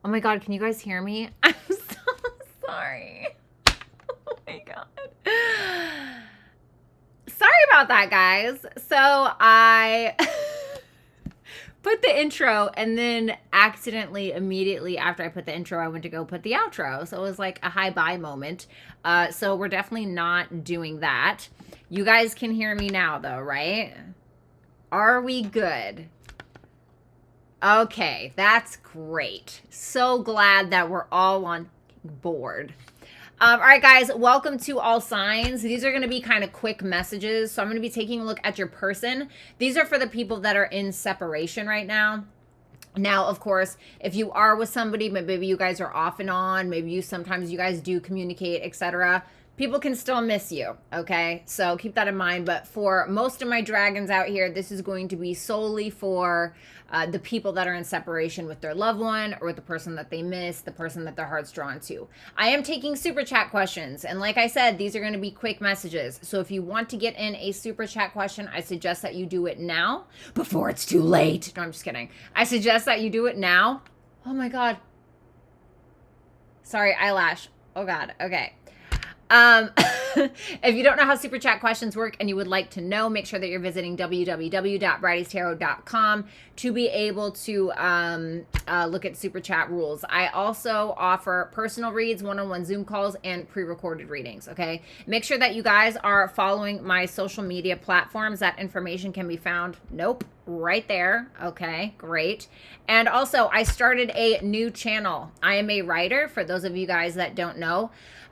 Oh my God, can you guys hear me? I'm so sorry. Oh my God. Sorry about that, guys. So I put the intro and then accidentally, immediately after I put the intro, I went to go put the outro. So it was like a hi-bye moment. So we're definitely not doing that. You guys can hear me now though, right? Are we good? Okay, that's great. So glad that we're all on board. All right, guys, welcome to All Signs. These are going to be kind of quick messages. So I'm going to be taking a look at your person. These are for the people that are in separation right now. Now, of course, if you are with somebody, maybe you guys are off and on, maybe sometimes you guys do communicate, etc. People can still miss you, okay? So keep that in mind. But for most of my dragons out here, this is going to be solely for the people that are in separation with their loved one or with the person that they miss, the person that their heart's drawn to. I am taking super chat questions. And like I said, these are going to be quick messages. So if you want to get in a super chat question, I suggest that you do it now before it's too late. No, I'm just kidding. I suggest that you do it now. Oh my God. Sorry, eyelash. Oh God. Okay. If you don't know how super chat questions work and you would like to know, make sure that you're visiting www.brattystarot.com to be able to look at super chat rules. I also offer personal reads, one-on-one Zoom calls, and pre-recorded readings, okay? Make sure that you guys are following my social media platforms. That information can be found, right there. Okay, great. And also, I started a new channel. I am a writer, for those of you guys that don't know.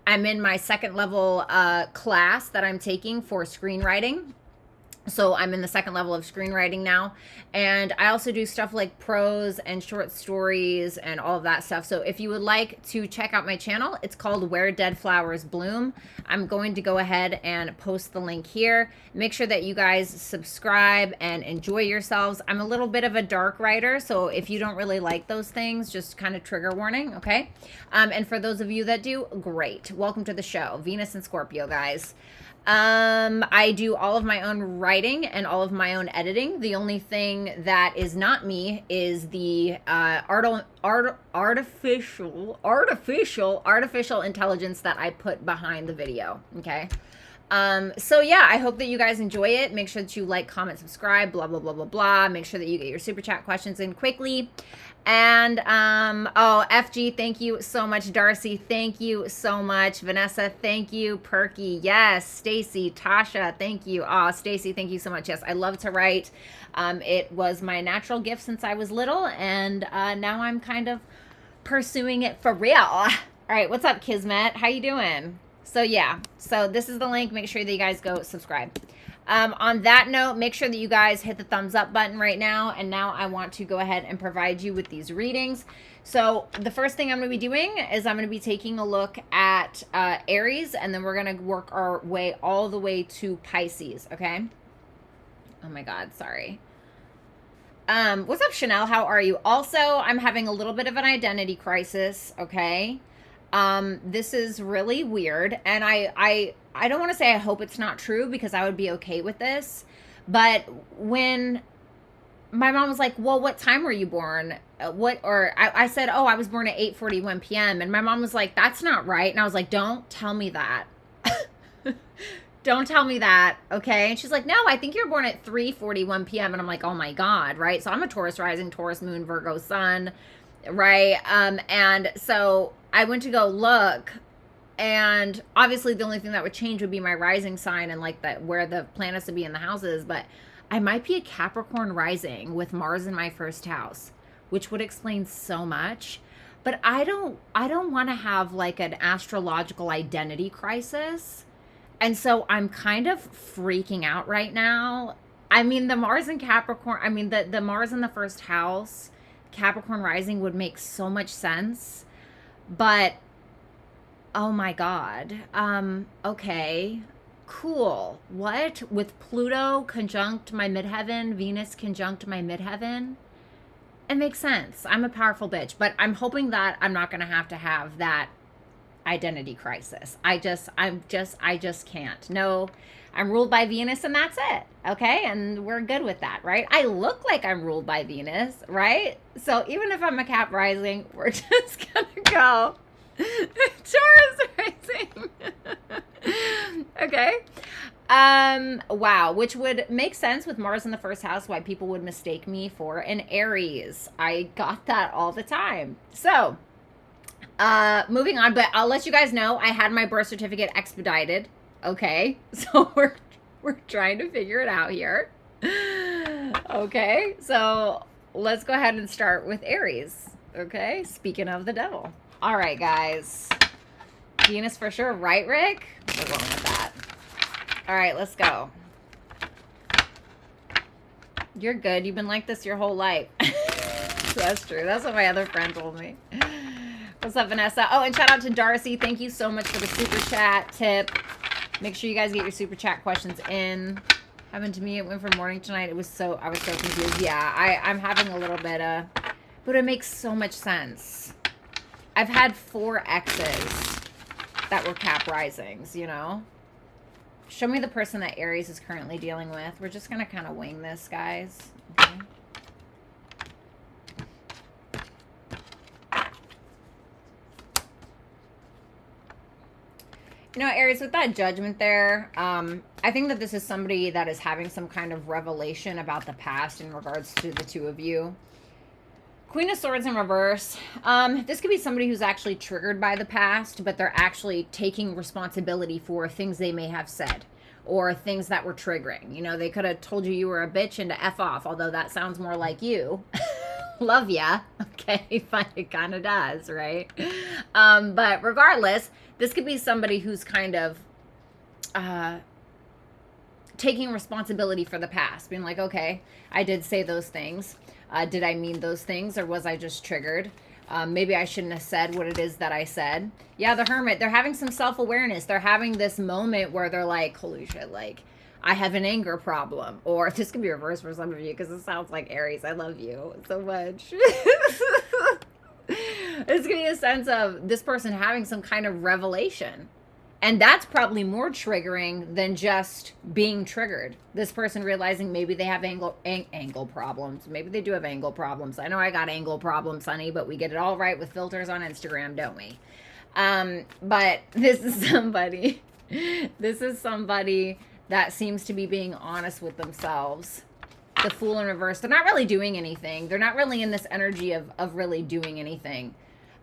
I'm in my second level class that I'm taking for screenwriting. So I'm in the second level of screenwriting now. And I also do stuff like prose and short stories and all of that stuff. So if you would like to check out my channel, it's called Where Dead Flowers Bloom. I'm going to go ahead and post the link here. Make sure that you guys subscribe and enjoy yourselves. I'm a little bit of a dark writer, so if you don't really like those things, just kind of trigger warning, okay? And for those of you that do, great. Welcome to the show. Venus and Scorpio, guys. I do all of my own writing and all of my own editing. The only thing that is not me is the artificial intelligence that I put behind the video. Okay. So yeah, I hope that you guys enjoy it. Make sure that you like, comment, subscribe, blah, blah, blah, blah, blah. Make sure that you get your super chat questions in quickly. And, oh, FG, thank you so much. Darcy, thank you so much. Vanessa, thank you. Perky, yes. Stacy, Tasha, thank you. Oh, Stacy, thank you so much. Yes, I love to write. It was my natural gift since I was little, and now I'm kind of pursuing it for real. All right, what's up, Kismet? How you doing? So yeah, so this is the link. Make sure that you guys go subscribe. On that note, make sure that you guys hit the thumbs up button right now. And now I want to go ahead and provide you with these readings. So the first thing I'm going to be doing is I'm going to be taking a look at Aries, and then we're going to work our way all the way to Pisces, okay? Oh my God, sorry. What's up, Chanel? How are you? Also, I'm having a little bit of an identity crisis, okay? This is really weird, and I don't want to say I hope it's not true, because I would be okay with this, but when my mom was like, well, what time were you born? I said, oh, I was born at 8:41 p.m. And my mom was like, that's not right. And I was like, don't tell me that. Don't tell me that, okay? And she's like, no, I think you're born at 3:41 p.m. And I'm like, oh my God, right? So I'm a Taurus rising, Taurus moon, Virgo sun, right? And so I went to go look, and obviously the only thing that would change would be my rising sign and like that where the planets would be in the houses, but I might be a Capricorn rising with Mars in my first house, which would explain so much. But I don't want to have like an astrological identity crisis. And so I'm kind of freaking out right now. I mean, the Mars in Capricorn, I mean, the Mars in the first house, Capricorn rising would make so much sense. But, oh my God. Okay, cool. What? With Pluto conjunct my midheaven, Venus conjunct my midheaven? It makes sense. I'm a powerful bitch. But I'm hoping that I'm not going to have that identity crisis. I just can't. No, I'm ruled by Venus and that's it. Okay. And we're good with that, right? I look like I'm ruled by Venus, right? So even if I'm a Cap rising, we're just going to go Taurus rising. Okay. Wow, which would make sense with Mars in the first house, why people would mistake me for an Aries. I got that all the time. So, moving on, but I'll let you guys know I had my birth certificate expedited. Okay. So we're trying to figure it out here. Okay. So, let's go ahead and start with Aries. Okay? Speaking of the devil. All right, guys. Venus for sure, right, Rick? We're going with that. All right, let's go. You're good. You've been like this your whole life. That's true. That's what my other friend told me. What's up, Vanessa? Oh, and shout out to Darcy. Thank you so much for the super chat tip. Make sure you guys get your super chat questions in. Happened to me. It went for morning tonight. I was so confused. Yeah, I'm having a little bit of, but it makes so much sense. I've had 4 exes that were Cap risings, you know? Show me the person that Aries is currently dealing with. We're just going to kind of wing this, guys. Okay. You know, Aries, with that judgment there, I think that this is somebody that is having some kind of revelation about the past in regards to the two of you. Queen of Swords in reverse. This could be somebody who's actually triggered by the past, but they're actually taking responsibility for things they may have said or things that were triggering. You know, they could have told you you were a bitch and to F off, although that sounds more like you. Love ya. Okay, fine. It kind of does, right? But regardless, this could be somebody who's kind of taking responsibility for the past, being like, okay, I did say those things. Did I mean those things, or was I just triggered? Maybe I shouldn't have said what it is that I said. Yeah, the Hermit, they're having some self-awareness. They're having this moment where they're like, holy shit, like, I have an anger problem. Or this could be reversed for some of you because it sounds like Aries. I love you so much. It's going to be a sense of this person having some kind of revelation. And that's probably more triggering than just being triggered. This person realizing maybe they have angle problems. Maybe they do have angle problems. I know I got angle problems, honey, but we get it all right with filters on Instagram, don't we? But this is somebody that seems to be being honest with themselves. The Fool in reverse. They're not really doing anything. They're not really in this energy of really doing anything.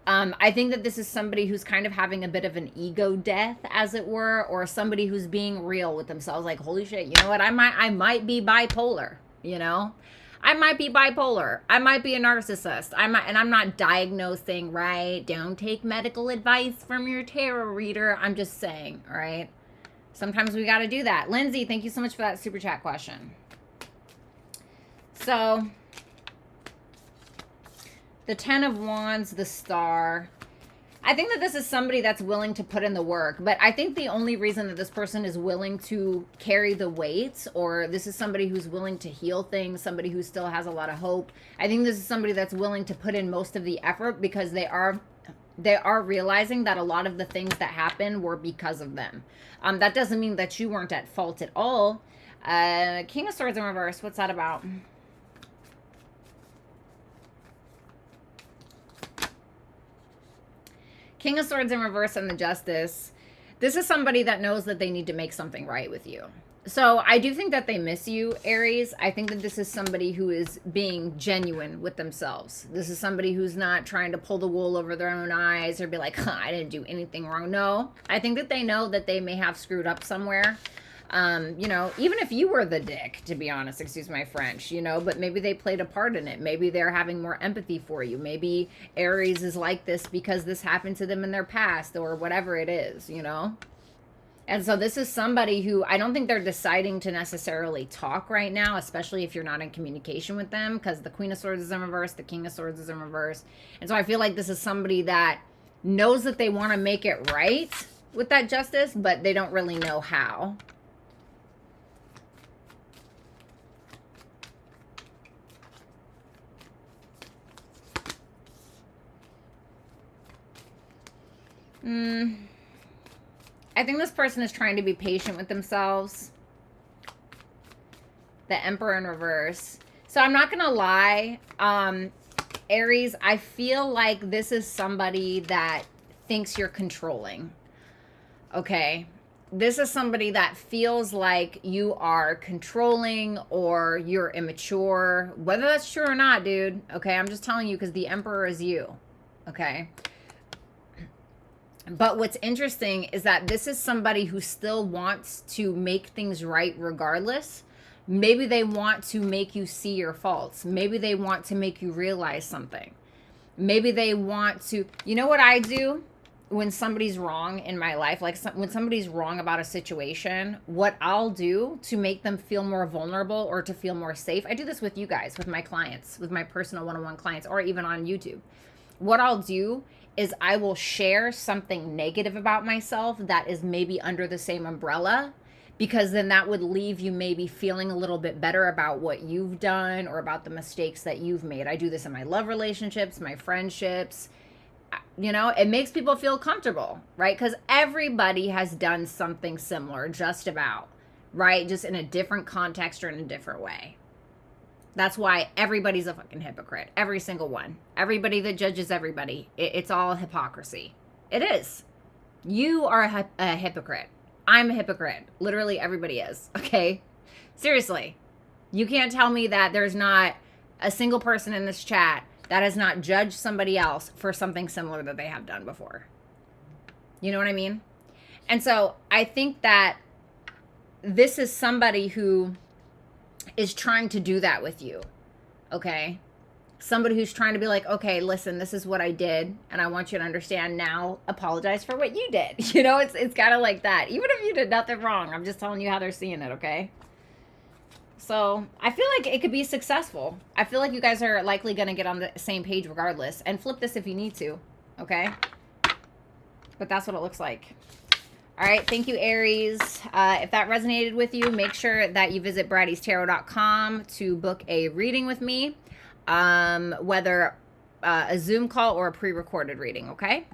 I think that this is somebody who's kind of having a bit of an ego death, as it were, or somebody who's being real with themselves. Like, holy shit, you know what? I might be bipolar, you know? I might be bipolar. I might be a narcissist. And I'm not diagnosing, right? Don't take medical advice from your tarot reader. I'm just saying, all right? Sometimes we got to do that. Lindsay, thank you so much for that super chat question. So, the 10 of Wands, the Star. I think that this is somebody that's willing to put in the work, but I think the only reason that this person is willing to carry the weight, or this is somebody who's willing to heal things, somebody who still has a lot of hope. I think this is somebody that's willing to put in most of the effort because they are realizing that a lot of the things that happen were because of them. That doesn't mean that you weren't at fault at all. King of Swords in reverse, what's that about? King of Swords in reverse and the Justice. This is somebody that knows that they need to make something right with you. So I do think that they miss you, Aries. I think that this is somebody who is being genuine with themselves. This is somebody who's not trying to pull the wool over their own eyes or be like, huh, I didn't do anything wrong. No, I think that they know that they may have screwed up somewhere. You know, even if you were the dick, to be honest, excuse my French, you know, but maybe they played a part in it. Maybe they're having more empathy for you. Maybe Aries is like this because this happened to them in their past or whatever it is, you know? And so this is somebody who I don't think they're deciding to necessarily talk right now, especially if you're not in communication with them, because the Queen of Swords is in reverse, the King of Swords is in reverse. And so I feel like this is somebody that knows that they want to make it right with that justice, but they don't really know how. I think this person is trying to be patient with themselves. The Emperor in reverse. So I'm not gonna lie, Aries, I feel like this is somebody that thinks you're controlling. Okay, this is somebody that feels like you are controlling or you're immature. Whether that's true or not, dude, okay, I'm just telling you because the Emperor is you, okay? But what's interesting is that this is somebody who still wants to make things right regardless. Maybe they want to make you see your faults. Maybe they want to make you realize something. Maybe they want to, you know what I do? When somebody's wrong in my life, like when somebody's wrong about a situation, what I'll do to make them feel more vulnerable or to feel more safe, I do this with you guys, with my clients, with my personal one-on-one clients, or even on YouTube. What I'll do is I will share something negative about myself that is maybe under the same umbrella, because then that would leave you maybe feeling a little bit better about what you've done or about the mistakes that you've made. I do this in my love relationships, my friendships. You know, it makes people feel comfortable, right? Because everybody has done something similar, just about, right? Just in a different context or in a different way. That's why everybody's a fucking hypocrite. Every single one. Everybody that judges everybody. It's all hypocrisy. It is. You are a hypocrite. I'm a hypocrite. Literally everybody is. Okay? Seriously. You can't tell me that there's not a single person in this chat that has not judged somebody else for something similar that they have done before. You know what I mean? And so I think that this is somebody who is trying to do that with you. Okay? Somebody who's trying to be like, okay, listen, this is what I did, and I want you to understand now, apologize for what you did. You know, it's kind of like that. Even if you did nothing wrong, I'm just telling you how they're seeing it, okay? So I feel like it could be successful. I feel like you guys are likely going to get on the same page regardless, and flip this if you need to, okay? But that's what it looks like. All right, thank you, Aries. If that resonated with you, make sure that you visit Bratty'sTarot.com to book a reading with me, whether a Zoom call or a pre-recorded reading, okay?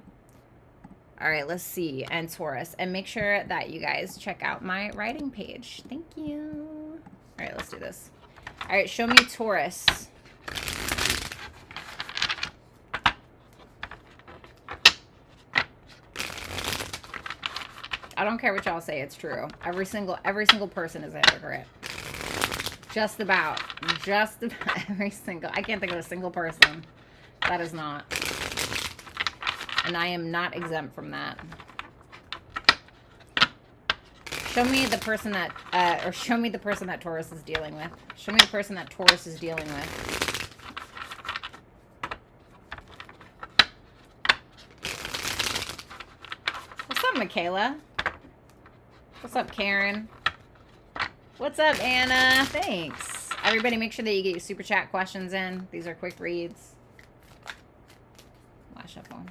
All right, let's see. And Taurus. And make sure that you guys check out my writing page. Thank you. All right, let's do this. All right, show me Taurus. I don't care what y'all say, it's true. Every single person is a hypocrite. Just about every single. I can't think of a single person that is not. And I am not exempt from that. Show me the person that, or show me the person that Taurus is dealing with. Show me the person that Taurus is dealing with. What's up, Michaela? What's up, Karen? What's up, Anna? Thanks. Everybody, make sure that you get your super chat questions in. These are quick reads. Last shuffle.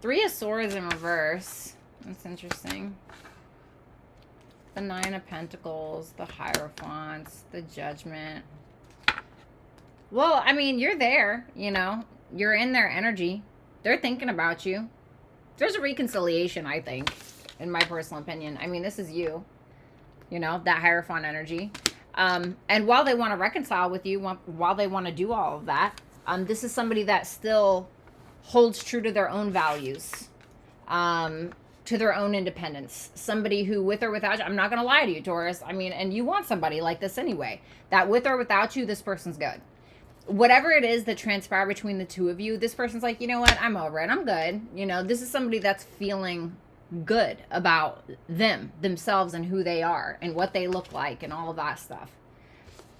Three of Swords in reverse. That's interesting. The Nine of Pentacles, the Hierophants, the Judgment. Well, I mean, you're there, you know. You're in their energy. They're thinking about you. There's a reconciliation, I think, in my personal opinion. I mean, this is you. You know, that Hierophant energy. And while they want to reconcile with you, while they want to do all of that, this is somebody that still holds true to their own values, to their own independence. Somebody who, with or without you, I'm not going to lie to you, Taurus. I mean, and you want somebody like this anyway, that with or without you, this person's good. Whatever it is that transpired between the two of you, this person's like, you know what, I'm over it. I'm good. You know, this is somebody that's feeling good about themselves and who they are and what they look like and all of that stuff.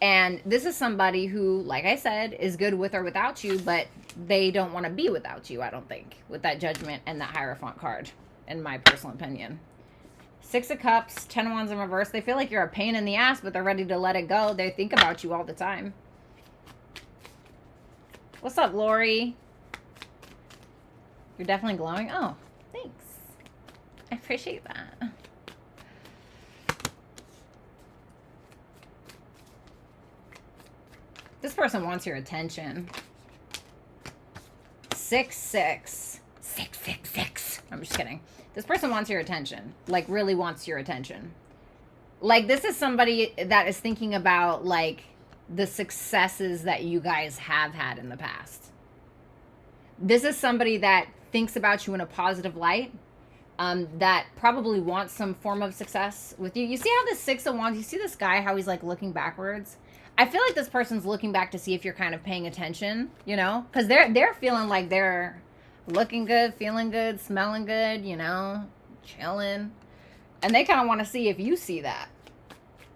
And this is somebody who, like I said, is good with or without you, but they don't want to be without you, I don't think, with that Judgment and that Hierophant card, in my personal opinion. Six of Cups, 10 of Wands in reverse. They feel like you're a pain in the ass, but they're ready to let it go. They think about you all the time. What's up, Lori? You're definitely glowing. Oh, thanks. I appreciate that. This person wants your attention. 6, 6. 6, 6, 6. I'm just kidding. This person wants your attention. Like, really wants your attention. Like, this is somebody that is thinking about, like, the successes that you guys have had in the past. This is somebody that thinks about you in a positive light, that probably wants some form of success with you. You see how the 6 of Wands, you see this guy, how he's, like, looking backwards? I feel like this person's looking back to see if you're kind of paying attention, you know? Because they're feeling like they're looking good, feeling good, smelling good, you know, chilling. And they kind of want to see if you see that,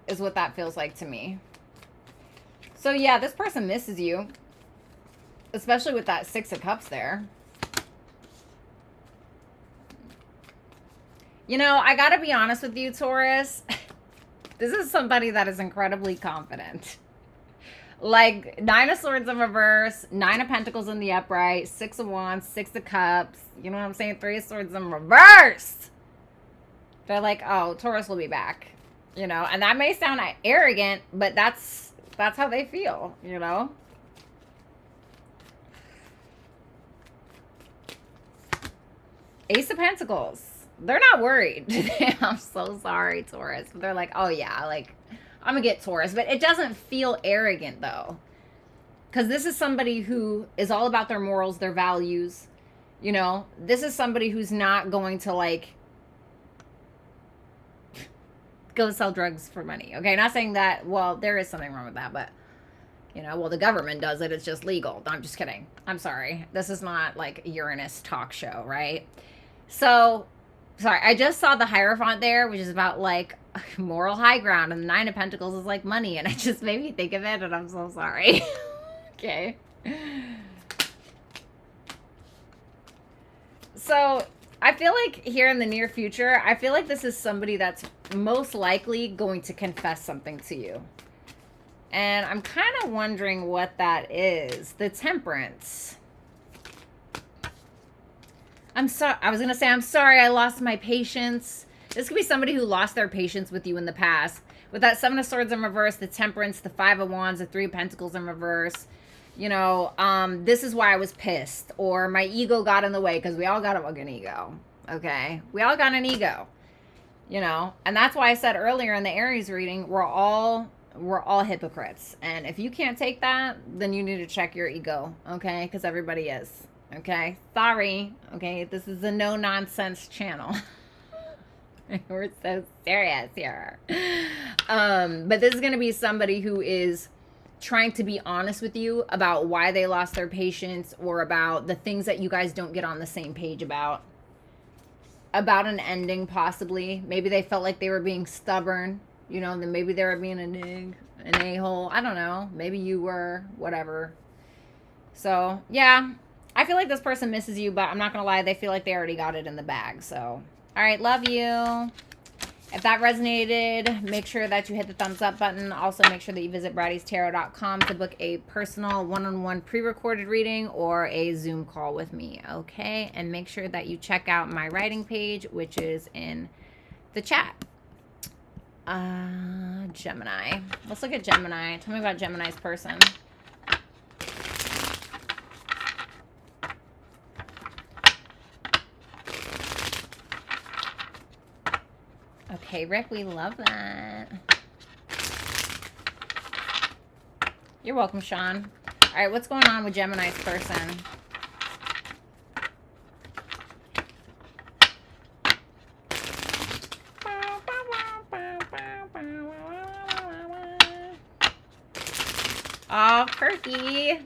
is what that feels like to me. So, yeah, this person misses you, especially with that 6 of Cups there. You know, I got to be honest with you, Taurus. This is somebody that is incredibly confident. Like, 9 of Swords in reverse, 9 of Pentacles in the upright, 6 of Wands, 6 of Cups. You know what I'm saying? 3 of Swords in reverse. They're like, oh, Taurus will be back. You know, and that may sound arrogant, but that's how they feel, you know? Ace of Pentacles. They're not worried. I'm so sorry, Taurus. But they're like, oh, yeah, like, I'm going to get Taurus. But it doesn't feel arrogant, though. Because this is somebody who is all about their morals, their values. You know, this is somebody who's not going to, like, go sell drugs for money. Okay, not saying that, well, there is something wrong with that, but, you know, well, the government does it. It's just legal. I'm just kidding. I'm sorry. This is not, like, Uranus talk show, right? So, sorry, I just saw the Hierophant there, which is about, like, moral high ground, and the 9 of Pentacles is like money, and it just made me think of it, and I'm so sorry. Okay. So, I feel like here in the near future, I feel like this is somebody that's most likely going to confess something to you. And I'm kind of wondering what that is. The Temperance. I was going to say, I'm sorry, I lost my patience. This could be somebody who lost their patience with you in the past. With that 7 of Swords in reverse, the Temperance, the 5 of Wands, the 3 of Pentacles in reverse. You know, this is why I was pissed. Or my ego got in the way, because we all got a fucking ego. Okay? We all got an ego. You know? And that's why I said earlier in the Aries reading, we're all hypocrites. And if you can't take that, then you need to check your ego. Okay? Because everybody is. Okay? Sorry. Okay? This is a no-nonsense channel. We're so serious here. But this is going to be somebody who is trying to be honest with you about why they lost their patience, or about the things that you guys don't get on the same page about an ending, possibly. Maybe they felt like they were being stubborn, you know, then maybe they were being an a-hole. I don't know. Maybe you were, whatever. So, yeah, I feel like this person misses you, but I'm not going to lie, they feel like they already got it in the bag. So, all right, love you. If that resonated, make sure that you hit the thumbs up button. Also, make sure that you visit BrattyTarot.com to book a personal one-on-one pre-recorded reading or a Zoom call with me, okay? And make sure that you check out my writing page, which is in the chat. Gemini. Let's look at Gemini. Tell me about Gemini's person. Okay, Rick, we love that. You're welcome, Sean. All right, what's going on with Gemini's person? Oh, Perky.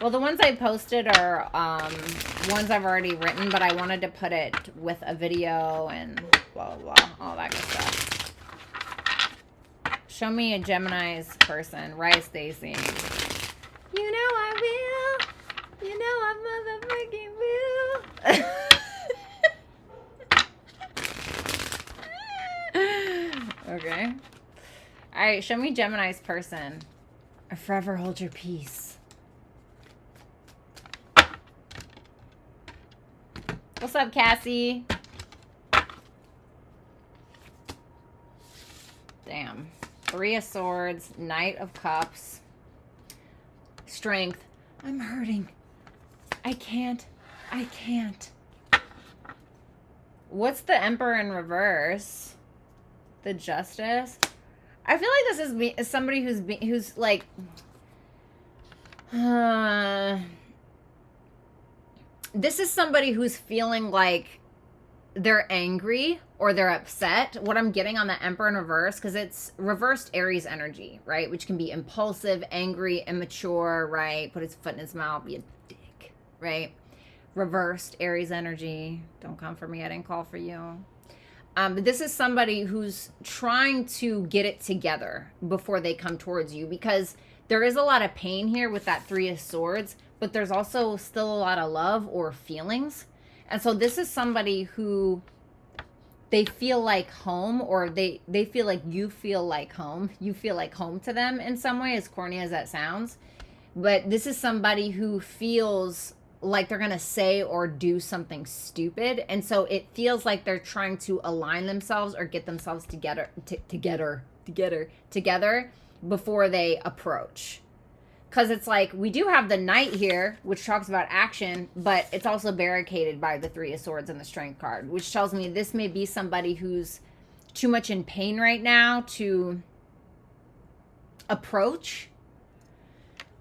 Well, the ones I posted are ones I've already written, but I wanted to put it with a video and blah, blah, blah, all that good stuff. Show me a Gemini's person. Right, Stacy. You know I will. You know I motherfucking will. Okay. All right, show me Gemini's person. Forever hold your peace. What's up, Cassie? Damn. 3 of Swords, Knight of Cups. Strength. I'm hurting. I can't. What's the Emperor in reverse? The Justice. I feel like this is somebody who's like, this is somebody who's feeling like they're angry or they're upset. What I'm getting on the Emperor in reverse, because it's reversed Aries energy, right? Which can be impulsive, angry, immature, right? Put his foot in his mouth, be a dick, right? Reversed Aries energy. Don't come for me. I didn't call for you. But this is somebody who's trying to get it together before they come towards you, because there is a lot of pain here with that Three of Swords, but there's also still a lot of love or feelings. And so this is somebody who they feel like home, or they feel like you feel like home. You feel like home to them in some way, as corny as that sounds. But this is somebody who feels like they're going to say or do something stupid. And so it feels like they're trying to align themselves or get themselves together before they approach. Because it's like, we do have the Knight here, which talks about action, but it's also barricaded by the Three of Swords and the Strength card, which tells me this may be somebody who's too much in pain right now to approach.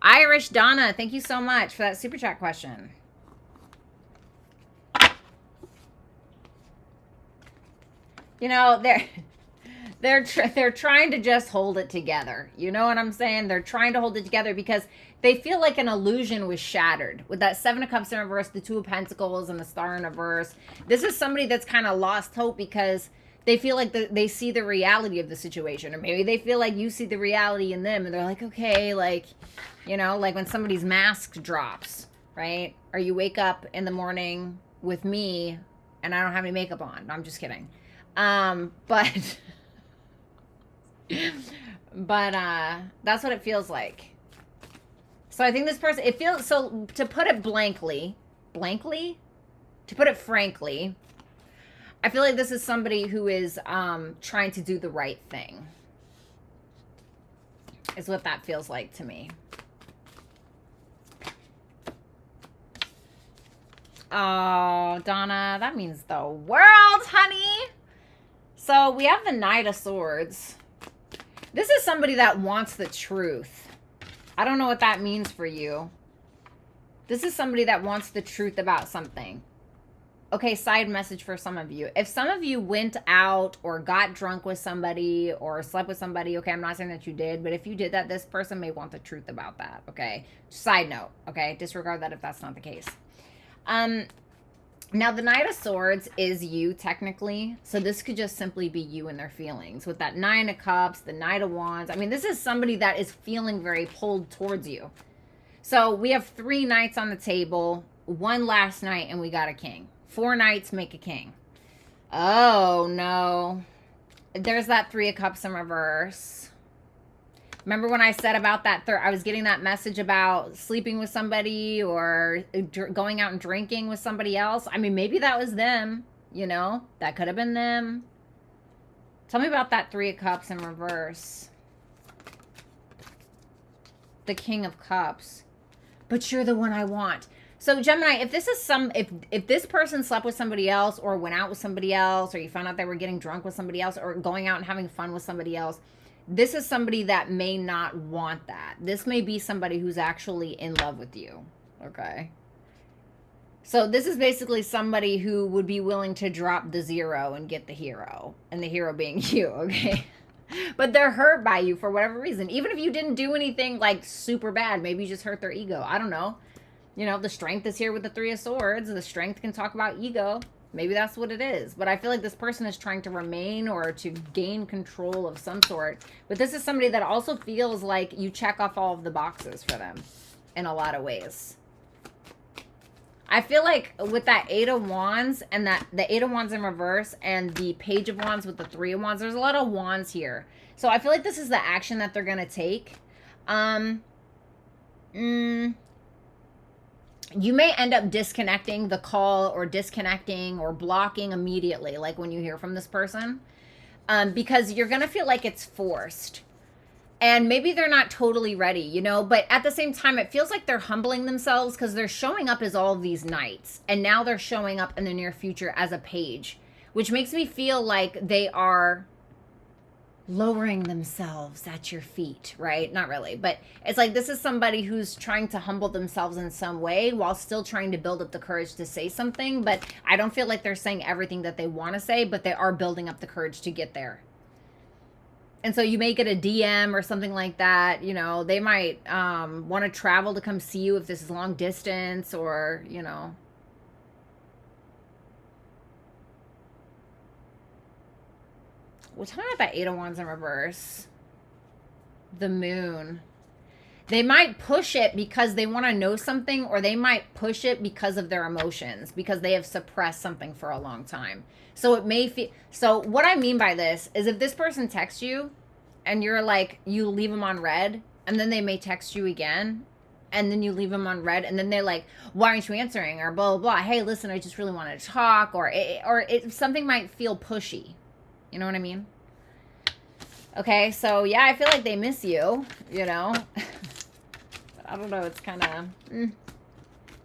Irish Donna, thank you so much for that super chat question. You know, they're trying to just hold it together. You know what I'm saying? They're trying to hold it together because they feel like an illusion was shattered. With that Seven of Cups in reverse, the Two of Pentacles, and the Star in reverse. This is somebody that's kind of lost hope because they feel like they see the reality of the situation. Or maybe they feel like you see the reality in them. And they're like, okay, like, you know, like when somebody's mask drops, right? Or you wake up in the morning with me and I don't have any makeup on. No, I'm just kidding. But that's what it feels like. So I think this person, it feels, so to put it to put it frankly, I feel like this is somebody who is trying to do the right thing. Is what that feels like to me. Oh, Donna, that means the world, honey. So we have the Knight of Swords. This is somebody that wants the truth. I don't know what that means for you. This is somebody that wants the truth about something. Okay, side message for some of you. If some of you went out or got drunk with somebody or slept with somebody, okay, I'm not saying that you did, but if you did that, this person may want the truth about that, okay? Side note, okay? Disregard that if that's not the case. Now, the Knight of Swords is you, technically. So this could just simply be you and their feelings. With that Nine of Cups, the Knight of Wands. I mean, this is somebody that is feeling very pulled towards you. So we have 3 knights on the table. 1 last night, and we got a king. 4 knights make a king. Oh, no. There's that 3 of Cups in reverse. Remember when I said about that I was getting that message about sleeping with somebody or going out and drinking with somebody else? I mean, maybe that was them, you know? That could have been them. Tell me about that 3 of Cups in reverse. The King of Cups. But you're the one I want. So Gemini, if this is if this person slept with somebody else or went out with somebody else, or you found out they were getting drunk with somebody else or going out and having fun with somebody else, this is somebody that may not want that. This may be somebody who's actually in love with you, okay? So this is basically somebody who would be willing to drop the 0 and get the hero, and the hero being you, okay? But they're hurt by you for whatever reason. Even if you didn't do anything like super bad, maybe you just hurt their ego. I don't know. You know, the Strength is here with the 3 of Swords. The Strength can talk about ego. Maybe that's what it is. But I feel like this person is trying to remain or to gain control of some sort. But this is somebody that also feels like you check off all of the boxes for them in a lot of ways. I feel like with that 8 of Wands and the 8 of Wands in reverse and the Page of Wands with the 3 of Wands, there's a lot of wands here. So I feel like this is the action that they're going to take. You may end up disconnecting the call or disconnecting or blocking immediately, like when you hear from this person, because you're going to feel like it's forced. And maybe they're not totally ready, you know, but at the same time, it feels like they're humbling themselves because they're showing up as all of these knights. And now they're showing up in the near future as a page, which makes me feel like they are lowering themselves at your feet, right? Not really, but it's like this is somebody who's trying to humble themselves in some way while still trying to build up the courage to say something. But I don't feel like they're saying everything that they want to say, but they are building up the courage to get there. And so you may get a DM or something like that. You know, they might want to travel to come see you if this is long distance, or, you know. We'll talk about that 8 of Wands in reverse. The Moon. They might push it because they want to know something, or they might push it because of their emotions, because they have suppressed something for a long time. So it may feel, so what I mean by this is if this person texts you and you're like, you leave them on red, and then they may text you again, and then you leave them on red, and then they're like, why aren't you answering? Or blah, blah, blah. Hey, listen, I just really wanted to talk. Or something might feel pushy. You know what I mean? Okay, so yeah, I feel like they miss you, you know. I don't know, it's kind of, all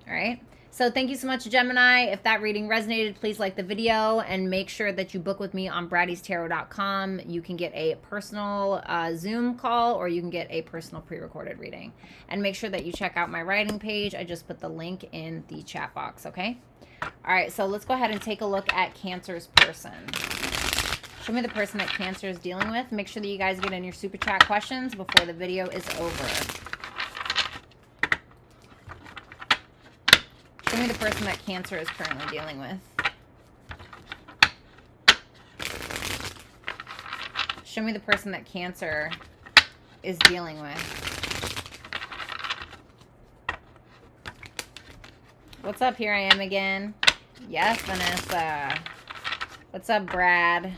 right. So thank you so much, Gemini. If that reading resonated, please like the video and make sure that you book with me on brattystarot.com. You can get a personal Zoom call, or you can get a personal pre-recorded reading. And make sure that you check out my writing page. I just put the link in the chat box, okay? All right, so let's go ahead and take a look at Cancer's person. Show me the person that Cancer is dealing with. Make sure that you guys get in your super chat questions before the video is over. Show me the person that Cancer is currently dealing with. Show me the person that Cancer is dealing with. What's up? Here I am again. Yes, Vanessa. What's up, Brad?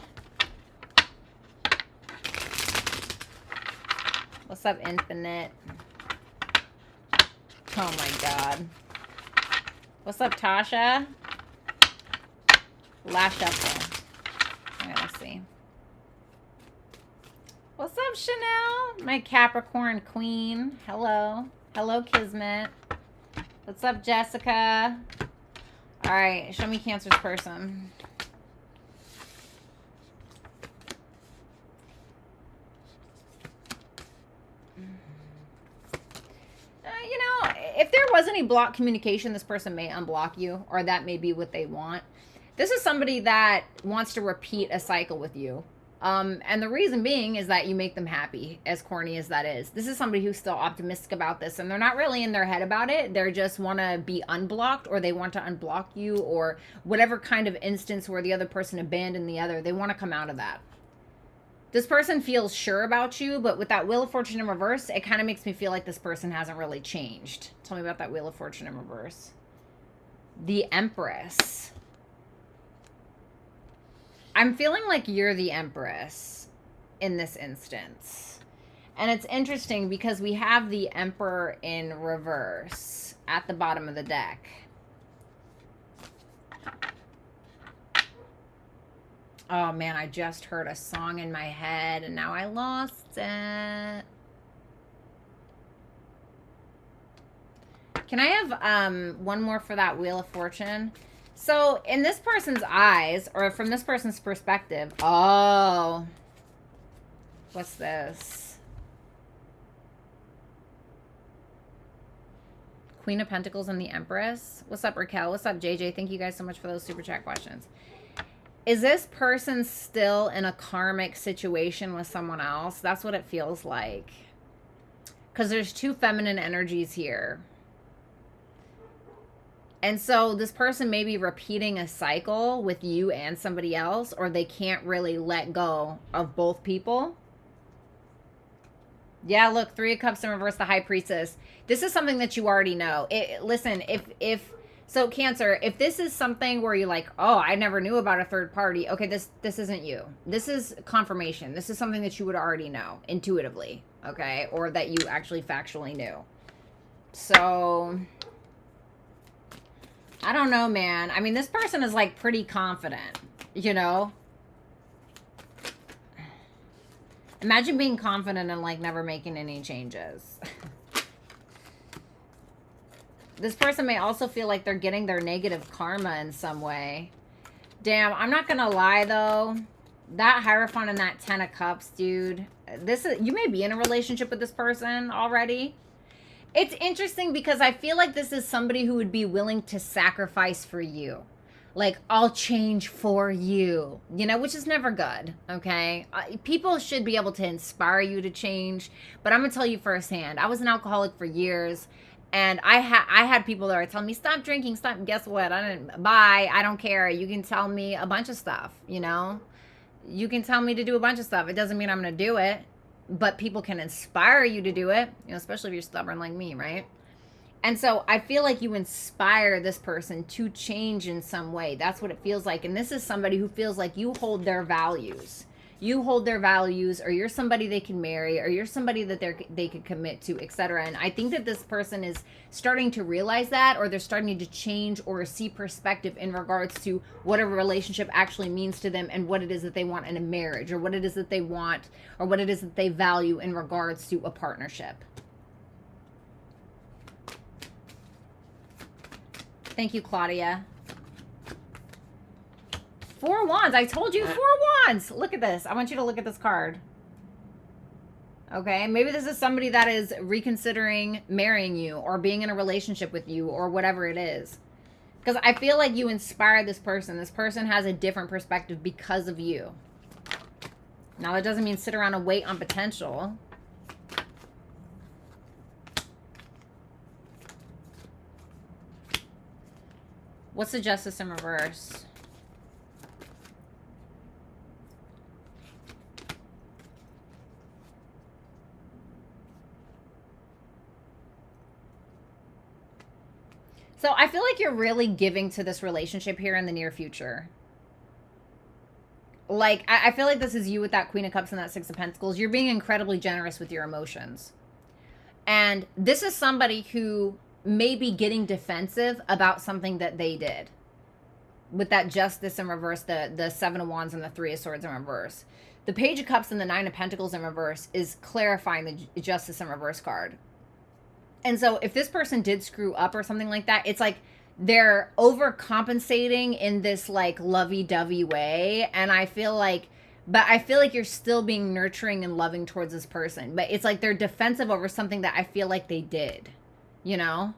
What's up, Infinite? Oh my God. What's up, Tasha? Last shuffle. All right, let's see. What's up, Chanel? My Capricorn queen. Hello. Hello, Kismet. What's up, Jessica? All right, show me Cancer's person. You know, if there was any block communication, this person may unblock you, or that may be what they want. This is somebody that wants to repeat a cycle with you. And the reason being is that you make them happy, as corny as that is. This is somebody who's still optimistic about this, and they're not really in their head about it. They just want to be unblocked, or they want to unblock you, or whatever kind of instance where the other person abandoned the other. They want to come out of that. This person feels sure about you, but with that Wheel of Fortune in reverse, it kind of makes me feel like this person hasn't really changed. Tell me about that Wheel of Fortune in reverse. The Empress. I'm feeling like you're the Empress in this instance. And it's interesting because we have the Emperor in reverse at the bottom of the deck. Oh man, I just heard a song in my head and now I lost it. Can I have one more for that Wheel of Fortune? So in this person's eyes, or from this person's perspective, oh, what's this? Queen of Pentacles and the Empress. What's up, Raquel? What's up, JJ? Thank you guys so much for those super chat questions. Is this person still in a karmic situation with someone else? That's what it feels like. Because there's two feminine energies here. And so this person may be repeating a cycle with you and somebody else, or they can't really let go of both people. Yeah, look, 3 of Cups in reverse, the High Priestess. This is something that you already know. Listen, so Cancer, if this is something where you're like, oh, I never knew about a third party. Okay, this isn't you. This is confirmation. This is something that you would already know intuitively, okay? Or that you actually factually knew. So I don't know, man. I mean, this person is like pretty confident, you know? Imagine being confident and like never making any changes. This person may also feel like they're getting their negative karma in some way. Damn, I'm not gonna lie though. That Hierophant and that 10 of Cups, dude. You may be in a relationship with this person already. It's interesting because I feel like this is somebody who would be willing to sacrifice for you. Like, I'll change for you, you know, which is never good, okay? People should be able to inspire you to change, but I'm gonna tell you firsthand, I was an alcoholic for years, and I had people that were telling me, stop drinking, stop. Guess what? I don't care. You can tell me a bunch of stuff, you know? You can tell me to do a bunch of stuff. It doesn't mean I'm gonna do it, but people can inspire you to do it, you know, especially if you're stubborn like me, right? And so I feel like you inspire this person to change in some way. That's what it feels like. And this is somebody who feels like you hold their values. You hold their values, or you're somebody they can marry, or you're somebody that they could commit to, etc. And I think that this person is starting to realize that, or they're starting to change or see perspective in regards to what a relationship actually means to them, and what it is that they want in a marriage, or what it is that they want, or what it is that they value in regards to a partnership. Thank you, Claudia. 4 wands. I told you 4 wands. Look at this. I want you to look at this card. Okay, maybe this is somebody that is reconsidering marrying you or being in a relationship with you or whatever it is. Because I feel like you inspire this person. This person has a different perspective because of you. Now, that doesn't mean sit around and wait on potential. What's the Justice in reverse? So I feel like you're really giving to this relationship here in the near future. Like, I feel like this is you with that Queen of Cups and that Six of Pentacles. You're being incredibly generous with your emotions. And this is somebody who may be getting defensive about something that they did. With that Justice in reverse, the Seven of Wands and the Three of Swords in reverse. The Page of Cups and the Nine of Pentacles in reverse is clarifying the Justice in reverse card. And so if this person did screw up or something like that, it's like they're overcompensating in this like lovey-dovey way. And I feel like you're still being nurturing and loving towards this person. But it's like they're defensive over something that I feel like they did, you know?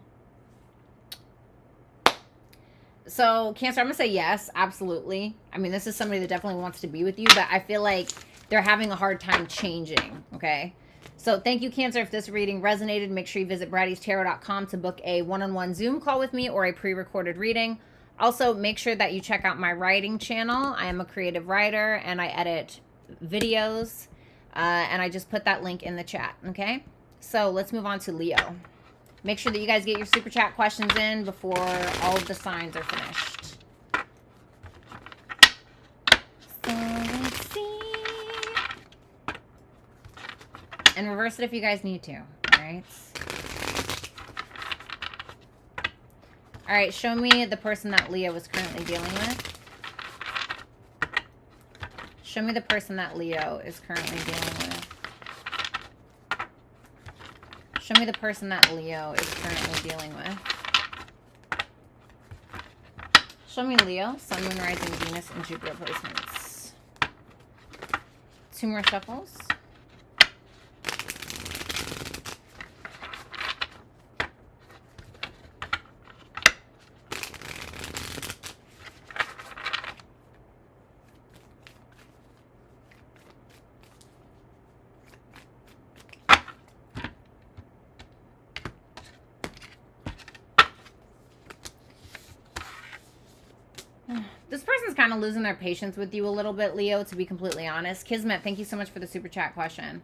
So Cancer, I'm going to say yes, absolutely. I mean, this is somebody that definitely wants to be with you, but I feel like they're having a hard time changing, okay? So thank you, Cancer. If this reading resonated, make sure you visit BrattyTarot.com to book a one-on-one Zoom call with me or a pre-recorded reading. Also, make sure that you check out my writing channel. I am a creative writer, and I edit videos, and I just put that link in the chat, okay? So let's move on to Leo. Make sure that you guys get your super chat questions in before all of the signs are finished. So let's see. And reverse it if you guys need to. All right. All right. Show me the person that Leo is currently dealing with. Show me the person that Leo is currently dealing with. Show me the person that Leo is currently dealing with. Show me Leo, Sun, Moon, Rising, Venus, and Jupiter placements. 2 more shuffles. This person's kind of losing their patience with you a little bit, Leo, to be completely honest. Kismet, thank you so much for the super chat question.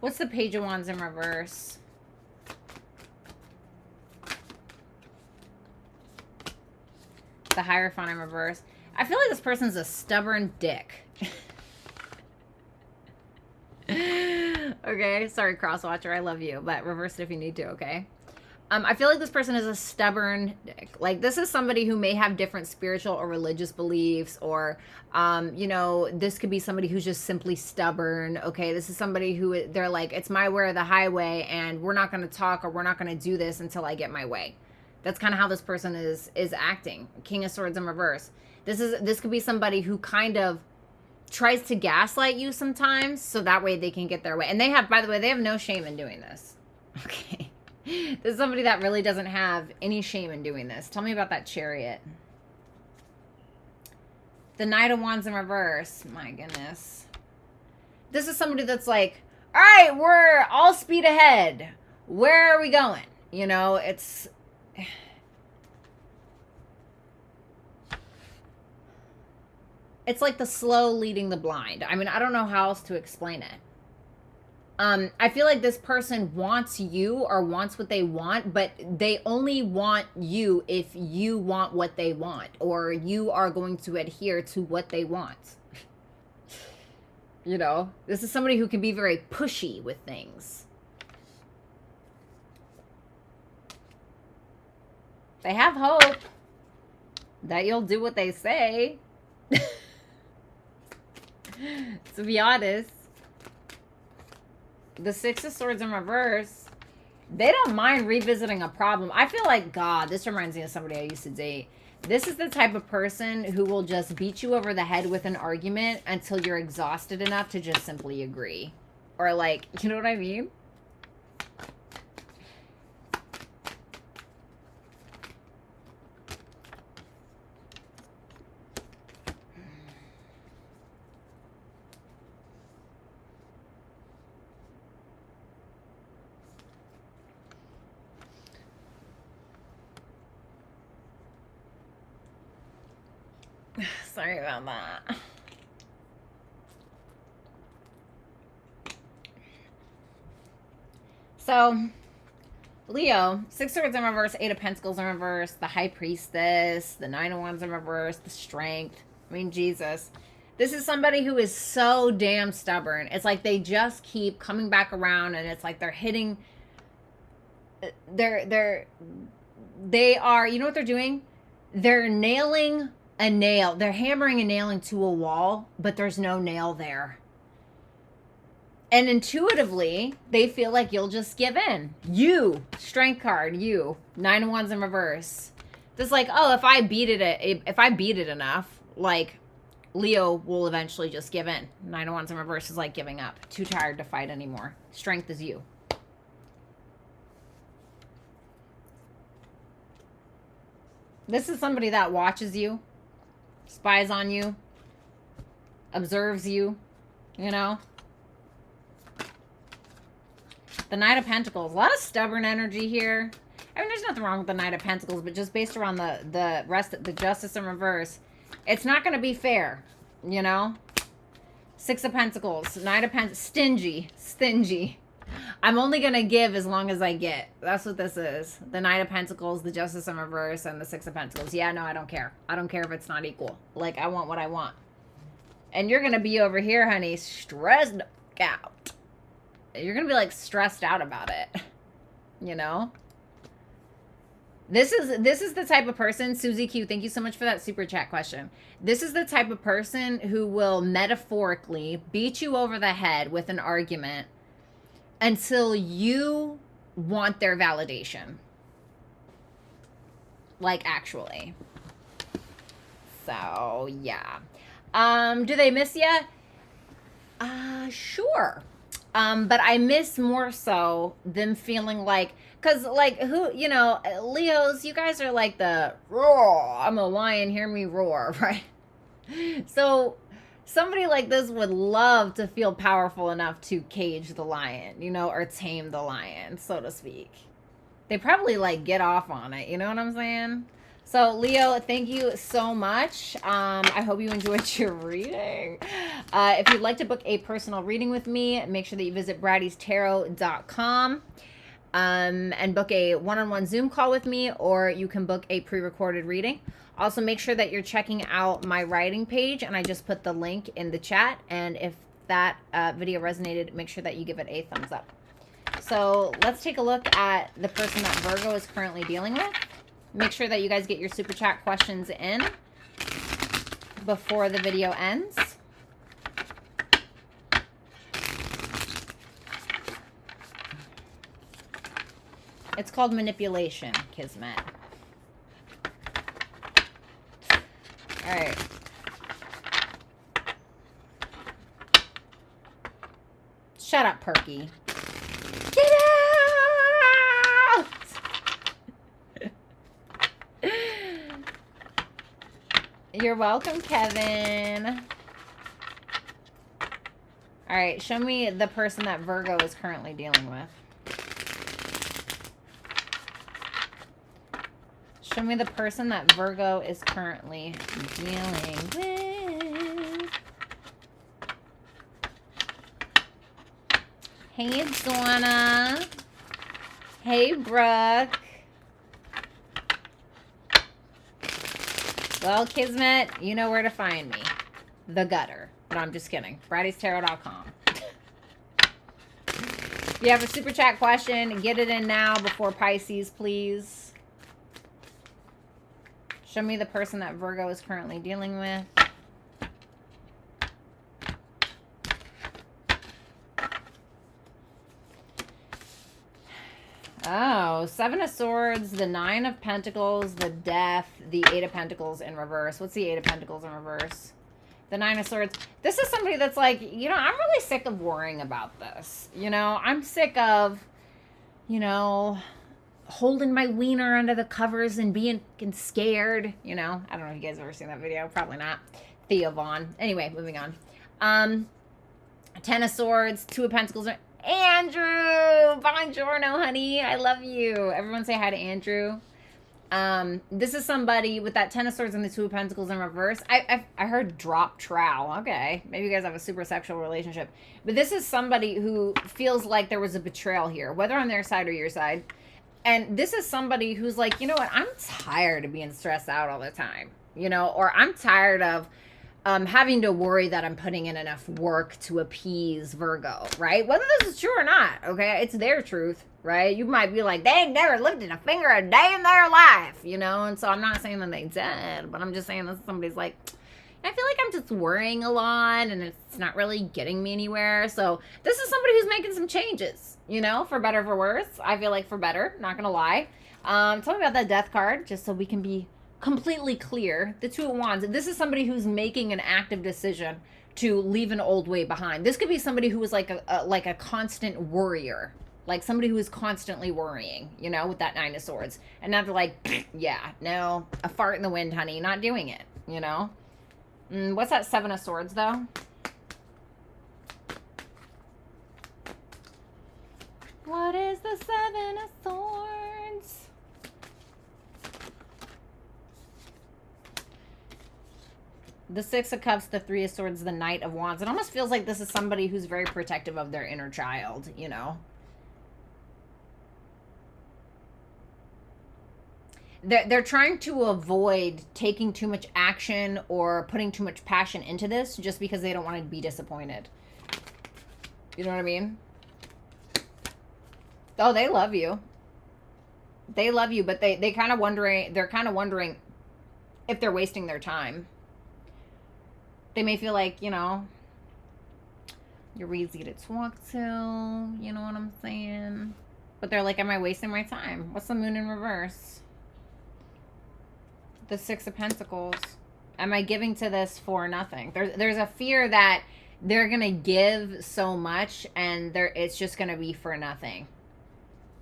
What's the Page of Wands in reverse? The Hierophant in reverse. I feel like this person's a stubborn dick. Okay, sorry, Crosswatcher, I love you, but reverse it if you need to, okay? I feel like this person is a stubborn dick. Like, this is somebody who may have different spiritual or religious beliefs, or, you know, this could be somebody who's just simply stubborn. Okay, this is somebody who, they're like, it's my way or the highway, and we're not going to talk, or we're not going to do this until I get my way. That's kind of how this person is acting. King of Swords in reverse. This could be somebody who kind of tries to gaslight you sometimes, so that way they can get their way. And they have, by the way, they have no shame in doing this. Okay. This is somebody that really doesn't have any shame in doing this. Tell me about that Chariot. The Knight of Wands in reverse. My goodness. This is somebody that's like, all right, we're all speed ahead. Where are we going? You know, it's... It's like the slow leading the blind. I mean, I don't know how else to explain it. I feel like this person wants you or wants what they want, but they only want you if you want what they want, or you are going to adhere to what they want. You know, this is somebody who can be very pushy with things. They have hope that you'll do what they say. To be honest. The Six of Swords in reverse. They don't mind revisiting a problem. I feel like, God, this reminds me of somebody I used to date. This is the type of person who will just beat you over the head with an argument until you're exhausted enough to just simply agree. Or like, you know what I mean? Sorry about that. So, Leo, Six Swords in reverse, Eight of Pentacles in reverse, the High Priestess, the Nine of Wands in reverse, the Strength. I mean, Jesus. This is somebody who is so damn stubborn. It's like they just keep coming back around, and it's like they're hitting... They are... You know what they're doing? They're nailing... a nail. They're hammering and nailing to a wall, but there's no nail there. And intuitively, they feel like you'll just give in. You, Strength card, you, Nine of Wands in reverse. Just like, oh, if I beat it enough, like, Leo will eventually just give in. Nine of Wands in reverse is like giving up. Too tired to fight anymore. Strength is you. This is somebody that watches you, spies on you, observes you, you know. The Knight of Pentacles. A lot of stubborn energy here. I mean, there's nothing wrong with the Knight of Pentacles, but just based around the rest of the Justice in reverse, it's not going to be fair, you know. Six of Pentacles. Knight of Pentacles. Stingy. I'm only going to give as long as I get. That's what this is. The Knight of Pentacles, the Justice in reverse, and the Six of Pentacles. Yeah, no, I don't care. I don't care if it's not equal. Like, I want what I want. And you're going to be over here, honey, stressed out. You're going to be, like, stressed out about it. You know? This is the type of person, Susie Q, thank you so much for that super chat question. This is the type of person who will metaphorically beat you over the head with an argument until you want their validation. Like, actually. So, yeah. Do they miss you? Sure. But I miss more so them feeling like, because, like, who, you know, Leos, you guys are like the roar. I'm a lion, hear me roar, right? So somebody like this would love to feel powerful enough to cage the lion, you know, or tame the lion, so to speak. They probably, like, get off on it, you know what I'm saying? So, Leo, thank you so much. I hope you enjoyed your reading. If you'd like to book a personal reading with me, make sure that you visit BrattyTarot.com and book a one-on-one Zoom call with me, or you can book a pre-recorded reading. Also, make sure that you're checking out my writing page, and I just put the link in the chat. And if that video resonated, make sure that you give it a thumbs up. So let's take a look at the person that Virgo is currently dealing with. Make sure that you guys get your super chat questions in before the video ends. It's called manipulation, Kismet. All right. Shut up, Perky. Get out! You're welcome, Kevin. All right, show me the person that Virgo is currently dealing with. Show me the person that Virgo is currently dealing with. Hey, Donna. Hey, Brooke. Well, Kismet, you know where to find me. The gutter. No, I'm just kidding. BrattyTarot.com. If you have a super chat question, get it in now before Pisces, please. Show me the person that Virgo is currently dealing with. Oh, Seven of Swords, the Nine of Pentacles, the Death, the Eight of Pentacles in reverse. What's the Eight of Pentacles in reverse? The Nine of Swords. This is somebody that's like, you know, I'm really sick of worrying about this. You know, I'm sick of, you know, holding my wiener under the covers and being scared, you know. I don't know if you guys have ever seen that video. Probably not. Theo Vaughn. Anyway, moving on. Ten of Swords, Two of Pentacles. Andrew! Buongiorno, honey. I love you. Everyone say hi to Andrew. This is somebody with that Ten of Swords and the Two of Pentacles in reverse. I heard drop trowel. Okay. Maybe you guys have a super sexual relationship. But this is somebody who feels like there was a betrayal here, whether on their side or your side. And this is somebody who's like, you know what? I'm tired of being stressed out all the time, you know, or I'm tired of having to worry that I'm putting in enough work to appease Virgo, right? Whether this is true or not, okay? It's their truth, right? You might be like, they ain't never lifted a finger a day in their life, you know? And so I'm not saying that they did, but I'm just saying that somebody's like, I feel like I'm just worrying a lot and it's not really getting me anywhere. So this is somebody who's making some changes, you know, for better or for worse. I feel like for better, not gonna lie. Tell me about that Death card, just so we can be completely clear. The Two of Wands. This is somebody who's making an active decision to leave an old way behind. This could be somebody who is like a constant worrier, like somebody who is constantly worrying, you know, with that Nine of Swords. And now they're like, yeah, no, a fart in the wind, honey, not doing it, you know. What's that Seven of Swords, though? What is the Seven of Swords? The Six of Cups, the Three of Swords, the Knight of Wands. It almost feels like this is somebody who's very protective of their inner child, you know? They're trying to avoid taking too much action or putting too much passion into this just because they don't want to be disappointed. You know what I mean? Oh, they love you. They love you, but they're kind of wondering if they're wasting their time. They may feel like, you know, you're easy to talk to, you know what I'm saying? But they're like, am I wasting my time? What's the Moon in reverse? The Six of Pentacles. Am I giving to this for nothing? There's a fear that they're going to give so much and it's just going to be for nothing.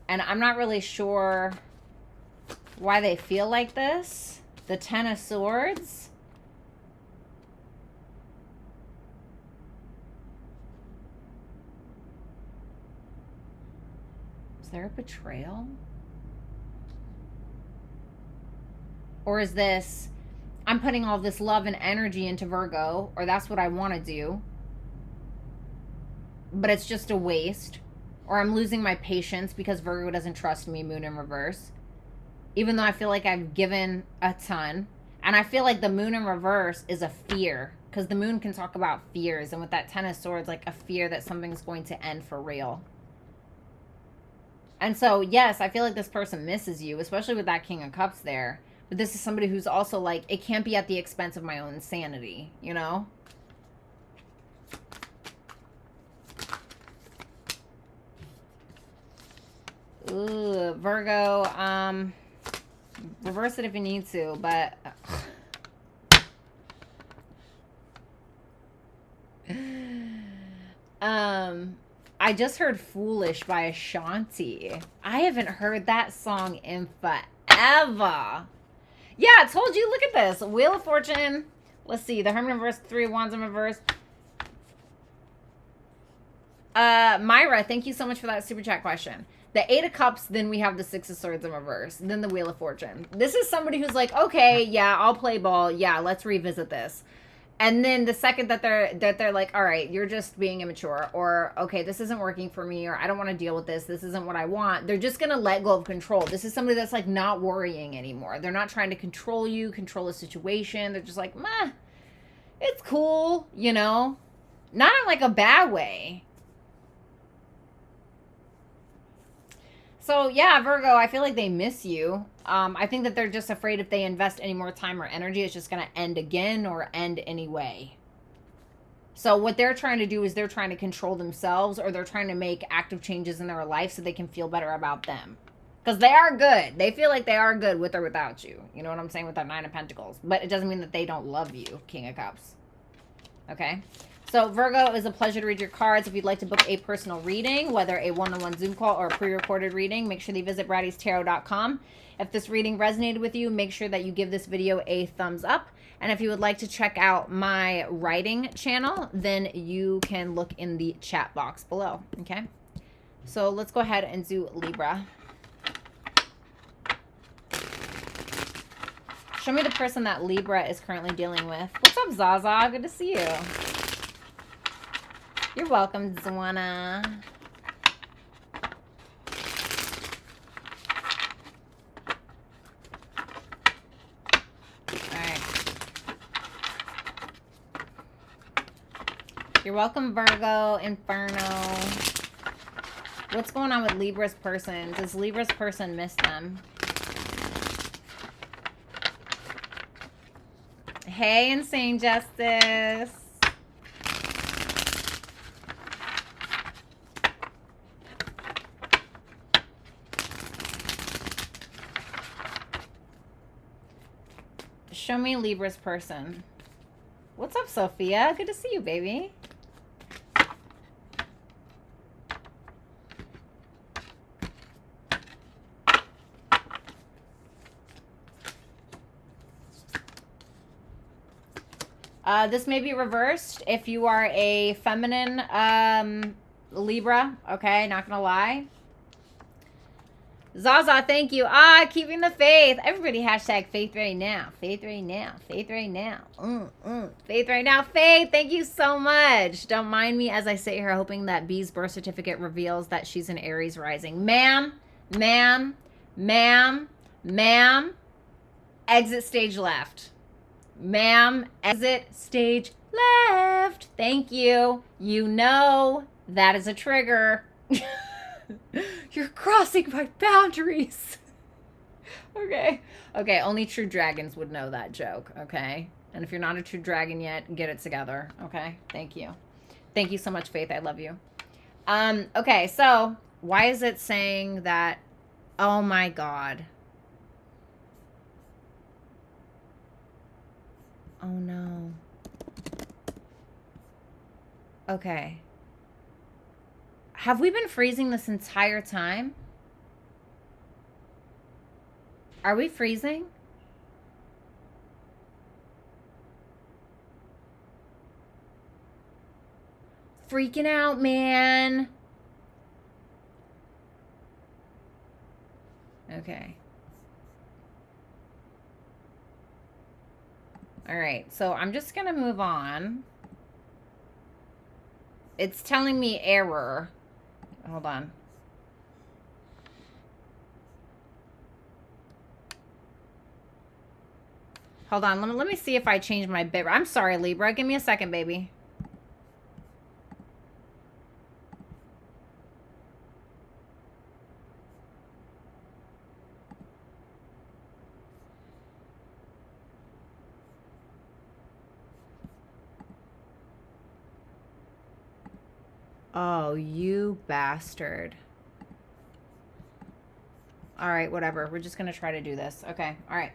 And I'm not really sure why they feel like this. The Ten of Swords. Is there a betrayal? Or is this, I'm putting all this love and energy into Virgo, or that's what I want to do, but it's just a waste. Or I'm losing my patience because Virgo doesn't trust me, Moon in reverse. Even though I feel like I've given a ton. And I feel like the Moon in reverse is a fear. Because the Moon can talk about fears. And with that Ten of Swords, like a fear that something's going to end for real. And so, yes, I feel like this person misses you, especially with that King of Cups there. But this is somebody who's also like, it can't be at the expense of my own sanity, you know? Ooh, Virgo, reverse it if you need to, but... I just heard Foolish by Ashanti. I haven't heard that song in forever. Yeah, I told you. Look at this. Wheel of Fortune. Let's see. The Hermit in reverse, 3 of Wands in reverse. Myra, thank you so much for that super chat question. The 8 of Cups, then we have the 6 of Swords in reverse. Then the Wheel of Fortune. This is somebody who's like, okay, yeah, I'll play ball. Yeah, let's revisit this. And then the second that they're like, all right, you're just being immature, or okay, this isn't working for me, or I don't want to deal with this. This isn't what I want. They're just going to let go of control. This is somebody that's like not worrying anymore. They're not trying to control you, control a situation. They're just like, meh, it's cool, you know, not in like a bad way. So yeah, Virgo, I feel like they miss you. I think that they're just afraid if they invest any more time or energy, it's just going to end again or end anyway. So what they're trying to do is they're trying to control themselves, or they're trying to make active changes in their life so they can feel better about them. Because they are good. They feel like they are good with or without you. You know what I'm saying with that 9 of Pentacles. But it doesn't mean that they don't love you, King of Cups. Okay? So, Virgo, it was a pleasure to read your cards. If you'd like to book a personal reading, whether a one-on-one Zoom call or a pre-recorded reading, make sure that you visit BrattyTarot.com. If this reading resonated with you, make sure that you give this video a thumbs up. And if you would like to check out my writing channel, then you can look in the chat box below, okay? So, let's go ahead and do Libra. Show me the person that Libra is currently dealing with. What's up, Zaza? Good to see you. You're welcome, Zwana. Alright. You're welcome, Virgo, Inferno. What's going on with Libra's person? Does Libra's person miss them? Hey, Insane Justice. Show me Libra's person. What's up, Sophia? Good to see you, baby. This may be reversed if you are a feminine Libra. Okay, not gonna lie. Zaza, thank you. Keeping the faith. Everybody hashtag faith right now. Faith right now. Faith right now. Faith right now. Faith, thank you so much. Don't mind me as I sit here hoping that B's birth certificate reveals that she's an Aries rising. Ma'am, ma'am, ma'am, ma'am, exit stage left. Ma'am, exit stage left. Thank you. You know that is a trigger. You're crossing my boundaries. Okay. Okay, only true dragons would know that joke, okay? And if you're not a true dragon yet, get it together, okay? Thank you. Thank you so much, Faith. I love you. Okay, so why is it saying that? Oh my God. Oh no. Okay. Have we been freezing this entire time? Are we freezing? Freaking out, man. Okay. All right, so I'm just gonna move on. It's telling me error. Hold on. Hold on, let me see if I change my bit. I'm sorry, Libra. Give me a second, baby. Oh, you bastard. All right, whatever. We're just going to try to do this. Okay. All right.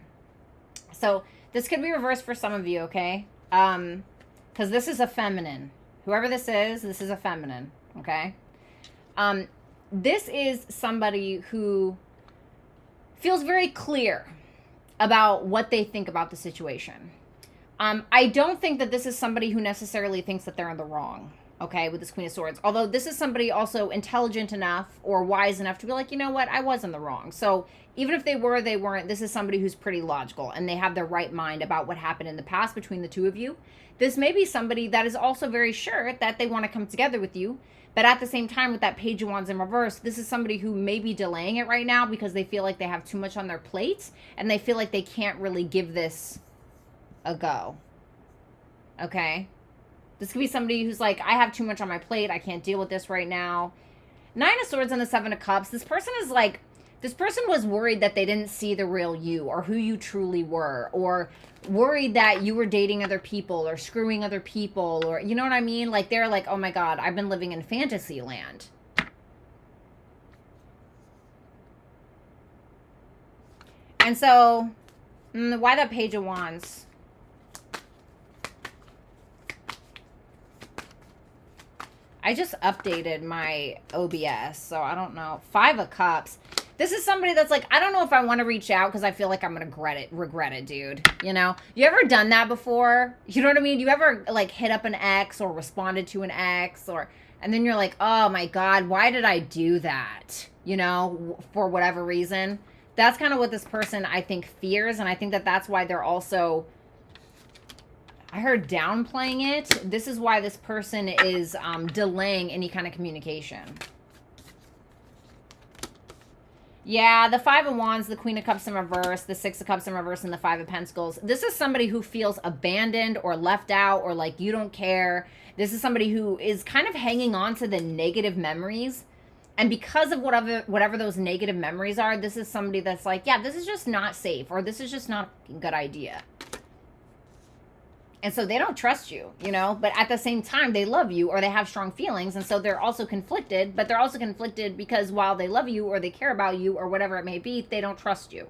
So this could be reversed for some of you, okay? Because this is a feminine. Whoever this is a feminine, okay? This is somebody who feels very clear about what they think about the situation. I don't think that this is somebody who necessarily thinks that they're in the wrong, okay, with this Queen of Swords. Although this is somebody also intelligent enough or wise enough to be like, you know what, I was in the wrong. So even if they were, they weren't, this is somebody who's pretty logical and they have their right mind about what happened in the past between the two of you. This may be somebody that is also very sure that they want to come together with you. But at the same time, with that Page of Wands in reverse, this is somebody who may be delaying it right now because they feel like they have too much on their plate and they feel like they can't really give this a go. Okay? This could be somebody who's like, I have too much on my plate. I can't deal with this right now. Nine of Swords and the Seven of Cups. This person is like, this person was worried that they didn't see the real you or who you truly were, or worried that you were dating other people or screwing other people, or you know what I mean? Like they're like, oh my God, I've been living in fantasy land. And so, why that Page of Wands? I just updated my OBS, so I don't know. Five of Cups. This is somebody that's like, I don't know if I want to reach out because I feel like I'm going to regret it, dude. You know? You ever done that before? You know what I mean? You ever, like, hit up an ex or responded to an ex or... And then you're like, oh, my God, why did I do that? You know? For whatever reason. That's kind of what this person, I think, fears. And I think that that's why they're also... I heard downplaying it. This is why this person is delaying any kind of communication. Yeah, the Five of Wands, the Queen of Cups in reverse, the Six of Cups in reverse, and the Five of Pentacles. This is somebody who feels abandoned or left out or like you don't care. This is somebody who is kind of hanging on to the negative memories. And because of whatever those negative memories are, this is somebody that's like, yeah, this is just not safe or this is just not a good idea. And so they don't trust you, you know, but at the same time, they love you or they have strong feelings. And so they're also conflicted, but they're also conflicted because while they love you or they care about you or whatever it may be, they don't trust you.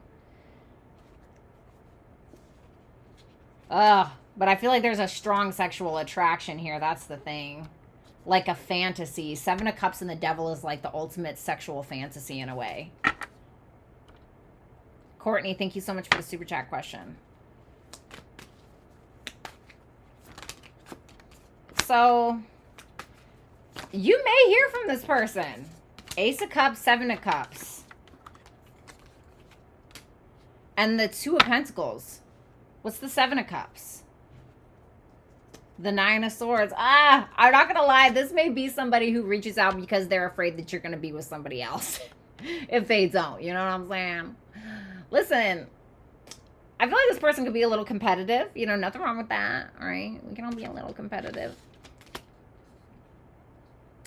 Ugh, but I feel like there's a strong sexual attraction here. That's the thing. Like a fantasy. Seven of Cups and the Devil is like the ultimate sexual fantasy in a way. Courtney, thank you so much for the super chat question. So, you may hear from this person. Ace of Cups, Seven of Cups. And the Two of Pentacles. What's the Seven of Cups? The Nine of Swords. Ah, I'm not going to lie. This may be somebody who reaches out because they're afraid that you're going to be with somebody else. If they don't, you know what I'm saying? Listen, I feel like this person could be a little competitive. You know, nothing wrong with that, all right? We can all be a little competitive.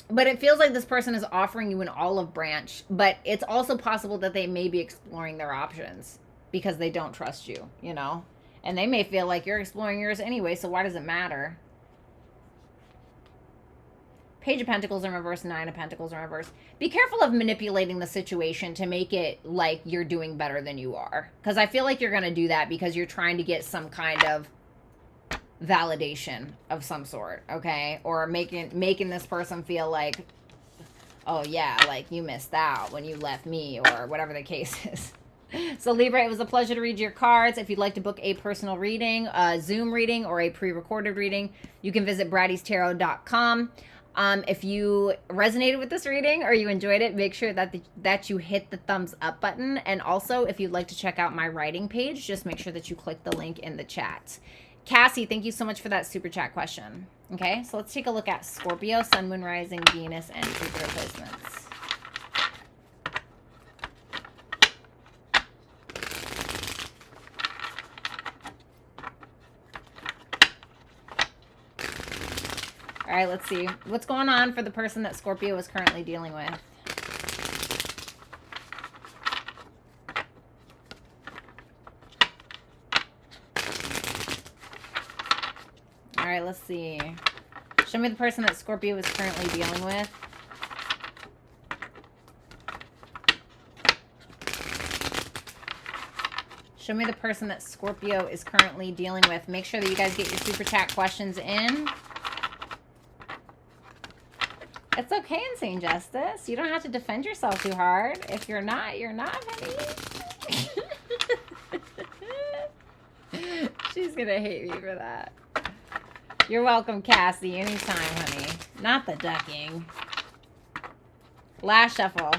But it feels like this person is offering you an olive branch, but it's also possible that they may be exploring their options because they don't trust you, you know? And they may feel like you're exploring yours anyway, so why does it matter? Page of Pentacles in reverse, Nine of Pentacles in reverse. Be careful of manipulating the situation to make it like you're doing better than you are. Because I feel like you're going to do that because you're trying to get some kind of validation of some sort, okay? Or making this person feel like, oh yeah, like you missed out when you left me or whatever the case is. So Libra, it was a pleasure to read your cards. If you'd like to book a personal reading, a Zoom reading, or a pre-recorded reading, you can visit BrattyTarot.com. If you resonated with this reading or you enjoyed it, make sure that you hit the thumbs up button. And also, if you'd like to check out my writing page, just make sure that you click the link in the chat. Cassie, thank you so much for that super chat question. Okay, so let's take a look at Scorpio, Sun, Moon, Rising, Venus, and Jupiter placements. All right, let's see. What's going on for the person that Scorpio is currently dealing with? All right, let's see. Show me the person that Scorpio is currently dealing with. Show me the person that Scorpio is currently dealing with. Make sure that you guys get your super chat questions in. It's okay, Insane Justice. You don't have to defend yourself too hard. If you're not, you're not, honey. She's gonna hate me for that. You're welcome, Cassie. Anytime, honey. Not the ducking. Last shuffle.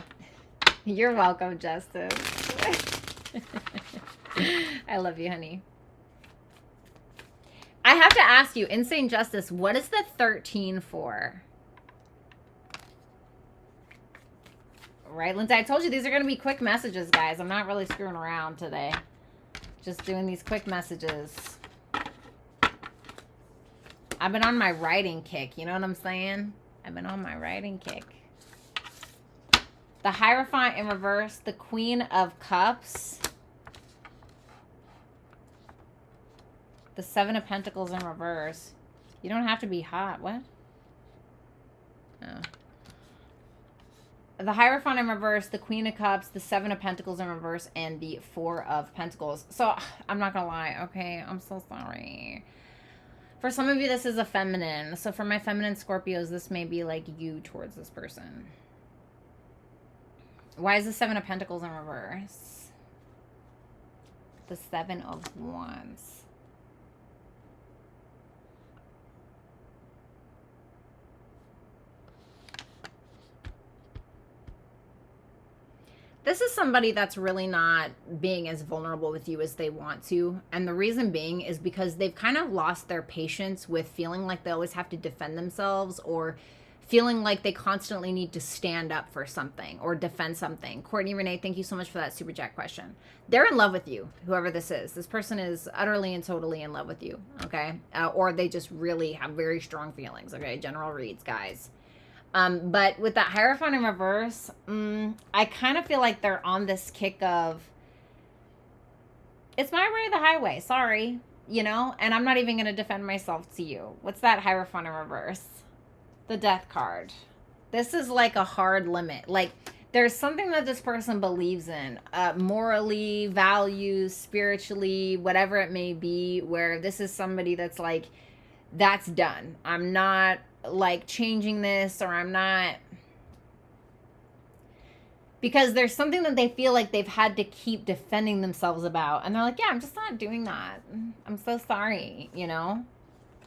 You're welcome, Justice. I love you, honey. I have to ask you, Insane Justice, what is the 13 for? Right, Lindsay, I told you these are going to be quick messages, guys. I'm not really screwing around today. Just doing these quick messages. I've been on my writing kick. You know what I'm saying? I've been on my writing kick. The Hierophant in reverse. The Queen of Cups. The Seven of Pentacles in reverse. You don't have to be hot. What? Oh. The Hierophant in reverse, the Queen of Cups, the Seven of Pentacles in reverse, and the Four of Pentacles. So, I'm not gonna lie, okay? I'm so sorry. For some of you, this is a feminine. So, for my feminine Scorpios, this may be like you towards this person. Why is the Seven of Pentacles in reverse? The Seven of Wands. This is somebody that's really not being as vulnerable with you as they want to. And the reason being is because they've kind of lost their patience with feeling like they always have to defend themselves, or feeling like they constantly need to stand up for something or defend something. Courtney Renee, thank you so much for that super chat question. They're in love with you, whoever this is. This person is utterly and totally in love with you, okay? Or they just really have very strong feelings, okay? General reads, guys. But with that Hierophant in reverse, I kind of feel like they're on this kick of, it's my way or the highway, sorry, you know? And I'm not even going to defend myself to you. What's that Hierophant in reverse? The Death card. This is like a hard limit. Like, there's something that this person believes in, morally, values, spiritually, whatever it may be, where this is somebody that's like, that's done. I'm not like changing this, or I'm not, because there's something that they feel like they've had to keep defending themselves about, and they're like, yeah, I'm just not doing that. I'm so sorry, you know?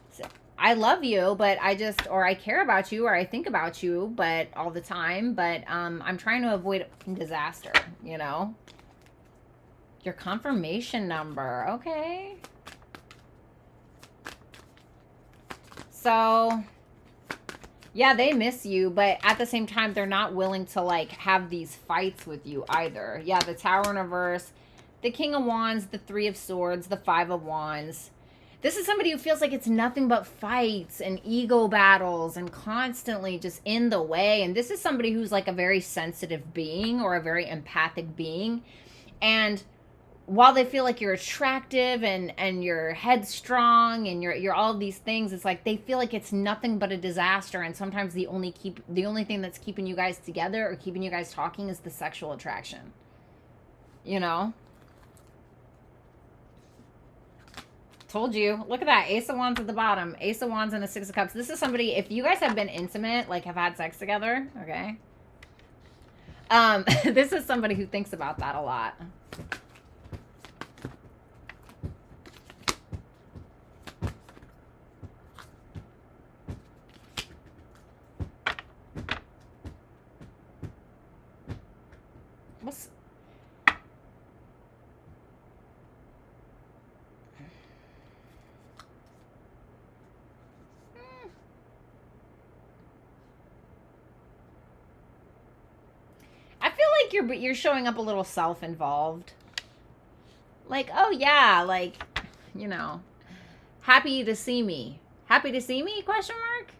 So, I love you, but I just, or I care about you, or I think about you, but all the time, but I'm trying to avoid disaster, you know? Your confirmation number, okay. So, yeah, they miss you, but at the same time, they're not willing to, like, have these fights with you either. Yeah, the Tower in reverse, the King of Wands, the Three of Swords, the Five of Wands. This is somebody who feels like it's nothing but fights and ego battles and constantly just in the way. And this is somebody who's, like, a very sensitive being or a very empathic being. And while they feel like you're attractive and you're headstrong and you're all of these things, it's like they feel like it's nothing but a disaster. And sometimes the only thing that's keeping you guys together or keeping you guys talking is the sexual attraction. You know? Told you. Look at that. Ace of Wands at the bottom. Ace of Wands and the Six of Cups. This is somebody, if you guys have been intimate, like have had sex together, okay? This is somebody who thinks about that a lot. What's... I feel like you're showing up a little self-involved. Like, oh yeah, like, you know, happy to see me. Happy to see me? Question mark?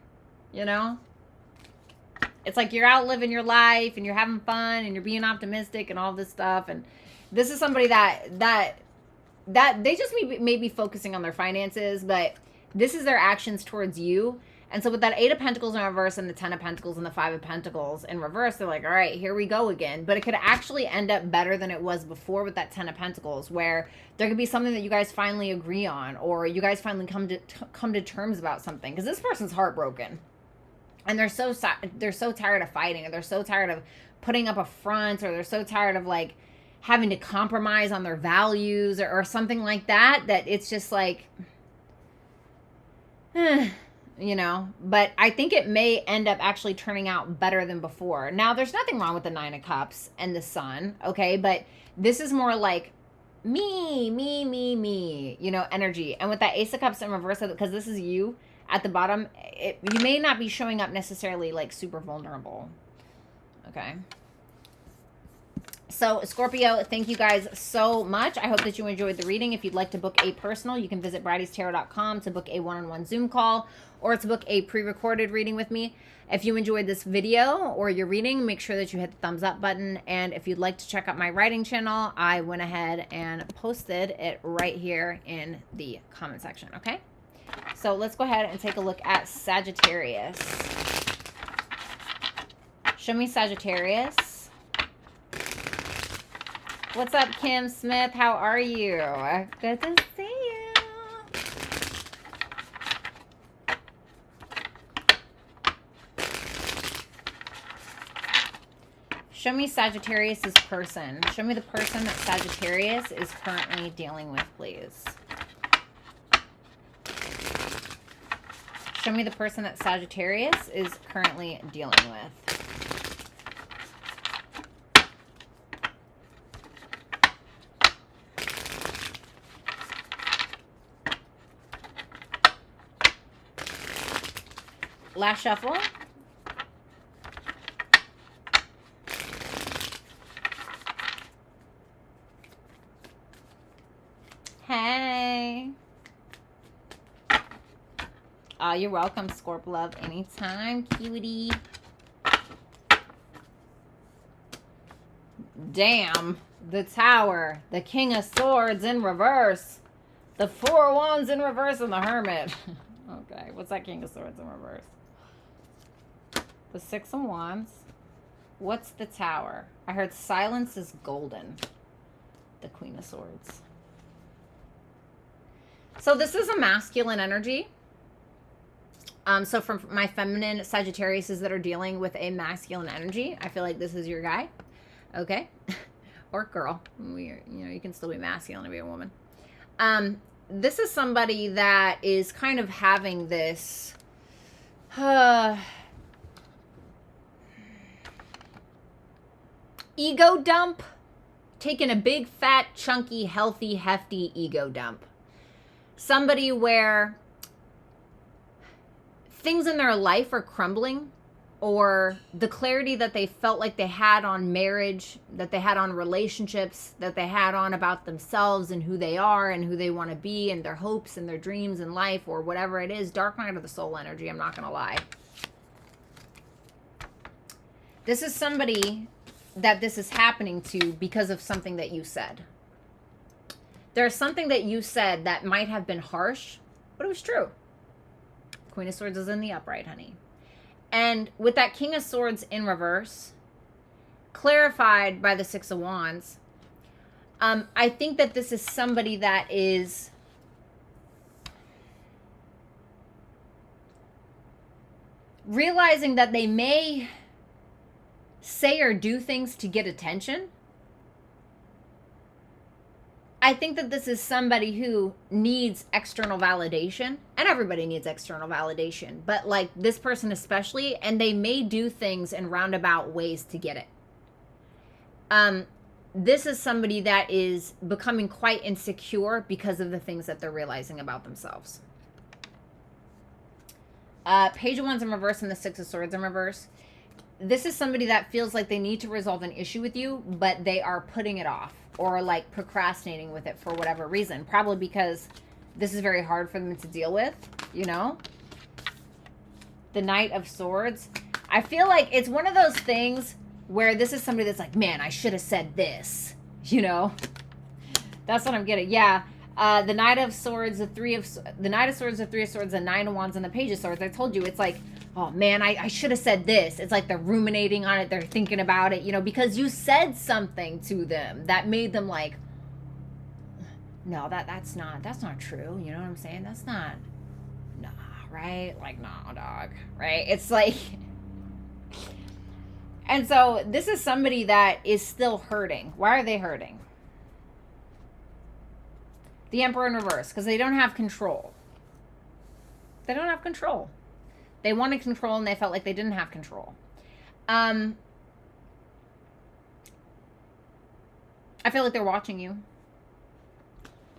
You know? It's like you're out living your life and you're having fun and you're being optimistic and all this stuff. And this is somebody that they just may be focusing on their finances, but this is their actions towards you. And so with that 8 of Pentacles in reverse and the 10 of Pentacles and the 5 of Pentacles in reverse, they're like, all right, here we go again. But it could actually end up better than it was before with that 10 of Pentacles, where there could be something that you guys finally agree on, or you guys finally come to terms about something. Because this person's heartbroken. And they're so tired of fighting, or they're so tired of putting up a front, or they're so tired of like having to compromise on their values or something like that, that it's just like, you know. But I think it may end up actually turning out better than before. Now, there's nothing wrong with the 9 of Cups and the Sun, okay? But this is more like me, you know, energy. And with that Ace of Cups in reverse, because this is you at the bottom, you may not be showing up necessarily like super vulnerable, okay? So, Scorpio, thank you guys so much. I hope that you enjoyed the reading. If you'd like to book a personal, you can visit BrattyTarot.com to book a one-on-one Zoom call or to book a pre-recorded reading with me. If you enjoyed this video or your reading, make sure that you hit the thumbs up button. And if you'd like to check out my writing channel, I went ahead and posted it right here in the comment section, okay? So, let's go ahead and take a look at Sagittarius. Show me Sagittarius. What's up, Kim Smith? How are you? Good to see you. Show me Sagittarius's person. Show me the person that Sagittarius is currently dealing with, please. Show me the person that Sagittarius is currently dealing with. Last shuffle. Hey. Oh, you're welcome, Scorp Love. Anytime, cutie. Damn. The Tower. The King of Swords in reverse. The 4 of Wands in reverse and the Hermit. Okay, what's that King of Swords in reverse? The 6 of Wands. What's the Tower? I heard silence is golden. The Queen of Swords. So this is a masculine energy. So from my feminine Sagittariuses that are dealing with a masculine energy, I feel like this is your guy. Okay? Or girl. You know, you can still be masculine and be a woman. This is somebody that is kind of having this ego dump, taking a big, fat, chunky, healthy, hefty ego dump. Somebody where things in their life are crumbling, or the clarity that they felt like they had on marriage, that they had on relationships, that they had on about themselves and who they are and who they want to be and their hopes and their dreams in life or whatever it is. Dark night of the soul energy, I'm not going to lie. This is somebody that this is happening to because of something that you said. There's something that you said that might have been harsh, but it was true. Queen of Swords is in the upright, honey. And with that King of Swords in reverse, clarified by the 6 of Wands, I think that this is somebody that is realizing that they may say or do things to get attention. I think that this is somebody who needs external validation, and everybody needs external validation, but like this person especially, and they may do things in roundabout ways to get it. This is somebody that is becoming quite insecure because of the things that they're realizing about themselves. Page of Wands in reverse and the 6 of Swords in reverse. This is somebody that feels like they need to resolve an issue with you, but they are putting it off or like procrastinating with it for whatever reason. Probably because this is very hard for them to deal with, you know? The Knight of Swords. I feel like it's one of those things where this is somebody that's like, man, I should have said this, you know? That's what I'm getting. Yeah. The Knight of Swords, the Knight of Swords, the Three of Swords, the Nine of Wands, and the Page of Swords. I told you, it's like, oh man, I should have said this. It's like they're ruminating on it, they're thinking about it, you know, because you said something to them that made them like, no, that's not true. You know what I'm saying? That's not, nah, right? Like, nah, dog, right? It's like, and so this is somebody that is still hurting. Why are they hurting? The Emperor in reverse, because they don't have control. They don't have control. They wanted control and they felt like they didn't have control. I feel like they're watching you.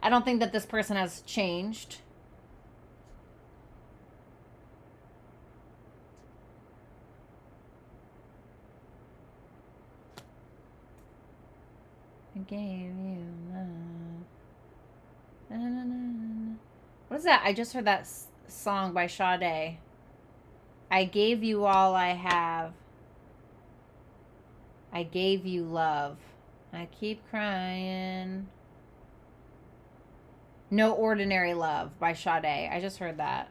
I don't think that this person has changed. I gave you love. Na, na, na, na. What is that? I just heard that song by Sade. I gave you all I have. I gave you love. I keep crying. No Ordinary Love by Sade. I just heard that.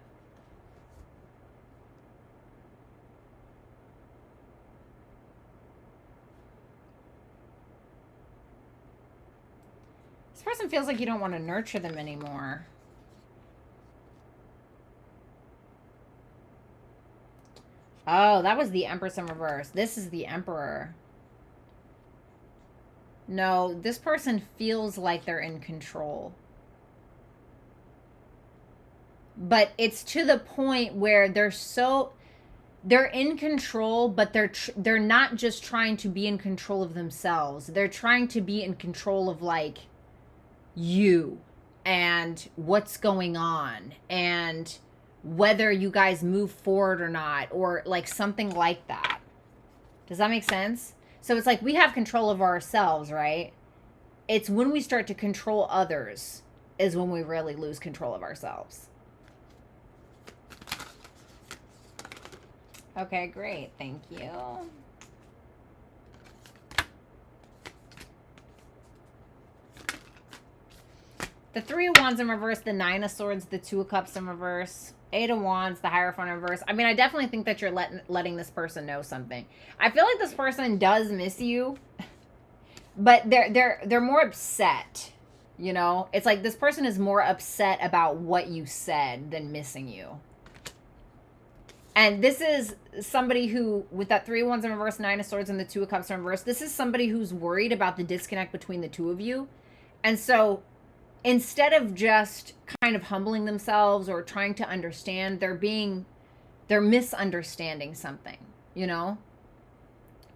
This person feels like you don't want to nurture them anymore. Oh, that was the Empress in reverse. This is the Emperor. No, this person feels like they're in control. But it's to the point where they're in control, but they're not just trying to be in control of themselves. They're trying to be in control of like you and what's going on and whether you guys move forward or not, or like something like that. Does that make sense? So it's like we have control of ourselves, right? It's when we start to control others is when we really lose control of ourselves. Okay, great. Thank you. The Three of Wands in reverse, the Nine of Swords, the Two of Cups in reverse, Eight of Wands, the Hierophant in reverse. I mean, I definitely think that you're letting this person know something. I feel like this person does miss you, but they're more upset. You know, it's like this person is more upset about what you said than missing you. And this is somebody who, with that Three of Wands in reverse, Nine of Swords, and the Two of Cups in reverse, this is somebody who's worried about the disconnect between the two of you. And so instead of just kind of humbling themselves or trying to understand, they're misunderstanding something, you know,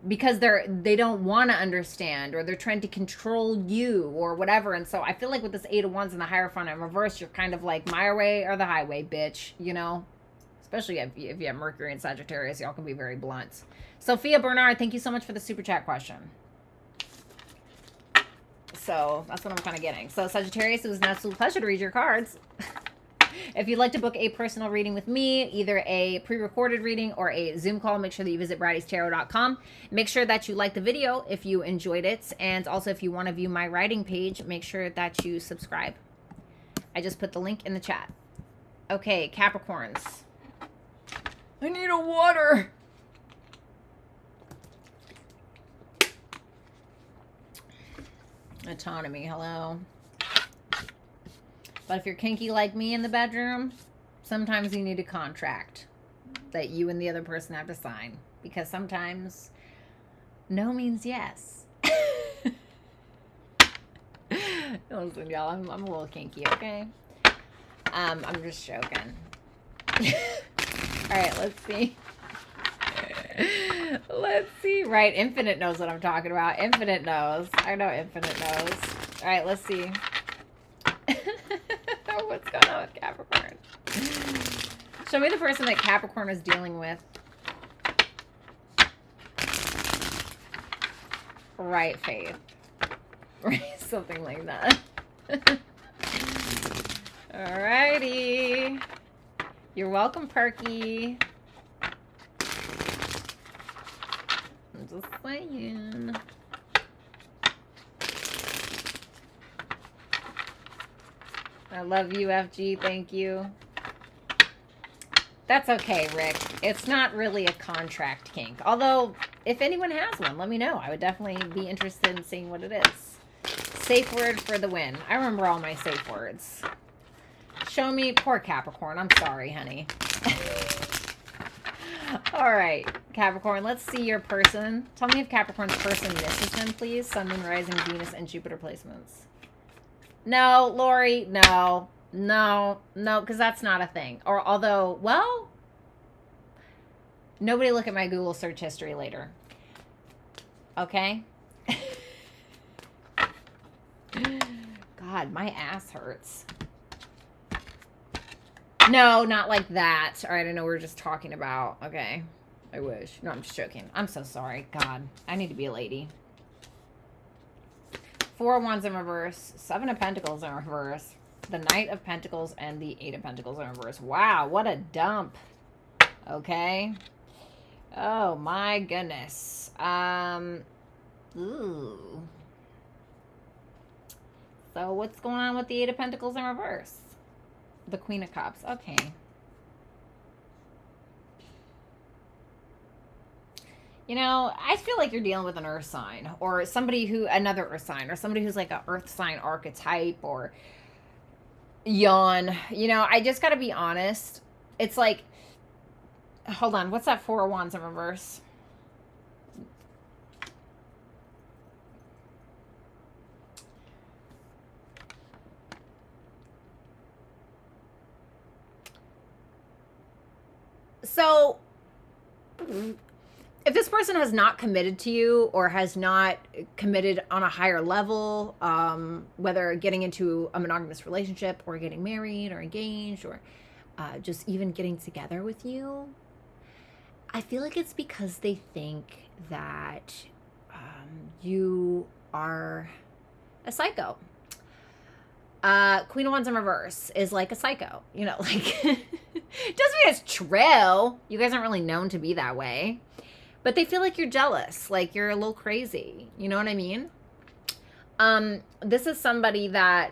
because they don't want to understand, or they're trying to control you or whatever. And so I feel like with this Eight of Wands and the Hierophant in reverse, you're kind of like my way or the highway, bitch, you know, especially if you have Mercury and Sagittarius, y'all can be very blunt. Sophia Bernard, thank you so much for the super chat question. So that's what I'm kind of getting. So Sagittarius, it was an absolute pleasure to read your cards. If you'd like to book a personal reading with me, either a pre-recorded reading or a Zoom call, make sure that you visit BrattyTarot.com. Make sure that you like the video if you enjoyed it. And also if you want to view my writing page, make sure that you subscribe. I just put the link in the chat. Okay, Capricorns. I need a water. Autonomy, hello. But if you're kinky like me in the bedroom, sometimes you need a contract that you and the other person have to sign, because sometimes no means yes. Listen, y'all, I'm a little kinky, okay? I'm just joking. All right, let's see. Let's see. Right, Infinite knows what I'm talking about. Infinite knows. I know Infinite knows. All right, let's see. What's going on with Capricorn? Show me the person that Capricorn is dealing with. Right, Faith. Right, something like that. Alrighty. You're welcome, Perky. I'm just saying. I love you, FG. Thank you. That's okay, Rick. It's not really a contract kink. Although, if anyone has one, let me know. I would definitely be interested in seeing what it is. Safe word for the win. I remember all my safe words. Show me. Poor Capricorn. I'm sorry, honey. All right, Capricorn. Let's see your person. Tell me if Capricorn's person misses him, please. Sun, Moon, Rising, Venus, and Jupiter placements. No, Lori. No. No, because that's not a thing. Or although, well, nobody look at my Google search history later. Okay? God, my ass hurts. No, not like that. All right, I know we were just talking about. Okay. I wish. No, I'm just joking. I'm so sorry. God, I need to be a lady. 4 of Wands in reverse. 7 of Pentacles in reverse. The Knight of Pentacles and the 8 of Pentacles in reverse. Wow, what a dump. Okay. Oh, my goodness. Ooh. So, what's going on with the 8 of Pentacles in reverse? The Queen of Cups. Okay. You know, I feel like you're dealing with an earth sign. Or somebody who, another earth sign. Or somebody who's like an earth sign archetype. Or yawn. You know, I just gotta be honest. It's like, hold on, what's that 4 of Wands in reverse? So, if this person has not committed to you or has not committed on a higher level, whether getting into a monogamous relationship or getting married or engaged or just even getting together with you, I feel like it's because they think that you are a psycho. Queen of Wands in reverse is like a psycho, you know, like, doesn't mean it's true. You guys aren't really known to be that way. But they feel like you're jealous, like you're a little crazy. You know what I mean? This is somebody that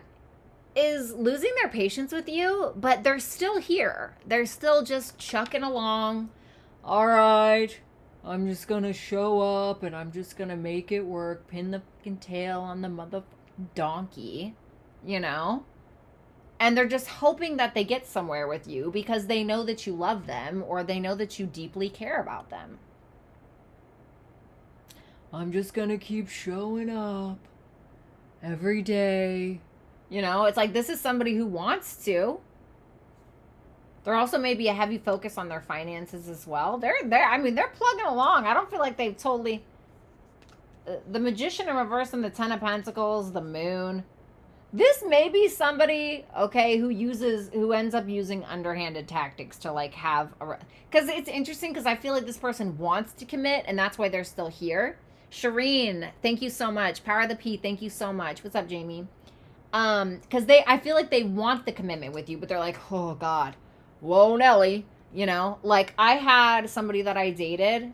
is losing their patience with you, but they're still here. They're still just chucking along. All right, I'm just going to show up and I'm just going to make it work. Pin the fucking tail on the motherfucking donkey, you know? And they're just hoping that they get somewhere with you because they know that you love them or they know that you deeply care about them. I'm just going to keep showing up every day. You know, it's like this is somebody who wants to. There also may be a heavy focus on their finances as well. They're plugging along. I don't feel like they've totally... The Magician in reverse and the 10 of Pentacles, the Moon. This may be somebody, okay, who ends up using underhanded tactics to like have a... Because it's interesting because I feel like this person wants to commit and that's why they're still here. Shireen, thank you so much. Power of the P, thank you so much. What's up, Jamie? Because I feel like they want the commitment with you, but they're like, oh God, whoa, Nelly. You know, like I had somebody that I dated.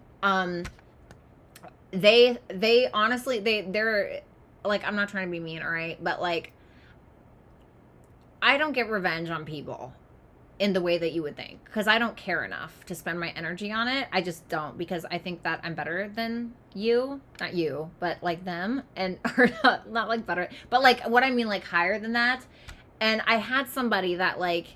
They honestly, they're like, I'm not trying to be mean, all right, but like, I don't get revenge on people in the way that you would think because I don't care enough to spend my energy on it. I just don't because I think that I'm better than you, not you, but like them, and or not like better, but like what I mean, like higher than that. And I had somebody that like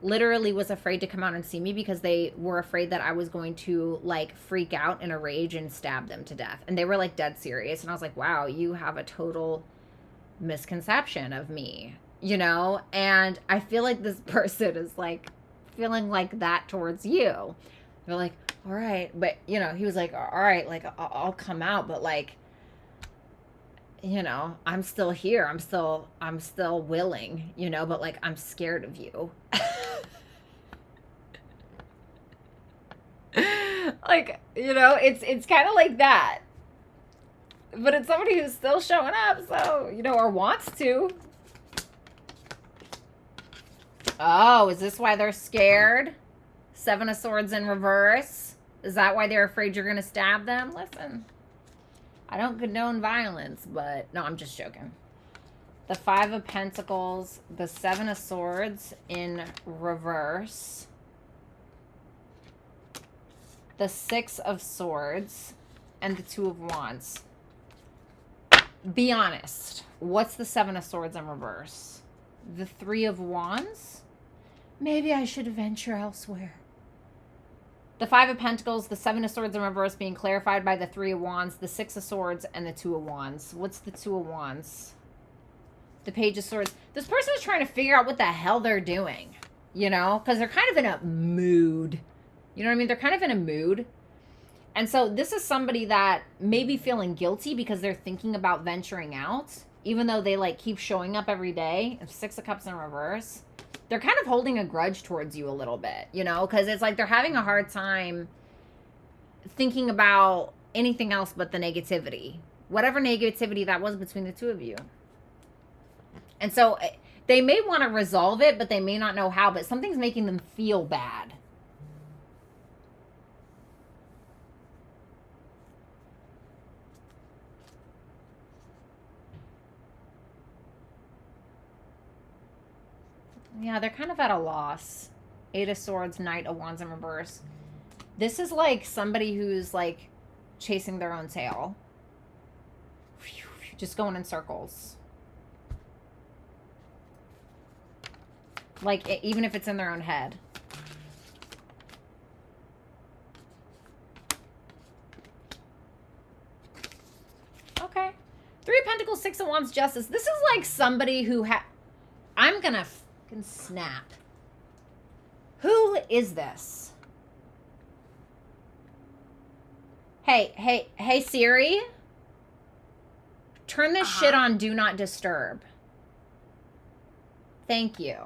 literally was afraid to come out and see me because they were afraid that I was going to like freak out in a rage and stab them to death. And they were like dead serious. And I was like, wow, you have a total misconception of me. You know, and I feel like this person is like feeling like that towards you. They're like, all right, but you know, he was like, all right, like I'll come out, but like, you know, I'm still here. I'm still willing, you know, but like I'm scared of you. Like, you know, it's kind of like that. But it's somebody who's still showing up, so, you know, or wants to. Oh, is this why they're scared? 7 of Swords in reverse. Is that why they're afraid you're going to stab them? Listen, I don't condone violence, but no, I'm just joking. the Five of Pentacles, the Seven of Swords in reverse, the Six of Swords, and the Two of Wands. Be honest. What's the Seven of Swords in reverse? The Three of Wands? Maybe I should venture elsewhere. The Five of Pentacles, the Seven of Swords in reverse being clarified by the Three of Wands, the Six of Swords, and the Two of Wands. What's the Two of Wands? The Page of Swords. This person is trying to figure out what the hell they're doing, you know? Because they're kind of in a mood. You know what I mean? They're kind of in a mood. And so this is somebody that may be feeling guilty because they're thinking about venturing out, even though they like keep showing up every day. Six of Cups in reverse. They're kind of holding a grudge towards you a little bit, you know? Because it's like they're having a hard time thinking about anything else but the negativity. Whatever negativity that was between the two of you. And so they may want to resolve it, but they may not know how. But something's making them feel bad. Yeah, they're kind of at a loss. Eight of Swords, Knight of Wands in reverse. This is like somebody who's like chasing their own tail. Just going in circles. Like, even if it's in their own head. Okay. Three of Pentacles, Six of Wands, Justice. This is like somebody who I'm gonna fucking snap. Who is this? Hey, Siri. Turn this shit on Do Not Disturb. Thank you.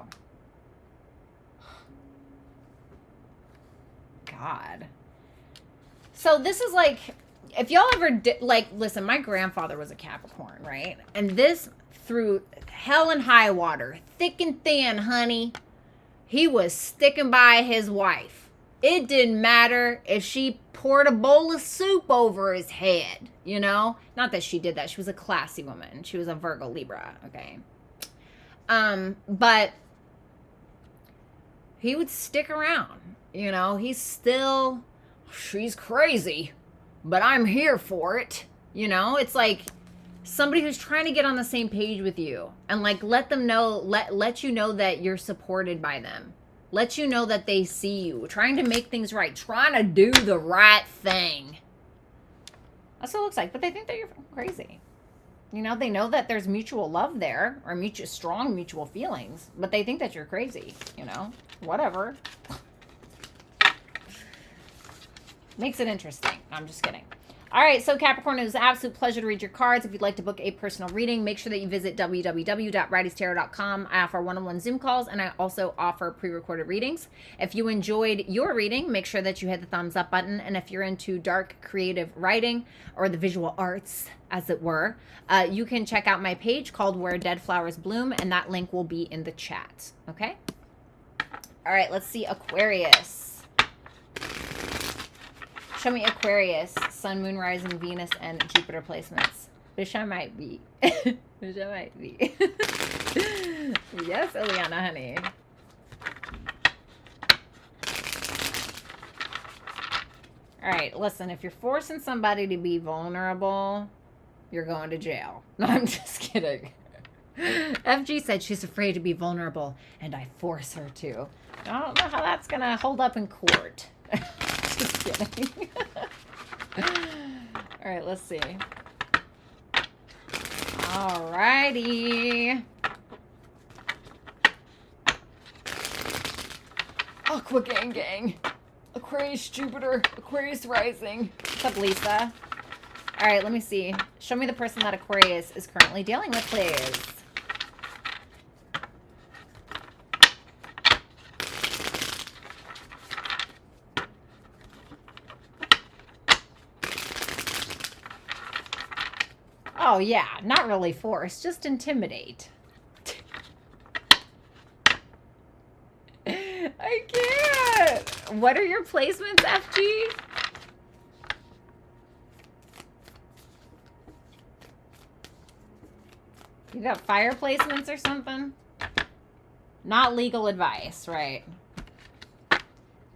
God. So this is like, if y'all ever did, like, listen, my grandfather was a Capricorn, right? And this, through hell and high water, thick and thin, honey, he was sticking by his wife. It didn't matter if she poured a bowl of soup over his head, you know? Not that she did that. She was a classy woman. She was a Virgo Libra, okay? But he would stick around. You know, she's crazy, but I'm here for it. You know, it's like somebody who's trying to get on the same page with you and like let them know, let you know that you're supported by them. Let you know that they see you, trying to make things right, trying to do the right thing. That's what it looks like, but they think that you're crazy. You know, they know that there's mutual love there or strong mutual feelings, but they think that you're crazy, you know, whatever. Makes it interesting. I'm just kidding. All right, so Capricorn, it was an absolute pleasure to read your cards. If you'd like to book a personal reading, make sure that you visit www.brattytarot.com. I offer one-on-one Zoom calls, and I also offer pre-recorded readings. If you enjoyed your reading, make sure that you hit the thumbs up button. And if you're into dark creative writing or the visual arts, as it were, you can check out my page called Where Dead Flowers Bloom, and that link will be in the chat. Okay? All right, let's see Aquarius. Show me Aquarius, Sun, Moon, Rising, Venus, and Jupiter placements. Wish I might be. Wish I might be. Yes, Eliana, honey. All right, listen, if you're forcing somebody to be vulnerable, you're going to jail. No, I'm just kidding. FG said she's afraid to be vulnerable, and I force her to. I don't know how that's going to hold up in court. Just kidding. All right, let's see. All righty. Aqua gang gang. Aquarius, Jupiter, Aquarius rising. What's up, Lisa? All right, let me see. Show me the person that Aquarius is currently dealing with, please. Oh, yeah, not really force, just intimidate. I can't. What are your placements, FG? You got fire placements or something? Not legal advice, right?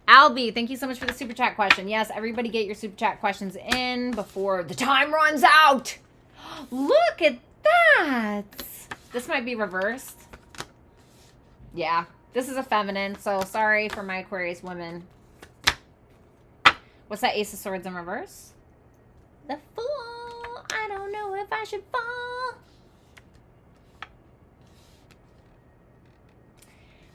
Albie, thank you so much for the super chat question. Yes, everybody get your super chat questions in before the time runs out. Look at that. This might be reversed. Yeah, this is a feminine, so sorry for my Aquarius women. What's that Ace of Swords in reverse? The Fool. I don't know if I should fall.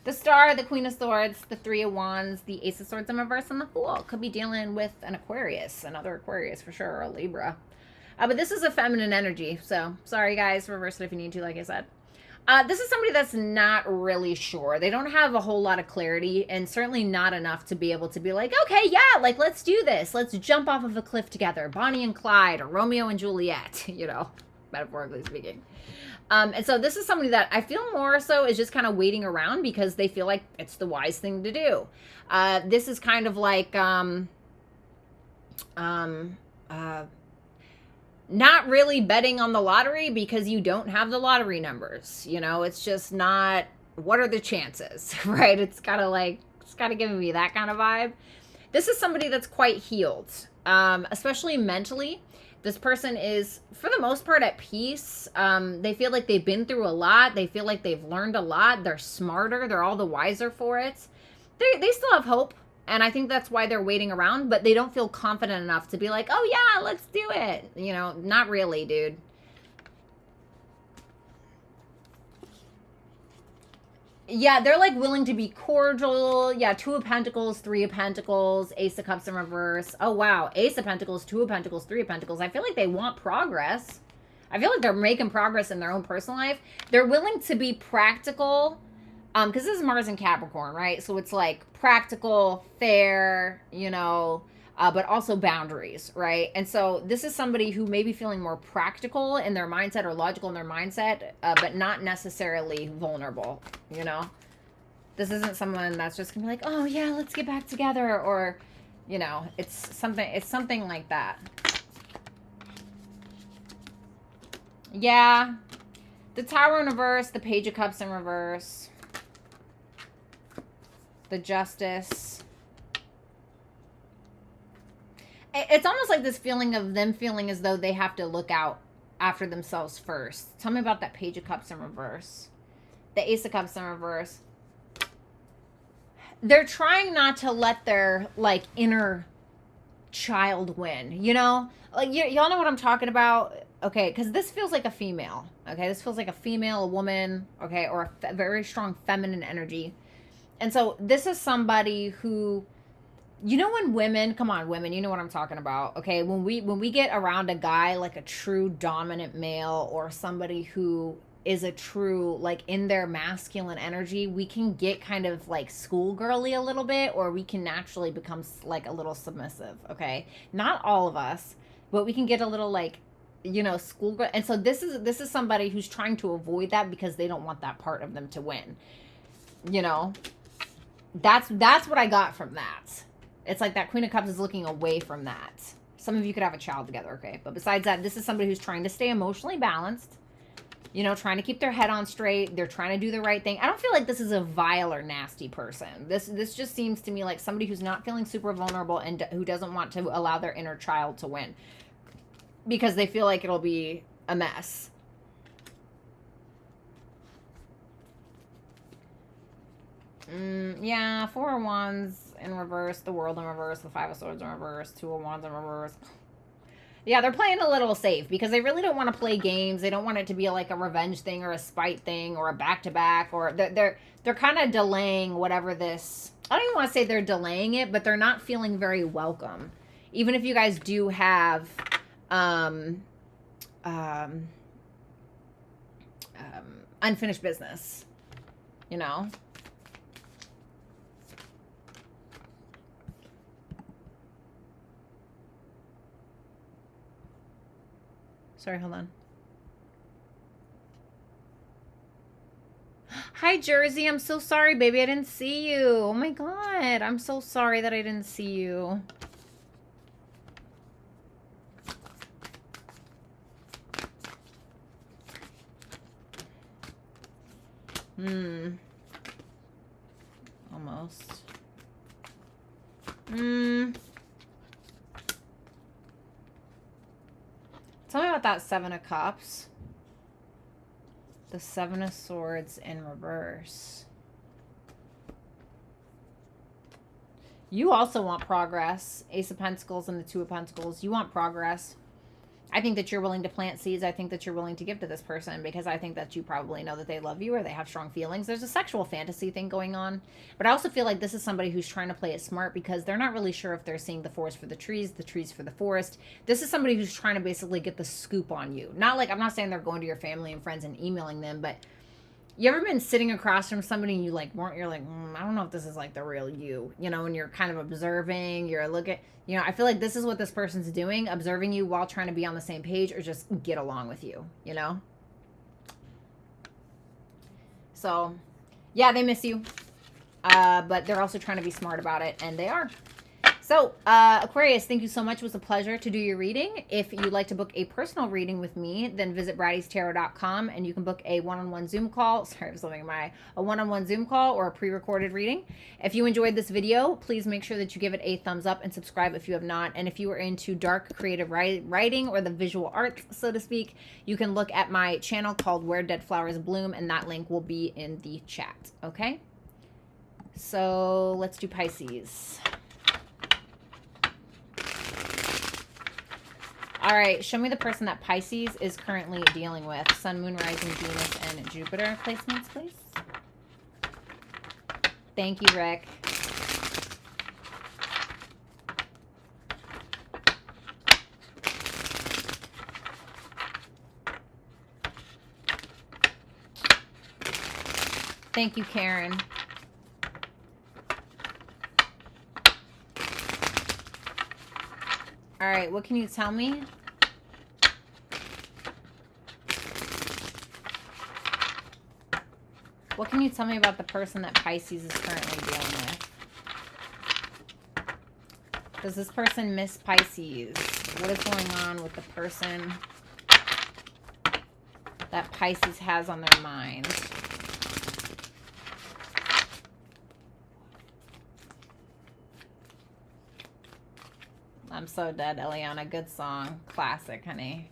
The Star, the Queen of Swords, the Three of Wands, the Ace of Swords in reverse, and the Fool. Could be dealing with an Aquarius, another Aquarius for sure, or a Libra. But this is a feminine energy, so sorry guys, reverse it if you need to, like I said. This is somebody that's not really sure. They don't have a whole lot of clarity, and certainly not enough to be able to be like, okay, yeah, like, let's do this. Let's jump off of a cliff together. Bonnie and Clyde, or Romeo and Juliet, you know, metaphorically speaking. And so this is somebody that I feel more so is just kind of waiting around because they feel like it's the wise thing to do. This is kind of like, not really betting on the lottery because you don't have the lottery numbers. You know, it's just not, what are the chances, right? It's kind of like, it's kind of giving me that kind of vibe. This is somebody that's quite healed, especially mentally. This person is, for the most part, at peace. They feel like they've been through a lot. They feel like they've learned a lot. They're smarter. They're all the wiser for it. They still have hope. And I think that's why they're waiting around, but they don't feel confident enough to be like, oh yeah, let's do it. You know, not really, dude. Yeah, they're like willing to be cordial. Yeah, Two of Pentacles, Three of Pentacles, Ace of Cups in reverse. Oh wow, Ace of Pentacles, Two of Pentacles, Three of Pentacles. I feel like they want progress. I feel like they're making progress in their own personal life. They're willing to be practical. Because this is Mars and Capricorn, right? So it's like practical, fair, you know, but also boundaries, right? And so this is somebody who may be feeling more practical in their mindset or logical in their mindset, but not necessarily vulnerable, you know? This isn't someone that's just gonna be like, oh yeah, let's get back together, or, you know, it's something like that. Yeah. The Tower in reverse, the Page of Cups in reverse. The Justice. It's almost like this feeling of them feeling as though they have to look out after themselves first. Tell me about that Page of Cups in reverse. The Ace of Cups in reverse. They're trying not to let their, like, inner child win, you know? Like, y'all know what I'm talking about? Okay, because this feels like a female. Okay, this feels like a female, a woman, okay, or a very strong feminine energy. And so this is somebody who, you know, when women, come on, women, you know what I'm talking about. Okay, when we get around a guy like a true dominant male, or somebody who is a true, like, in their masculine energy, we can get kind of like schoolgirly a little bit, or we can naturally become like a little submissive. Okay, not all of us, but we can get a little, like, you know, schoolgirl. And so this is somebody who's trying to avoid that because they don't want that part of them to win, you know. That's what I got from that. It's like that Queen of Cups is looking away from that. Some of you could have a child together, okay? But besides that, this is somebody who's trying to stay emotionally balanced. You know, trying to keep their head on straight. They're trying to do the right thing. I don't feel like this is a vile or nasty person. This just seems to me like somebody who's not feeling super vulnerable and who doesn't want to allow their inner child to win. Because they feel like it'll be a mess. Yeah, Four of Wands in reverse, the World in reverse, the Five of Swords in reverse, Two of Wands in reverse. Yeah, they're playing a little safe because they really don't want to play games. They don't want it to be like a revenge thing or a spite thing or a back-to-back, or they're kind of delaying whatever this. I don't even want to say they're delaying it, but they're not feeling very welcome. Even if you guys do have unfinished business, you know. Sorry, hold on. Hi, Jersey. I'm so sorry, baby. I didn't see you. Oh, my God. I'm so sorry that I didn't see you. Almost. Tell me about that Seven of Cups. The Seven of Swords in reverse. You also want progress. Ace of Pentacles and the Two of Pentacles. You want progress. I think that you're willing to plant seeds. I think that you're willing to give to this person because I think that you probably know that they love you or they have strong feelings. There's a sexual fantasy thing going on. But I also feel like this is somebody who's trying to play it smart because they're not really sure if they're seeing the forest for the trees for the forest. This is somebody who's trying to basically get the scoop on you. Not like, I'm not saying they're going to your family and friends and emailing them, but you ever been sitting across from somebody and you're like, I don't know if this is like the real you, you know, and you're kind of observing, you're looking, you know, I feel like this is what this person's doing, observing you while trying to be on the same page or just get along with you, you know? So, yeah, they miss you, but they're also trying to be smart about it, and they are. So, Aquarius, thank you so much. It was a pleasure to do your reading. If you'd like to book a personal reading with me, then visit brattytarot.com and you can book a one-on-one Zoom call. Sorry, I was looking at a one-on-one Zoom call or a pre-recorded reading. If you enjoyed this video, please make sure that you give it a thumbs up and subscribe if you have not. And if you are into dark creative writing or the visual arts, so to speak, you can look at my channel called Where Dead Flowers Bloom, and that link will be in the chat, okay? So let's do Pisces. All right, show me the person that Pisces is currently dealing with. Sun, Moon, Rising, Venus, and Jupiter placements, please. Thank you, Rick. Thank you, Karen. All right, what can you tell me? What can you tell me about the person that Pisces is currently dealing with? Does this person miss Pisces? What is going on with the person that Pisces has on their mind? I'm So Dead, Eliana. Good song. Classic, honey.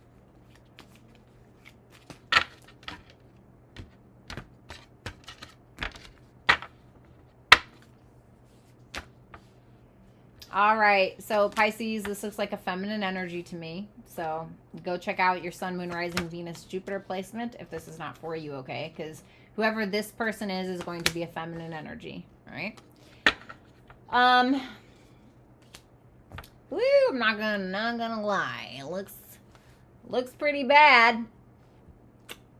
All right. So, Pisces, this looks like a feminine energy to me. So, go check out your Sun, Moon, Rising, Venus, Jupiter placement if this is not for you, okay? Because whoever this person is going to be a feminine energy, all right? Woo, I'm not gonna lie. It looks pretty bad.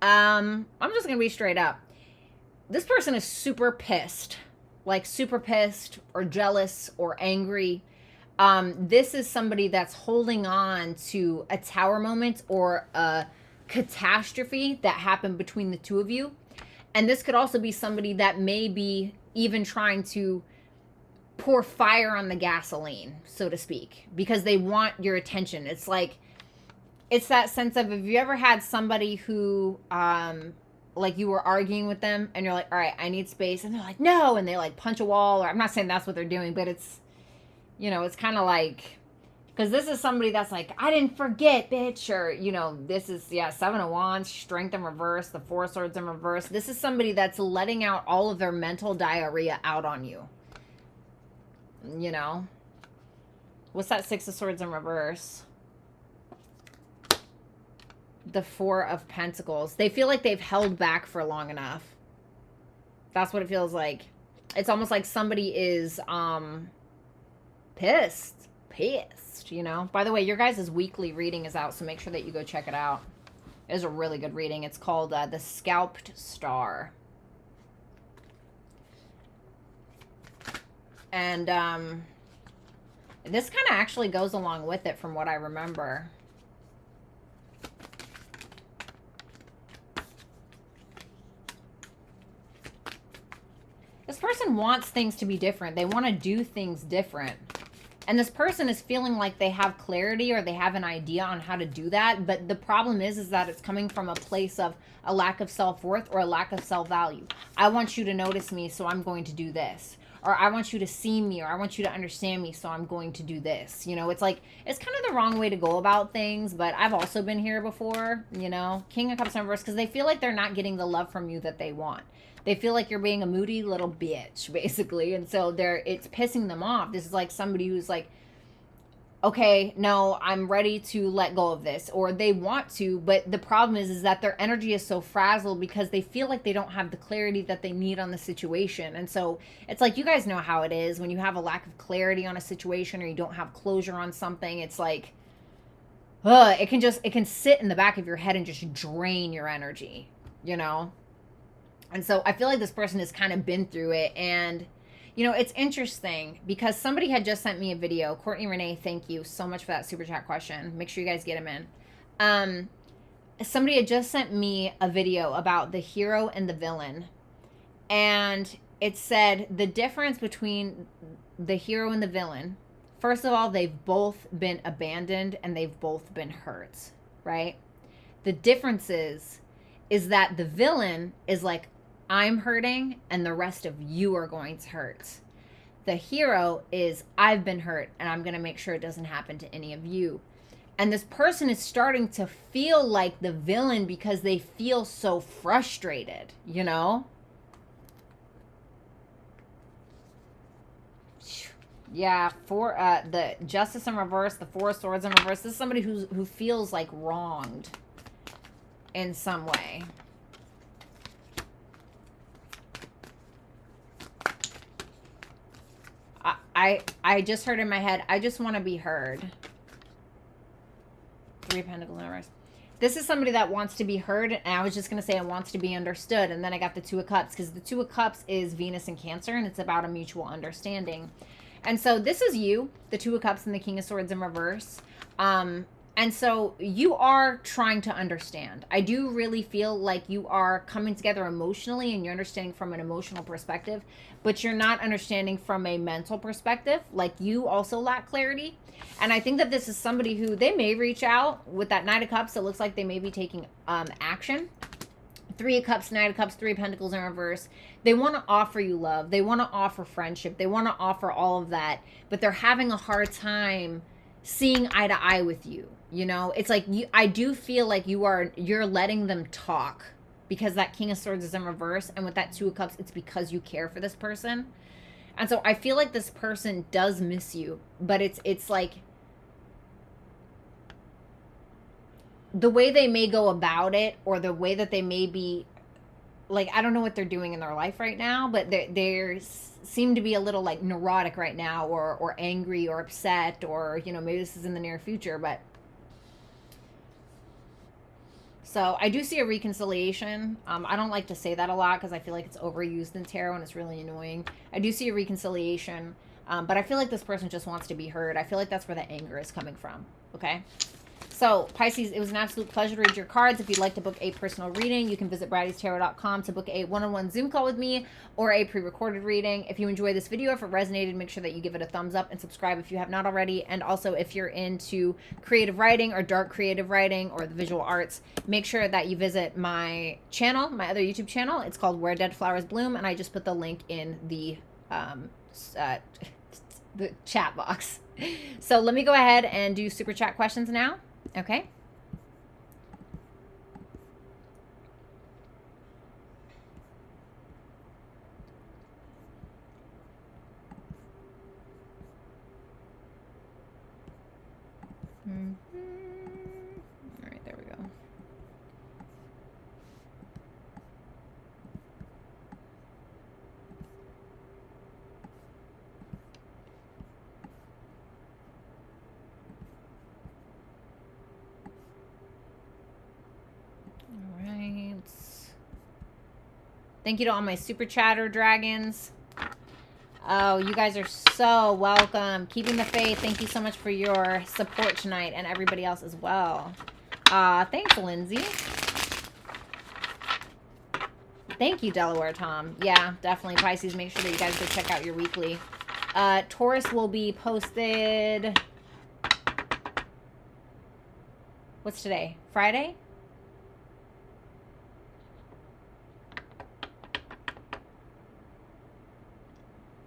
I'm just gonna be straight up. This person is super pissed. Like super pissed or jealous or angry. This is somebody that's holding on to a tower moment or a catastrophe that happened between the two of you. And this could also be somebody that may be even trying to pour fire on the gasoline, so to speak, because they want your attention. It's like, it's that sense of, have you ever had somebody who, like you were arguing with them and you're like, all right, I need space. And they're like, no. And they like punch a wall, or I'm not saying that's what they're doing, but it's, you know, it's kind of like, because this is somebody that's like, I didn't forget, bitch. Or, you know, this is, yeah, Seven of Wands, Strength in reverse, the Four of Swords in reverse. This is somebody that's letting out all of their mental diarrhea out on you. You know, what's that Six of Swords in reverse? The Four of Pentacles. They feel like they've held back for long enough. That's what it feels like. It's almost like somebody is pissed, you know. By the way, your guys' weekly reading is out, so make sure that you go check it out. It is a really good reading. It's called The Scalped Star. And this kind of actually goes along with it from what I remember. This person wants things to be different. They want to do things different. And this person is feeling like they have clarity or they have an idea on how to do that. But the problem is that it's coming from a place of a lack of self-worth or a lack of self-value. I want you to notice me, so I'm going to do this. Or I want you to see me, or I want you to understand me, so I'm going to do this. You know, it's like, it's kind of the wrong way to go about things, but I've also been here before, you know. King of Cups in reverse, because they feel like they're not getting the love from you that they want. They feel like you're being a moody little bitch, basically. And so it's pissing them off. This is like somebody who's like, okay, no, I'm ready to let go of this, or they want to, but the problem is that their energy is so frazzled because they feel like they don't have the clarity that they need on the situation. And so it's like, you guys know how it is when you have a lack of clarity on a situation or you don't have closure on something. It's like, it can sit in the back of your head and just drain your energy, you know? And so I feel like this person has kind of been through it. And you know, it's interesting because somebody had just sent me a video. Courtney Renee, thank you so much for that super chat question. Make sure you guys get them in. Somebody had just sent me a video about the hero and the villain. And it said the difference between the hero and the villain. First of all, they've both been abandoned and they've both been hurt, right? The difference is that the villain is like, I'm hurting and the rest of you are going to hurt. The hero is, I've been hurt and I'm going to make sure it doesn't happen to any of you. And this person is starting to feel like the villain because they feel so frustrated, you know? Yeah, for the Justice in reverse, the Four of Swords in reverse, this is somebody who feels like wronged in some way. I just heard in my head, I just want to be heard. Three of Pentacles in reverse. This is somebody that wants to be heard, and I was just going to say it wants to be understood, and then I got the Two of Cups, because the Two of Cups is Venus and Cancer, and it's about a mutual understanding. And so this is you, the Two of Cups and the King of Swords in reverse. And so you are trying to understand. I do really feel like you are coming together emotionally and you're understanding from an emotional perspective, but you're not understanding from a mental perspective. Like, you also lack clarity. And I think that this is somebody who they may reach out with that Knight of Cups. It looks like they may be taking action. Three of Cups, Knight of Cups, Three of Pentacles in reverse. They want to offer you love. They want to offer friendship. They want to offer all of that, but they're having a hard time seeing eye to eye with you. You know, it's like I do feel like you're letting them talk, because that King of Swords is in reverse, and with that Two of Cups, it's because you care for this person. And so I feel like this person does miss you, but it's like the way they may go about it, or the way that they may be, like, I don't know what they're doing in their life right now, but they seem to be a little like neurotic right now, or angry or upset, or, you know, maybe this is in the near future, but so I do see a reconciliation. I don't like to say that a lot because I feel like it's overused in tarot and it's really annoying. I do see a reconciliation, but I feel like this person just wants to be heard. I feel like that's where the anger is coming from, okay? So, Pisces, it was an absolute pleasure to read your cards. If you'd like to book a personal reading, you can visit BrattyTarot.com to book a one-on-one Zoom call with me or a pre-recorded reading. If you enjoyed this video, if it resonated, make sure that you give it a thumbs up and subscribe if you have not already. And also, if you're into creative writing or dark creative writing or the visual arts, make sure that you visit my channel, my other YouTube channel. It's called Where Dead Flowers Bloom, and I just put the link in the chat box. So let me go ahead and do super chat questions now. Okay. All right, there we go. Thank you to all my super chatter dragons. Oh, you guys are so welcome. Keeping the faith. Thank you so much for your support tonight, and everybody else as well. Thanks, Lindsay. Thank you, Delaware Tom. Yeah, definitely. Pisces, make sure that you guys go check out your weekly. Taurus will be posted... What's today? Friday?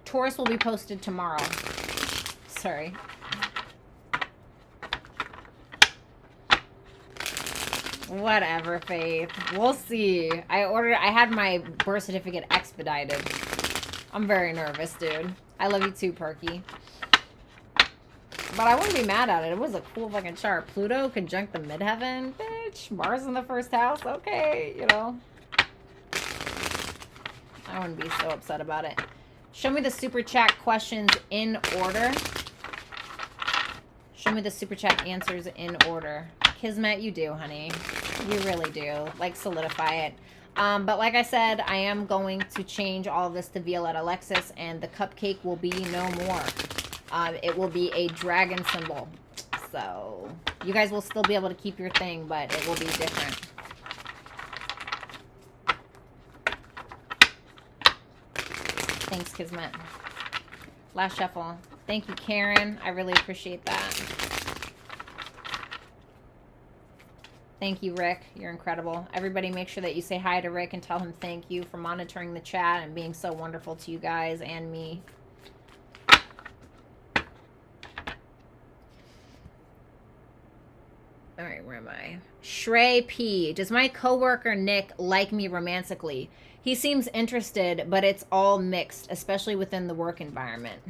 Taurus will be posted tomorrow. Sorry. Whatever, Faith. We'll see. I had my birth certificate expedited. I'm very nervous, dude. I love you too, Perky. But I wouldn't be mad at it. It was a cool fucking chart. Pluto conjunct the midheaven. Bitch. Mars in the first house. Okay, you know. I wouldn't be so upset about it. Show me the super chat questions in order. Show me the super chat answers in order. Kismet, you do, honey. You really do. Like, solidify it. But like I said, I am going to change all of this to Violetta Alexis, and the cupcake will be no more. It will be a dragon symbol. So, you guys will still be able to keep your thing, but it will be different. Thanks, Kismet. Last shuffle. Thank you, Karen. I really appreciate that. Thank you, Rick. You're incredible. Everybody make sure that you say hi to Rick and tell him thank you for monitoring the chat and being so wonderful to you guys and me. All right, where am I? Shrey P. Does my coworker Nick like me romantically? He seems interested, but it's all mixed, especially within the work environment.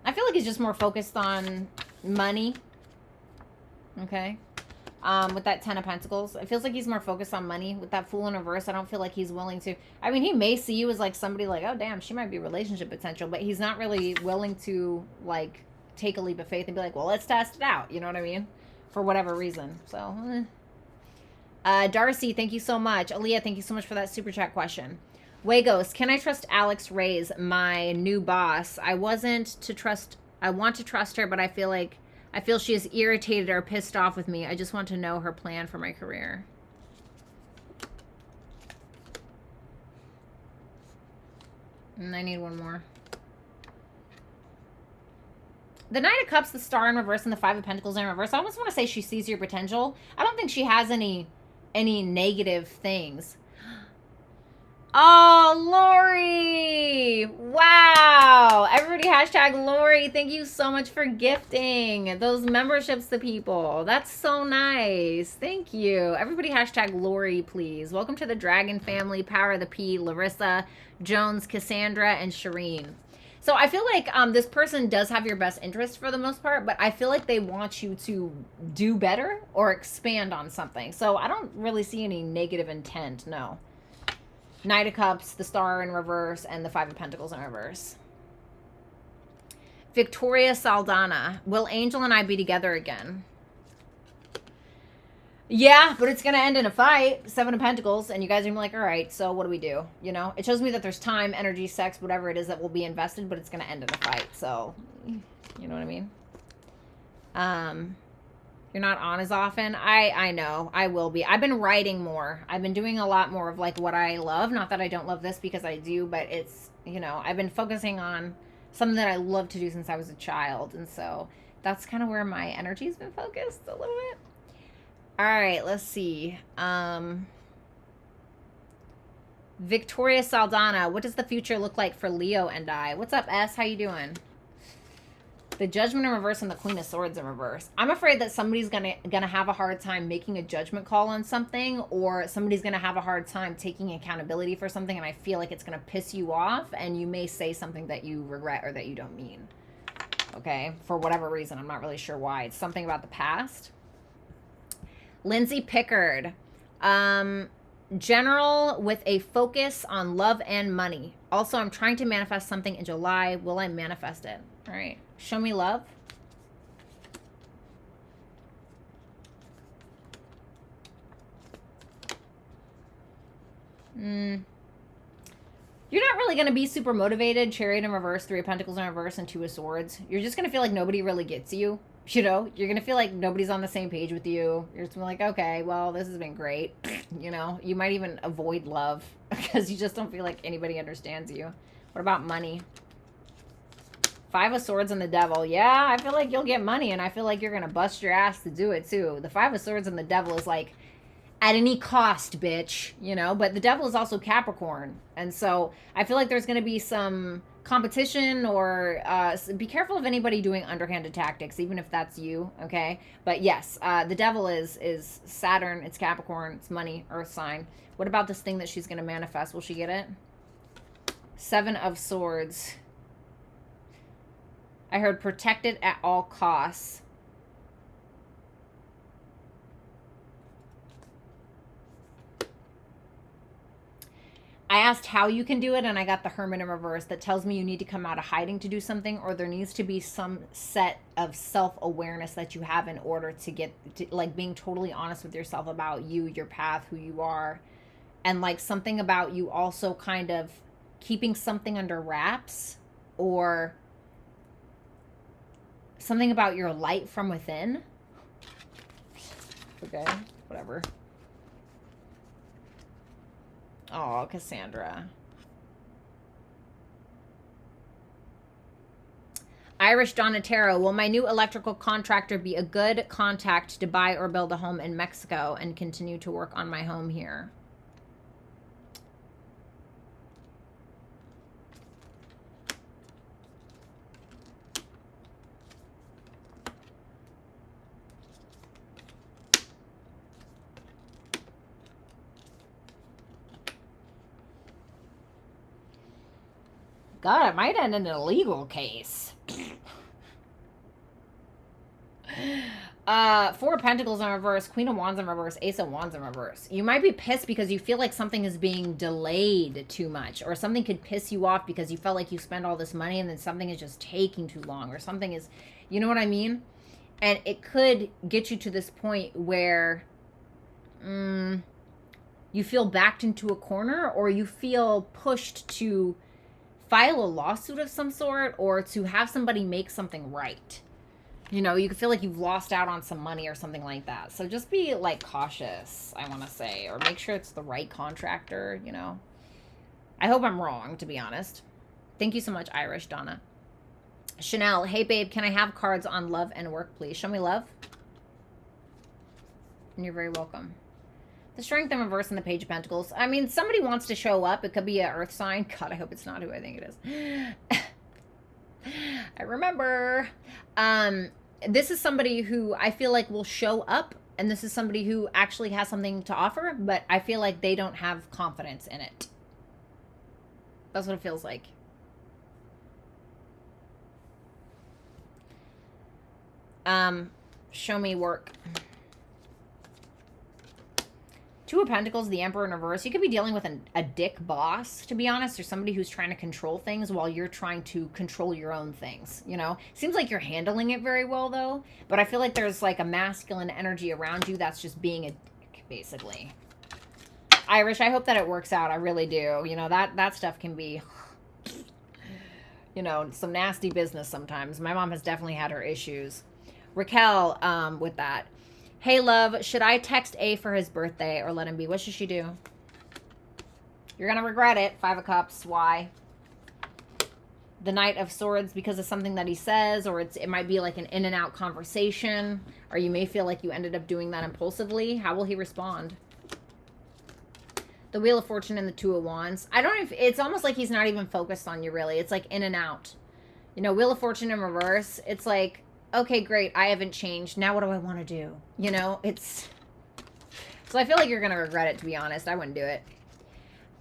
I feel like he's just more focused on money. Okay. With that 10 of Pentacles. It feels like he's more focused on money. With that Fool in reverse, I don't feel like he's willing to... I mean, he may see you as, like, somebody like, oh, damn, she might be relationship potential. But he's not really willing to, like, take a leap of faith and be like, well, let's test it out. You know what I mean? For whatever reason. So, Darcy, thank you so much. Aaliyah, thank you so much for that super chat question. Wagos, can I trust Alex Reyes, my new boss? I want to trust her, but I feel she is irritated or pissed off with me. I just want to know her plan for my career. And I need one more. The Knight of Cups, the Star in reverse, and the Five of Pentacles in reverse. I almost want to say she sees your potential. I don't think she has any negative things. Oh, Lori! Wow! Everybody hashtag Lori. Thank you so much for gifting those memberships to people. That's so nice. Thank you. Everybody hashtag Lori, please. Welcome to the Dragon family. Power of the P, Larissa, Jones, Cassandra, and Shireen. So I feel like this person does have your best interest for the most part, but I feel like they want you to do better or expand on something. So I don't really see any negative intent, no. Knight of Cups, the Star in reverse, and the Five of Pentacles in reverse. Victoria Saldana. Will Angel and I be together again? Yeah, but it's going to end in a fight. Seven of Pentacles, and you guys are going to be like, all right, so what do we do? You know? It shows me that there's time, energy, sex, whatever it is that will be invested, but it's going to end in a fight. So, you know what I mean? You're not on as often. I know. I will be. I've been writing more. I've been doing a lot more of, like, what I love. Not that I don't love this, because I do, but it's, you know, I've been focusing on something that I love to do since I was a child. And so that's kind of where my energy's been focused a little bit. All right, let's see. Victoria Saldana. What does the future look like for Leo and I? What's up, S? How you doing? The Judgment in reverse and the Queen of Swords in reverse. I'm afraid that somebody's gonna have a hard time making a judgment call on something, or somebody's gonna have a hard time taking accountability for something, and I feel like it's gonna piss you off, and you may say something that you regret or that you don't mean. Okay? For whatever reason. I'm not really sure why. It's something about the past. Lindsay Pickard. General with a focus on love and money. Also, I'm trying to manifest something in July. Will I manifest it? All right. Show me love. You're not really going to be super motivated. Chariot in reverse, Three of Pentacles in reverse, and Two of Swords. You're just going to feel like nobody really gets you. You know, you're going to feel like nobody's on the same page with you. You're just like, okay, well, this has been great. You know, you might even avoid love because you just don't feel like anybody understands you. What about money? Five of Swords and the Devil. Yeah, I feel like you'll get money, and I feel like you're going to bust your ass to do it, too. The Five of Swords and the Devil is like, at any cost, bitch, you know? But the Devil is also Capricorn. And so I feel like there's going to be some competition, or be careful of anybody doing underhanded tactics, even if that's you, okay? But yes, the Devil is Saturn, it's Capricorn, it's money, earth sign. What about this thing that she's going to manifest? Will she get it? Seven of Swords. I heard protected at all costs. I asked how you can do it, and I got the Hermit in reverse. That tells me you need to come out of hiding to do something, or there needs to be some set of self-awareness that you have in order to get to, like, being totally honest with yourself about you, your path, who you are, and like something about you also kind of keeping something under wraps, or something about your light from within. Okay, whatever. Oh, Cassandra. Irish Donatero. Will my new electrical contractor be a good contact to buy or build a home in Mexico and continue to work on my home here? God, it might end in an illegal case. Four of Pentacles in reverse, Queen of Wands in reverse, Ace of Wands in reverse. You might be pissed because you feel like something is being delayed too much, or something could piss you off because you felt like you spent all this money and then something is just taking too long, or something is, you know what I mean? And it could get you to this point where you feel backed into a corner, or you feel pushed to file a lawsuit of some sort, or to have somebody make something right. You know, you could feel like you've lost out on some money or something like that. So just be, like, cautious, I want to say. Or make sure it's the right contractor, you know. I hope I'm wrong, to be honest. Thank you so much, Irish Donna. Chanel, hey, babe, can I have cards on love and work, please? Show me love. And you're very welcome. The Strength in reverse and the Page of Pentacles. I mean, somebody wants to show up. It could be an earth sign. God, I hope it's not who I think it is. I remember. This is somebody who I feel like will show up, and this is somebody who actually has something to offer, but I feel like they don't have confidence in it. That's what it feels like. Show me work. Two of Pentacles, the Emperor in reverse. You could be dealing with a dick boss, to be honest, or somebody who's trying to control things while you're trying to control your own things, you know? Seems like you're handling it very well, though, but I feel like there's, like, a masculine energy around you that's just being a dick, basically. Irish, I hope that it works out. I really do. You know, that stuff can be, you know, some nasty business sometimes. My mom has definitely had her issues. Raquel, with that. Hey, love, should I text A for his birthday or let him be? What should she do? You're going to regret it. Five of Cups. Why? The Knight of Swords, because of something that he says, or it might be like an in and out conversation, or you may feel like you ended up doing that impulsively. How will he respond? The Wheel of Fortune and the Two of Wands. I don't know if it's almost like he's not even focused on you, really. It's like in and out. You know, Wheel of Fortune in reverse. It's like, okay, great, I haven't changed. Now what do I want to do? You know, it's... So I feel like you're going to regret it, to be honest. I wouldn't do it.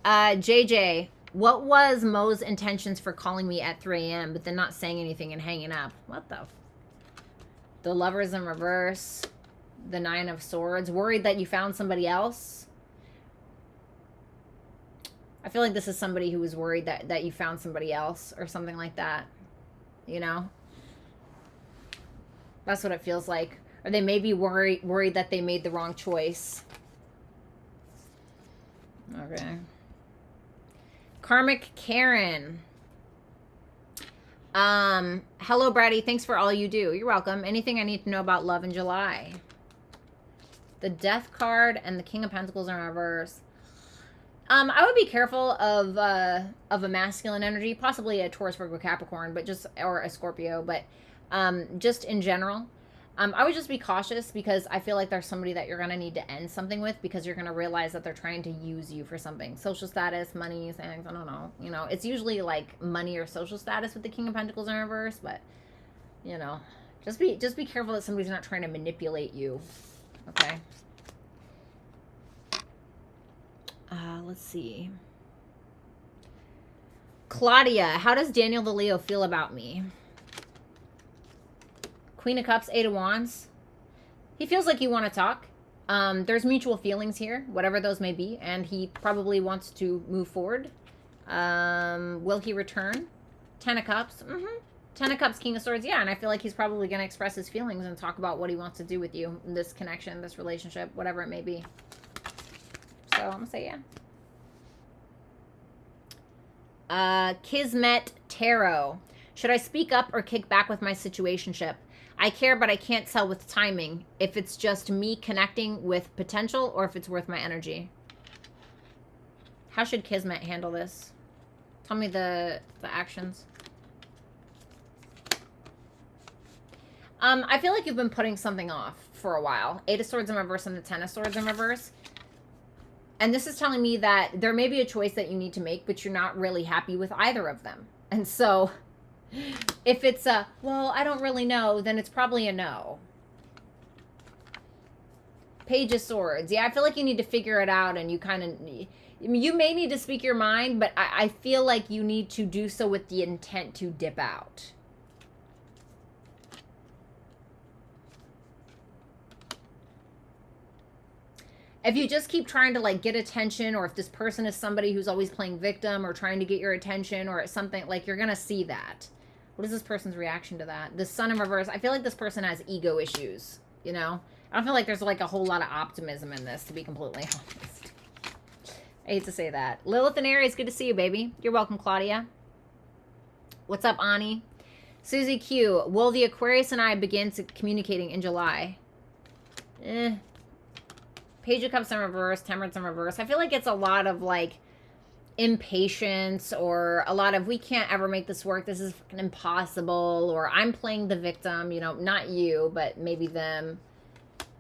JJ, what was Mo's intentions for calling me at 3 a.m. but then not saying anything and hanging up? What the... The Lovers in reverse. The Nine of Swords. Worried that you found somebody else? I feel like this is somebody who was worried that you found somebody else or something like that. You know? That's what it feels like. Or they may be worried that they made the wrong choice. Okay. Karmic Karen. Hello, Bratty. Thanks for all you do. You're welcome. Anything I need to know about love in July? The Death card and the King of Pentacles are in reverse. I would be careful of a masculine energy, possibly a Taurus, Virgo, Capricorn, but just, or a Scorpio, but just in general. I would just be cautious because I feel like there's somebody that you're going to need to end something with because you're going to realize that they're trying to use you for something. Social status, money, things, I don't know. You know, it's usually like money or social status with the King of Pentacles in reverse, but, you know, just be careful that somebody's not trying to manipulate you. Okay. Let's see. Claudia, how does Daniel the Leo feel about me? Queen of Cups, Eight of Wands. He feels like you want to talk. There's mutual feelings here, whatever those may be, and he probably wants to move forward. Will he return? Ten of Cups. Ten of Cups, King of Swords. Yeah, and I feel like he's probably going to express his feelings and talk about what he wants to do with you, this connection, this relationship, whatever it may be. So I'm going to say yeah. Kismet Tarot. Should I speak up or kick back with my situationship? I care, but I can't tell with timing if it's just me connecting with potential or if it's worth my energy. How should Kismet handle this? Tell me the actions. I feel like you've been putting something off for a while. Eight of Swords in reverse and the Ten of Swords in reverse. And this is telling me that there may be a choice that you need to make, but you're not really happy with either of them. And so if it's a, well, I don't really know, then it's probably a no. Page of Swords. Yeah, I feel like you need to figure it out, and you kind of, you may need to speak your mind, but I feel like you need to do so with the intent to dip out. If you just keep trying to like get attention, or if this person is somebody who's always playing victim or trying to get your attention or something, like you're going to see that. What is this person's reaction to that? The Sun in reverse. I feel like this person has ego issues, you know? I don't feel like there's like a whole lot of optimism in this, to be completely honest. I hate to say that. Lilith and Aries, good to see you, baby. You're welcome, Claudia. What's up, Ani? Susie Q, will the Aquarius and I begin communicating in July? Page of Cups in reverse, Temperance in reverse. I feel like it's a lot of like impatience, or a lot of we can't ever make this work, this is fucking impossible, or I'm playing the victim, you know, not you, but maybe them.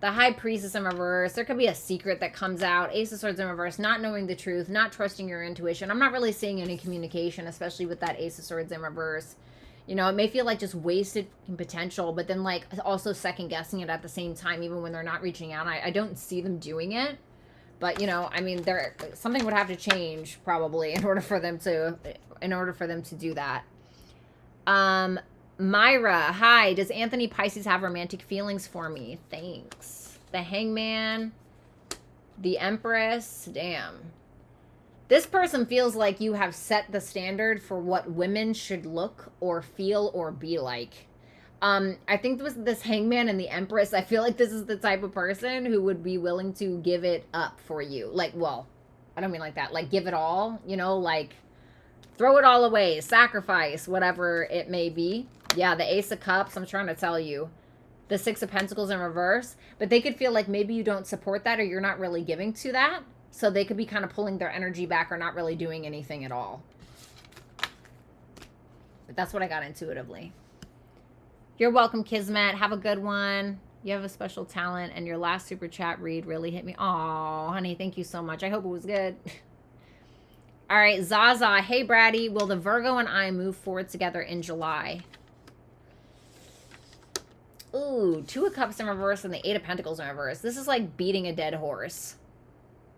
The High Priestess in reverse. There could be a secret that comes out. Ace of Swords in reverse. Not knowing the truth, not trusting your intuition. I'm not really seeing any communication, especially with that Ace of Swords in reverse. You know, it may feel like just wasted potential, but then like also second guessing it at the same time, even when they're not reaching out. I don't see them doing it, but you know, I mean, something would have to change probably in order for them to do that. Myra, hi, does Anthony Pisces have romantic feelings for me? Thanks. The Hangman, the Empress, damn. This person feels like you have set the standard for what women should look or feel or be like. I think with this Hangman and the Empress, I feel like this is the type of person who would be willing to give it up for you. Like, well, I don't mean like that. Like, give it all, you know, like, throw it all away, sacrifice, whatever it may be. Yeah, the Ace of Cups, I'm trying to tell you. The Six of Pentacles in reverse. But they could feel like maybe you don't support that, or you're not really giving to that. So they could be kind of pulling their energy back or not really doing anything at all. But that's what I got intuitively. You're welcome, Kismet. Have a good one. You have a special talent, and your last super chat read really hit me. Aw, honey, thank you so much. I hope it was good. All right, Zaza. Hey, Bratty. Will the Virgo and I move forward together in July? Ooh, Two of Cups in reverse and the Eight of Pentacles in reverse. This is like beating a dead horse.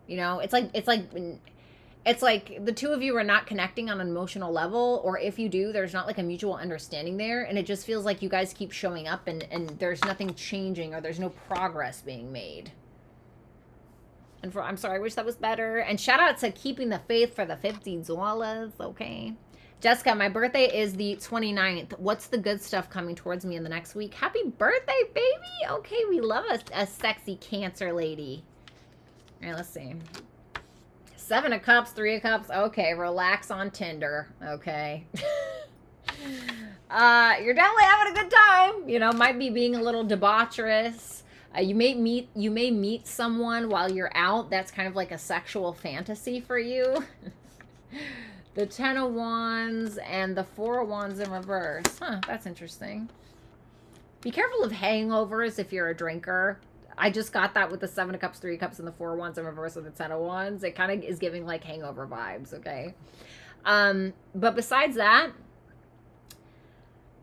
You know, it's like the two of you are not connecting on an emotional level, or if you do, there's not like a mutual understanding there, and it just feels like you guys keep showing up and there's nothing changing, or there's no progress being made. And I'm sorry, I wish that was better. And shout out to Keeping the Faith for the $50, okay? Jessica, my birthday is the 29th. What's the good stuff coming towards me in the next week? Happy birthday, baby! Okay, we love a sexy Cancer lady. All right, let's see. Seven of Cups, Three of Cups. Okay, relax on Tinder. Okay. You're definitely having a good time. You know, might be being a little debaucherous. You may meet someone while you're out. That's kind of like a sexual fantasy for you. The 10 of Wands and the 4 of Wands in reverse. Huh, that's interesting. Be careful of hangovers if you're a drinker. I just got that with the 7 of Cups, 3 of Cups, and the 4 of Wands in reverse with the 10 of Wands. It kind of is giving like hangover vibes, okay? But besides that,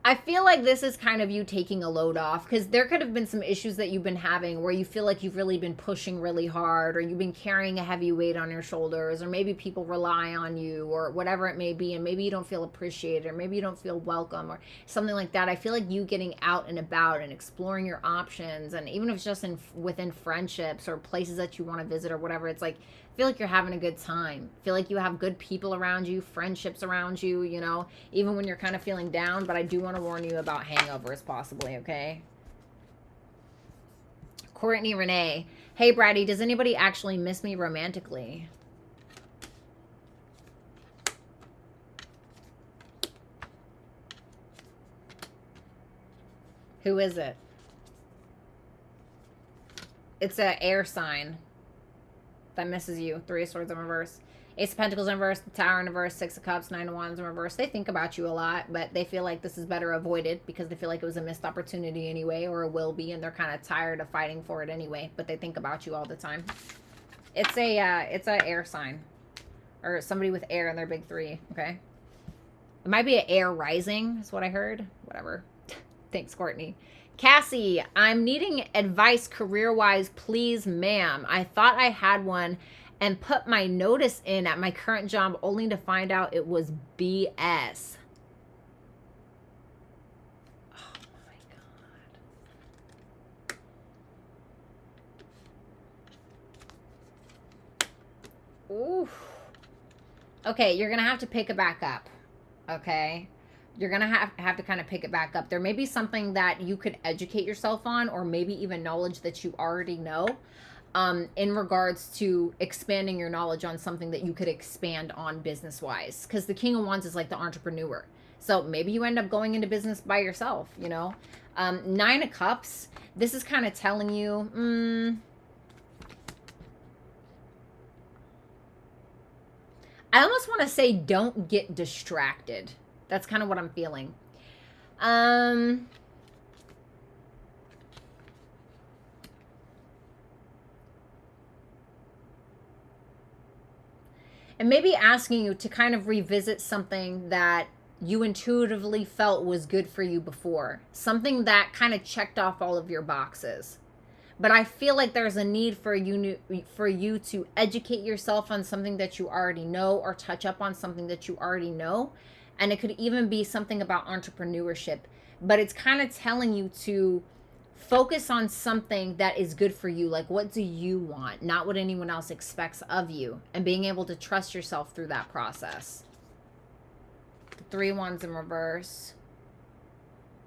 I feel like this is kind of you taking a load off, because there could have been some issues that you've been having where you feel like you've really been pushing really hard, or you've been carrying a heavy weight on your shoulders, or maybe people rely on you, or whatever it may be, and maybe you don't feel appreciated, or maybe you don't feel welcome, or something like that. I feel like you getting out and about and exploring your options, and even if it's just within friendships or places that you want to visit or whatever, it's like, I feel like you're having a good time. I feel like you have good people around you, friendships around you, you know, even when you're kind of feeling down. But I do want to warn you about hangovers possibly, okay? Courtney Renee. Hey, Bratty, does anybody actually miss me romantically? Who is it? It's an air sign that misses you. 3 of Swords in reverse. Ace of Pentacles in reverse, the Tower in reverse, 6 of Cups, 9 of Wands in reverse. They think about you a lot, but they feel like this is better avoided because they feel like it was a missed opportunity anyway, or it will be, and they're kind of tired of fighting for it anyway, but they think about you all the time. It's a air sign, or somebody with air in their big 3, okay? It might be an air rising, is what I heard. Whatever. Thanks, Courtney. Cassie, I'm needing advice career-wise, please, ma'am. I thought I had one and put my notice in at my current job only to find out it was BS. Oh my God. Oof. Okay, you're gonna have to pick it back up. Okay? You're going to have to kind of pick it back up. There may be something that you could educate yourself on, or maybe even knowledge that you already know, in regards to expanding your knowledge on something that you could expand on business-wise. Because the King of Wands is like the entrepreneur. So maybe you end up going into business by yourself, you know. 9 of Cups, this is kind of telling you, I almost want to say don't get distracted. That's kind of what I'm feeling. And maybe asking you to kind of revisit something that you intuitively felt was good for you before. Something that kind of checked off all of your boxes. But I feel like there's a need for you to educate yourself on something that you already know, or touch up on something that you already know. And it could even be something about entrepreneurship. But it's kind of telling you to focus on something that is good for you. Like, what do you want? Not what anyone else expects of you. And being able to trust yourself through that process. 3 of Wands in reverse.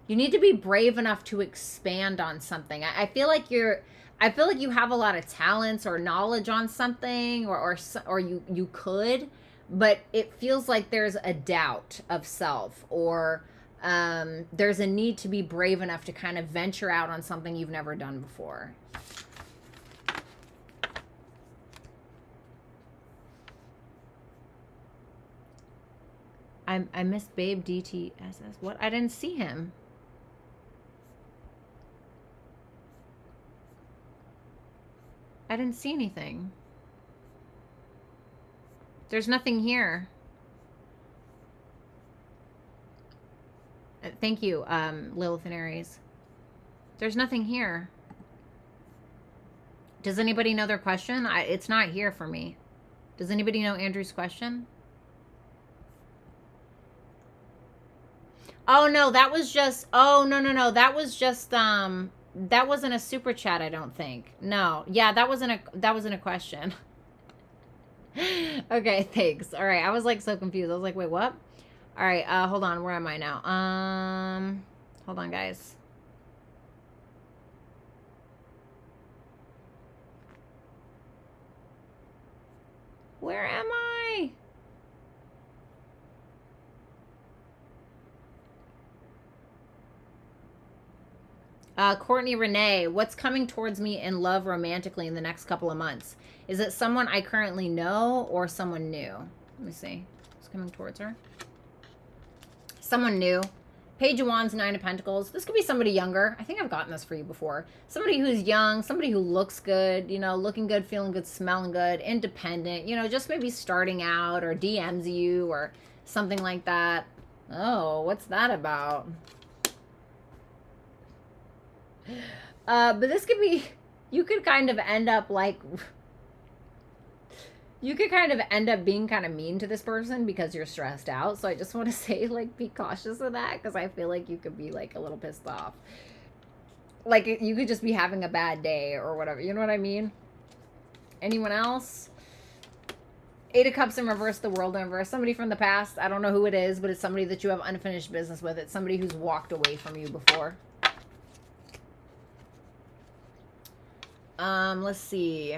You need to be brave enough to expand on something. I feel like you have a lot of talents or knowledge on something, or you could, but it feels like there's a doubt of self, or there's a need to be brave enough to kind of venture out on something you've never done before. I missed Babe DTSS. What? I didn't see him. I didn't see anything. There's nothing here. Thank you, Lilith and Aries. There's nothing here. Does anybody know their question? It's not here for me. Does anybody know Andrew's question? Oh, no, that was just... Oh, no. That was just... That wasn't a super chat, I don't think. No. Yeah, that wasn't a question. Okay, thanks. All right, I was like so confused. I was like, wait, what? All right, hold on. Where am I now? Hold on, guys. Where am I? Courtney Renee, what's coming towards me in love romantically in the next couple of months? Is it someone I currently know or someone new? Let me see. What's coming towards her? Someone new. Page of Wands, Nine of Pentacles. This could be somebody younger. I think I've gotten this for you before. Somebody who's young, somebody who looks good, you know, looking good, feeling good, smelling good, independent, you know, just maybe starting out, or DMs you or something like that. Oh, what's that about? But this could be, you could kind of end up like, you could kind of end up being kind of mean to this person because you're stressed out. So I just want to say, like, be cautious of that, because I feel like you could be like a little pissed off. Like, you could just be having a bad day or whatever. You know what I mean? Anyone else? Eight of Cups in reverse, the World in reverse. Somebody from the past. I don't know who it is, but it's somebody that you have unfinished business with. It's somebody who's walked away from you before. Let's see.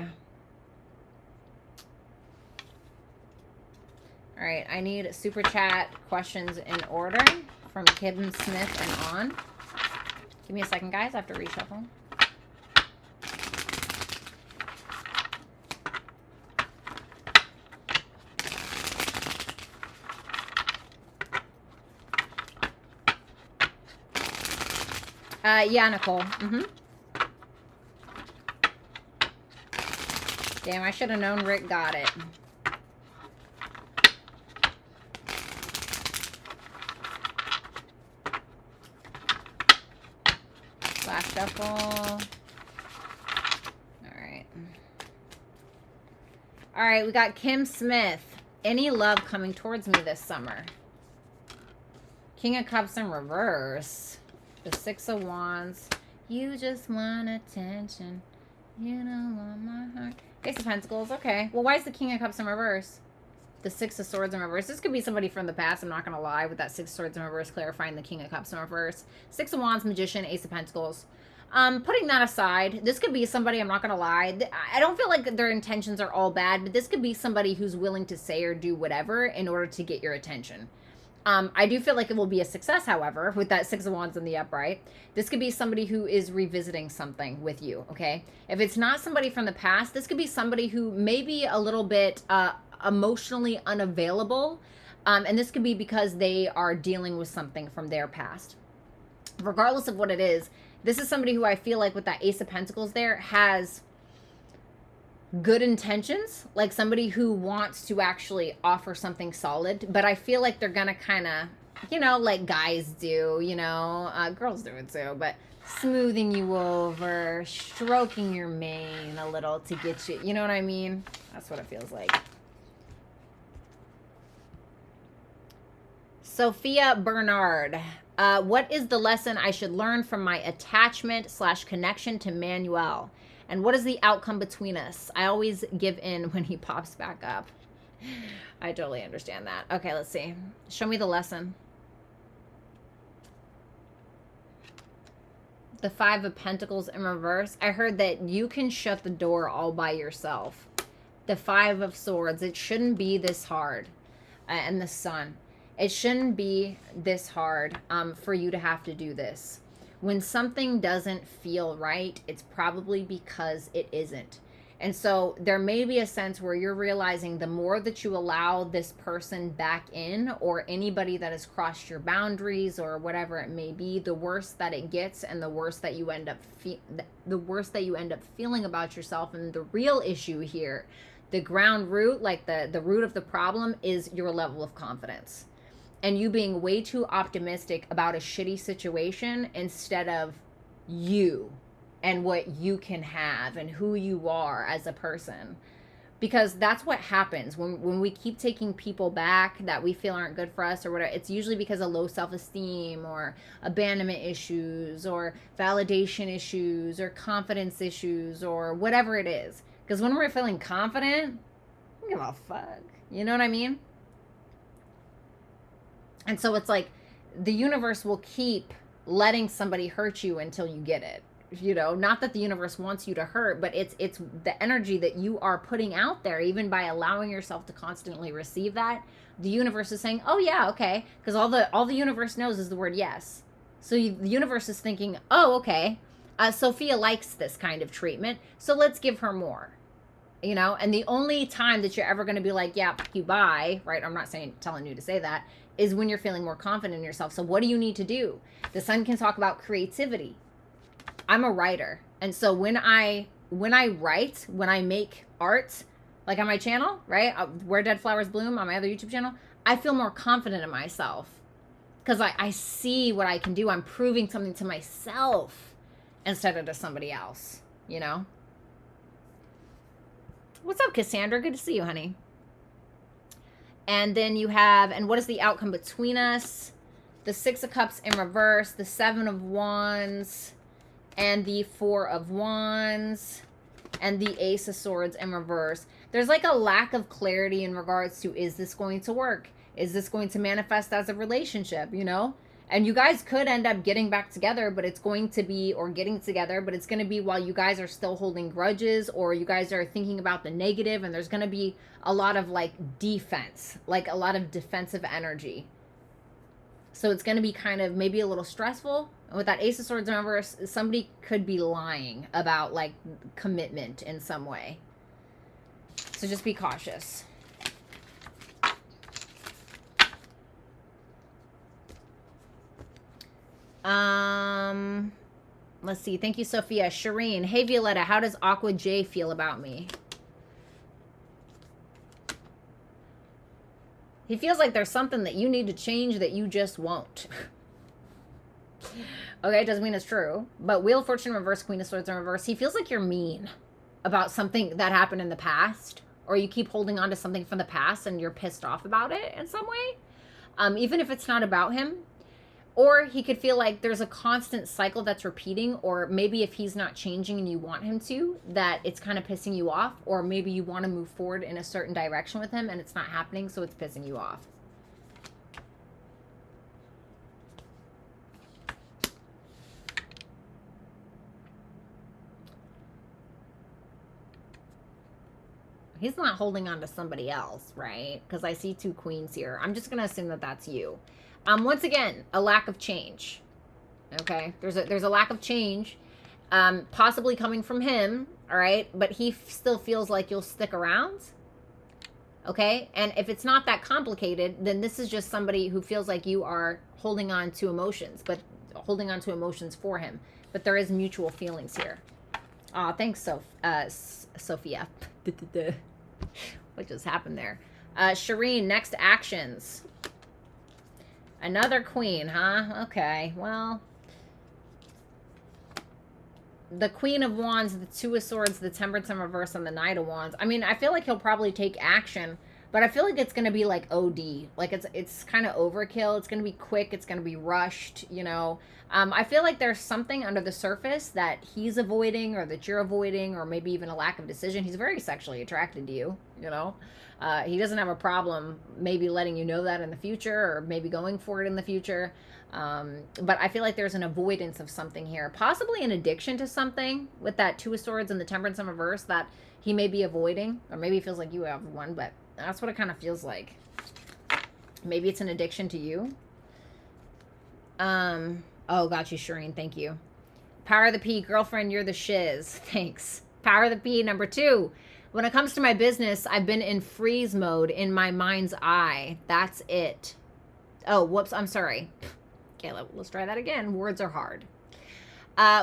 All right, I need super chat questions in order from Kim Smith and on. Give me a second, guys. I have to reshuffle. Yeah, Nicole. Damn, I should have known Rick got it. Last shuffle. All right. All right, we got Kim Smith. Any love coming towards me this summer? King of Cups in reverse. The Six of Wands. You just want attention. You don't want my heart. Ace of Pentacles. Okay. Well, why is the King of Cups in reverse? The Six of Swords in reverse. This could be somebody from the past. I'm not going to lie, with that Six of Swords in reverse clarifying the King of Cups in reverse. Six of Wands, Magician, Ace of Pentacles. Putting that aside, this could be somebody, I'm not going to lie. I don't feel like their intentions are all bad, but this could be somebody who's willing to say or do whatever in order to get your attention. I do feel like it will be a success, however, with that Six of Wands in the upright. This could be somebody who is revisiting something with you, okay? If it's not somebody from the past, this could be somebody who may be a little bit emotionally unavailable, and this could be because they are dealing with something from their past. Regardless of what it is, this is somebody who I feel like with that Ace of Pentacles there has good intentions, like somebody who wants to actually offer something solid, but I feel like they're gonna kind of, you know, like guys do, you know, girls do it too, but smoothing you over, stroking your mane a little to get you, you know what I mean? That's what it feels like. Sophia Bernard, what is the lesson I should learn from my attachment/connection to Manuel? And what is the outcome between us? I always give in when he pops back up. I totally understand that. Okay, let's see. Show me the lesson. The Five of Pentacles in reverse. I heard that you can shut the door all by yourself. The Five of Swords. It shouldn't be this hard. And the Sun. It shouldn't be this hard for you to have to do this. When something doesn't feel right, it's probably because it isn't. And so there may be a sense where you're realizing the more that you allow this person back in, or anybody that has crossed your boundaries or whatever it may be, the worse that it gets, and the worse that you end up feeling about yourself. And the real issue here, the ground root, like the root of the problem, is your level of confidence. And you being way too optimistic about a shitty situation instead of you and what you can have and who you are as a person. Because that's what happens when we keep taking people back that we feel aren't good for us or whatever. It's usually because of low self-esteem or abandonment issues or validation issues or confidence issues or whatever it is. Because when we're feeling confident, I don't give a fuck. You know what I mean? And so it's like the universe will keep letting somebody hurt you until you get it. You know, not that the universe wants you to hurt, but it's the energy that you are putting out there, even by allowing yourself to constantly receive that. The universe is saying, oh yeah, okay, because all the universe knows is the word yes. So the universe is thinking, oh, okay, Sophia likes this kind of treatment, so let's give her more. You know, and the only time that you're ever going to be like, yeah, you buy, right? I'm not telling you to say that, is when you're feeling more confident in yourself. So what do you need to do? The sun can talk about creativity. I'm a writer. And so when I write, when I make art, like on my channel, right? Where Dead Flowers Bloom on my other YouTube channel, I feel more confident in myself because I see what I can do. I'm proving something to myself instead of to somebody else, you know? What's up, Cassandra? Good to see you, honey. And then you have, and what is the outcome between us? The Six of Cups in reverse, the Seven of Wands, and the Four of Wands, and the Ace of Swords in reverse. There's like a lack of clarity in regards to, is this going to work? Is this going to manifest as a relationship, you know? And you guys could end up getting back together, but it's going to be, or getting together, but it's going to be while you guys are still holding grudges, or you guys are thinking about the negative, and there's going to be a lot of like defense, like a lot of defensive energy. So it's going to be kind of maybe a little stressful. And with that Ace of Swords in reverse, somebody could be lying about like commitment in some way. So just be cautious. Let's see. Thank you, Sophia. Shireen. Hey, Violetta. How does Aqua J feel about me? He feels like there's something that you need to change that you just won't. Okay, it doesn't mean it's true. But Wheel of Fortune reverse, Queen of Swords in reverse. He feels like you're mean about something that happened in the past. Or you keep holding on to something from the past and you're pissed off about it in some way. Even if it's not about him. Or he could feel like there's a constant cycle that's repeating, or maybe if he's not changing and you want him to, that it's kind of pissing you off, or maybe you want to move forward in a certain direction with him and it's not happening, so it's pissing you off. He's not holding on to somebody else, right? Because I see two queens here. I'm just going to assume that that's you. Once again, a lack of change. Okay, there's a lack of change, possibly coming from him. All right, but he still feels like you'll stick around. Okay, and if it's not that complicated, then this is just somebody who feels like you are holding on to emotions, but holding on to emotions for him. But there is mutual feelings here. Aw, thanks, Sophia. What just happened there? Shireen, next actions. Another queen, huh? Okay, well. The Queen of Wands, the Two of Swords, the Temperance in reverse, and the Knight of Wands. I mean, I feel like he'll probably take action, but I feel like it's going to be like OD. Like it's kind of overkill. It's going to be quick. It's going to be rushed, you know. I feel like there's something under the surface that he's avoiding or that you're avoiding, or maybe even a lack of decision. He's very sexually attracted to you, you know. He doesn't have a problem maybe letting you know that in the future, or maybe going for it in the future. But I feel like there's an avoidance of something here, possibly an addiction to something with that Two of Swords and the Temperance in reverse that he may be avoiding, or maybe he feels like you have one, but that's what it kind of feels like. Maybe it's an addiction to you. Oh, got you, Shireen. Thank you. Power of the P, girlfriend, you're the shiz. Thanks. Power of the P, number 2. When it comes to my business, I've been in freeze mode in my mind's eye. That's it. Oh, whoops. I'm sorry. Okay, let's try that again. Words are hard.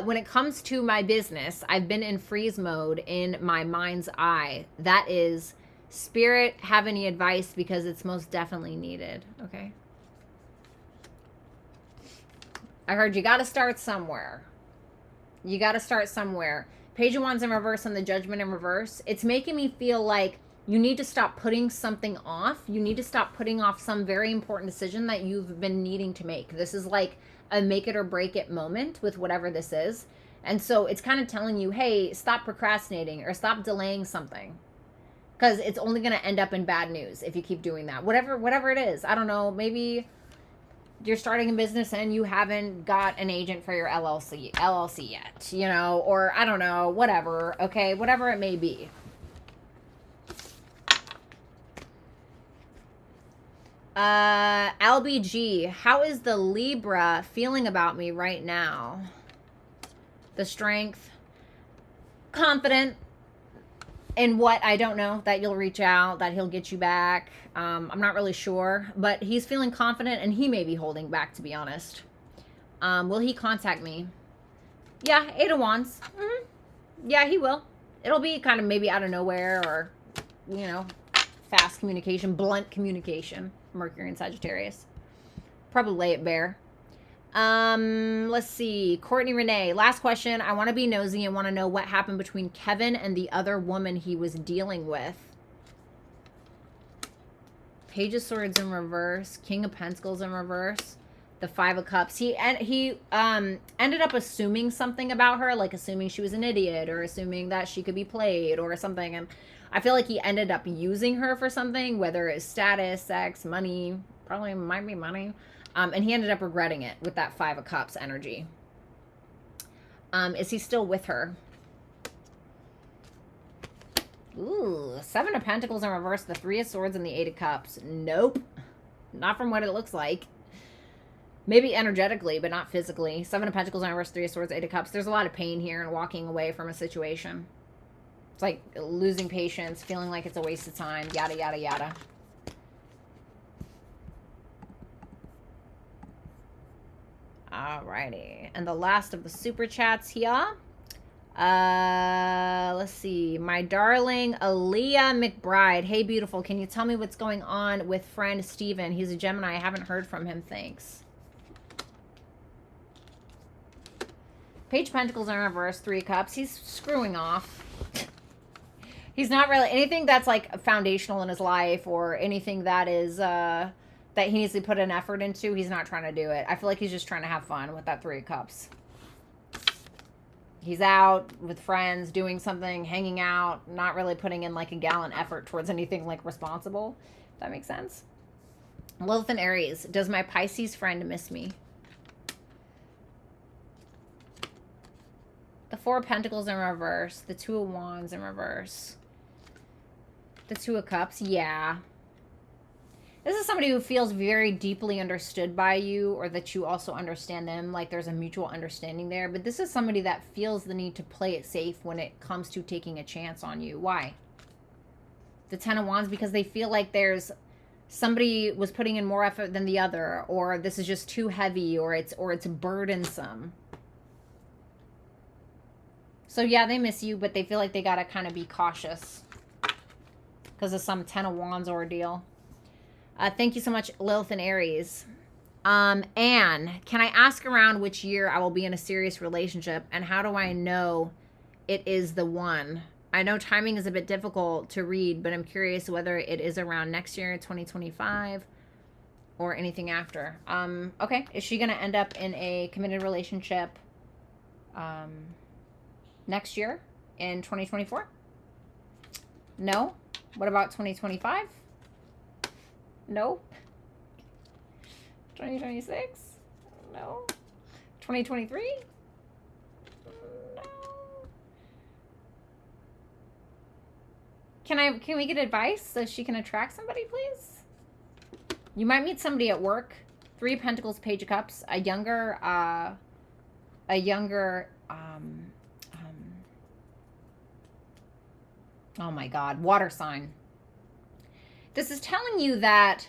When it comes to my business, I've been in freeze mode in my mind's eye. That is, Spirit, have any advice, because it's most definitely needed. Okay. I heard you got to start somewhere. You got to start somewhere. Page of Wands in reverse and the Judgment in reverse. It's making me feel like you need to stop putting something off. You need to stop putting off some very important decision that you've been needing to make. This is like a make it or break it moment with whatever this is. And so it's kind of telling you, hey, stop procrastinating or stop delaying something. Because it's only going to end up in bad news if you keep doing that. Whatever it is. I don't know. Maybe you're starting a business and you haven't got an agent for your LLC yet, you know, or I don't know, whatever, okay, whatever it may be. LBG, how is the Libra feeling about me right now? the strength, confident in what, I don't know, that you'll reach out, that he'll get you back. I'm not really sure, but he's feeling confident, and he may be holding back, to be honest. Will he contact me? Yeah, 8 of Wands. Yeah, he will. It'll be kind of maybe out of nowhere, or, you know, fast communication, blunt communication. Mercury and Sagittarius. Probably lay it bare. Let's see. Courtney Renee. Last question. I want to be nosy and want to know what happened between Kevin and the other woman he was dealing with. Page of Swords in reverse. King of Pentacles in reverse. The 5 of Cups. He ended up assuming something about her, like assuming she was an idiot, or assuming that she could be played or something. And I feel like he ended up using her for something, whether it's status, sex, money. Probably might be money. And he ended up regretting it with that 5 of Cups energy. Is he still with her? Ooh, 7 of Pentacles in reverse, the 3 of Swords, and the 8 of Cups. Nope. Not from what it looks like. Maybe energetically, but not physically. 7 of Pentacles in reverse, 3 of Swords, 8 of Cups. There's a lot of pain here and walking away from a situation. It's like losing patience, feeling like it's a waste of time, yada, yada, yada. Alrighty. And the last of the super chats here. Let's see. My darling Aaliyah McBride. Hey, beautiful. Can you tell me what's going on with friend Steven? He's a Gemini. I haven't heard from him. Thanks. Page of Pentacles in reverse, 3 of Cups. He's screwing off. He's not really anything that's like foundational in his life, or anything that is that he needs to put an effort into. He's not trying to do it. I feel like he's just trying to have fun with that 3 of Cups. He's out with friends, doing something, hanging out, not really putting in like a gallant effort towards anything like responsible. If that makes sense. Lilith and Aries. Does my Pisces friend miss me? The 4 of Pentacles in reverse. The 2 of Wands in reverse. The 2 of Cups. Yeah. This is somebody who feels very deeply understood by you, or that you also understand them. Like there's a mutual understanding there. But this is somebody that feels the need to play it safe when it comes to taking a chance on you. Why? The 10 of Wands, because they feel like there's somebody was putting in more effort than the other, or this is just too heavy, or it's burdensome. So yeah, they miss you, but they feel like they gotta kind of be cautious because of some 10 of Wands ordeal. Thank you so much, Lilith and Aries. Anne, can I ask around which year I will be in a serious relationship, and how do I know it is the one? I know timing is a bit difficult to read, but I'm curious whether it is around next year, 2025, or anything after. Okay, is she gonna end up in a committed relationship next year in 2024? No. What about 2025? No. 2026? No. 2023? No. Can we get advice so she can attract somebody, please? You might meet somebody at work. 3 of Pentacles, Page of Cups, a younger oh my God, water sign. This is telling you that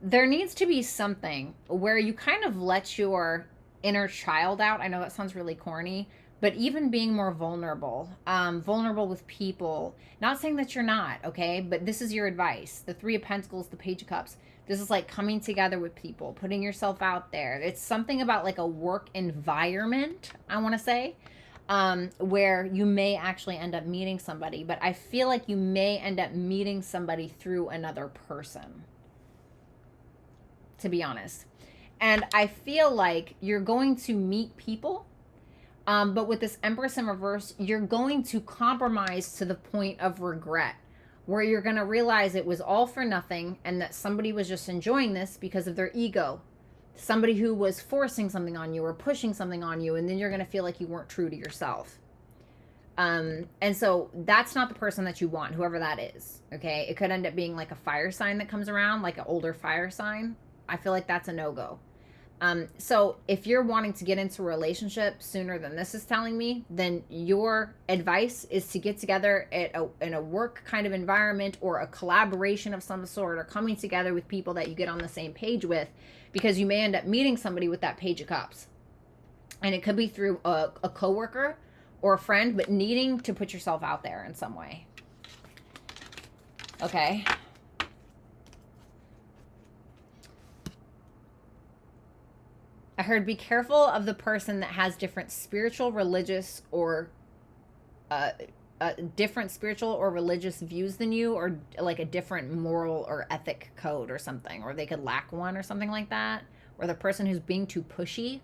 there needs to be something where you kind of let your inner child out. I know that sounds really corny, but even being more vulnerable, vulnerable with people. Not saying that you're not, okay? But this is your advice. The 3 of Pentacles, the Page of Cups. This is like coming together with people, putting yourself out there. It's something about like a work environment, I want to say, where you may actually end up meeting somebody. But I feel like you may end up meeting somebody through another person, to be honest. And I feel like you're going to meet people, but with this Empress in reverse, you're going to compromise to the point of regret, where you're going to realize it was all for nothing and that somebody was just enjoying this because of their ego. Somebody who was forcing something on you or pushing something on you, and then you're going to feel like you weren't true to yourself. And so that's not the person that you want, whoever that is, okay? It could end up being like a fire sign that comes around, like an older fire sign. I feel like that's a no-go. So if you're wanting to get into a relationship sooner than this is telling me, then your advice is to get together in a work kind of environment, or a collaboration of some sort, or coming together with people that you get on the same page with, because you may end up meeting somebody with that Page of Cups. And it could be through a coworker or a friend, but needing to put yourself out there in some way. Okay. I heard be careful of the person that has different spiritual, religious, or different spiritual or religious views than you, or like a different moral or ethic code or something, or they could lack one or something like that, or the person who's being too pushy.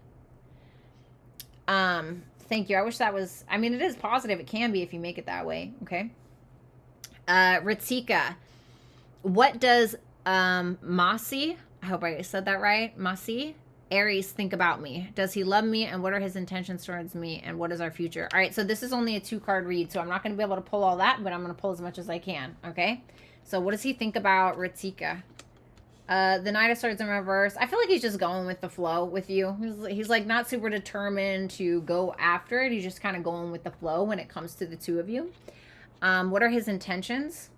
Thank you. I wish that was, I mean, it is positive. It can be if you make it that way. Okay. Ritika, what does Masi, I hope I said that right, Masi Aries think about me? Does he love me, and what are his intentions towards me, and what is our future? All right, so this is only a 2-card read, so I'm not going to be able to pull all that, but I'm going to pull as much as I can. Okay, so what does he think about Ritika? The Knight of Swords in reverse. I feel like he's just going with the flow with you. He's like not super determined to go after it. He's just kind of going with the flow when it comes to the two of you. What are his intentions?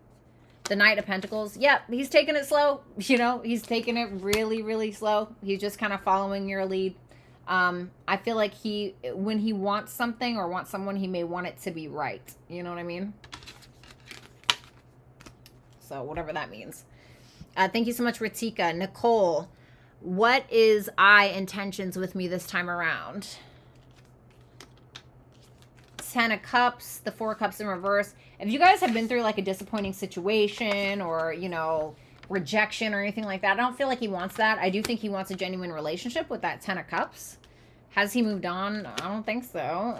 The Knight of Pentacles. Yep, he's taking it slow. You know, he's taking it really, really slow. He's just kind of following your lead. I feel like when he wants something or wants someone, he may want it to be right. You know what I mean? So whatever that means. Thank you so much, Ritika. Nicole, what is intentions with me this time around? 10 of Cups, the 4 of Cups in reverse. If you guys have been through like a disappointing situation, or, you know, rejection or anything like that, I don't feel like he wants that. I do think he wants a genuine relationship with that 10 of Cups. Has he moved on? I don't think so.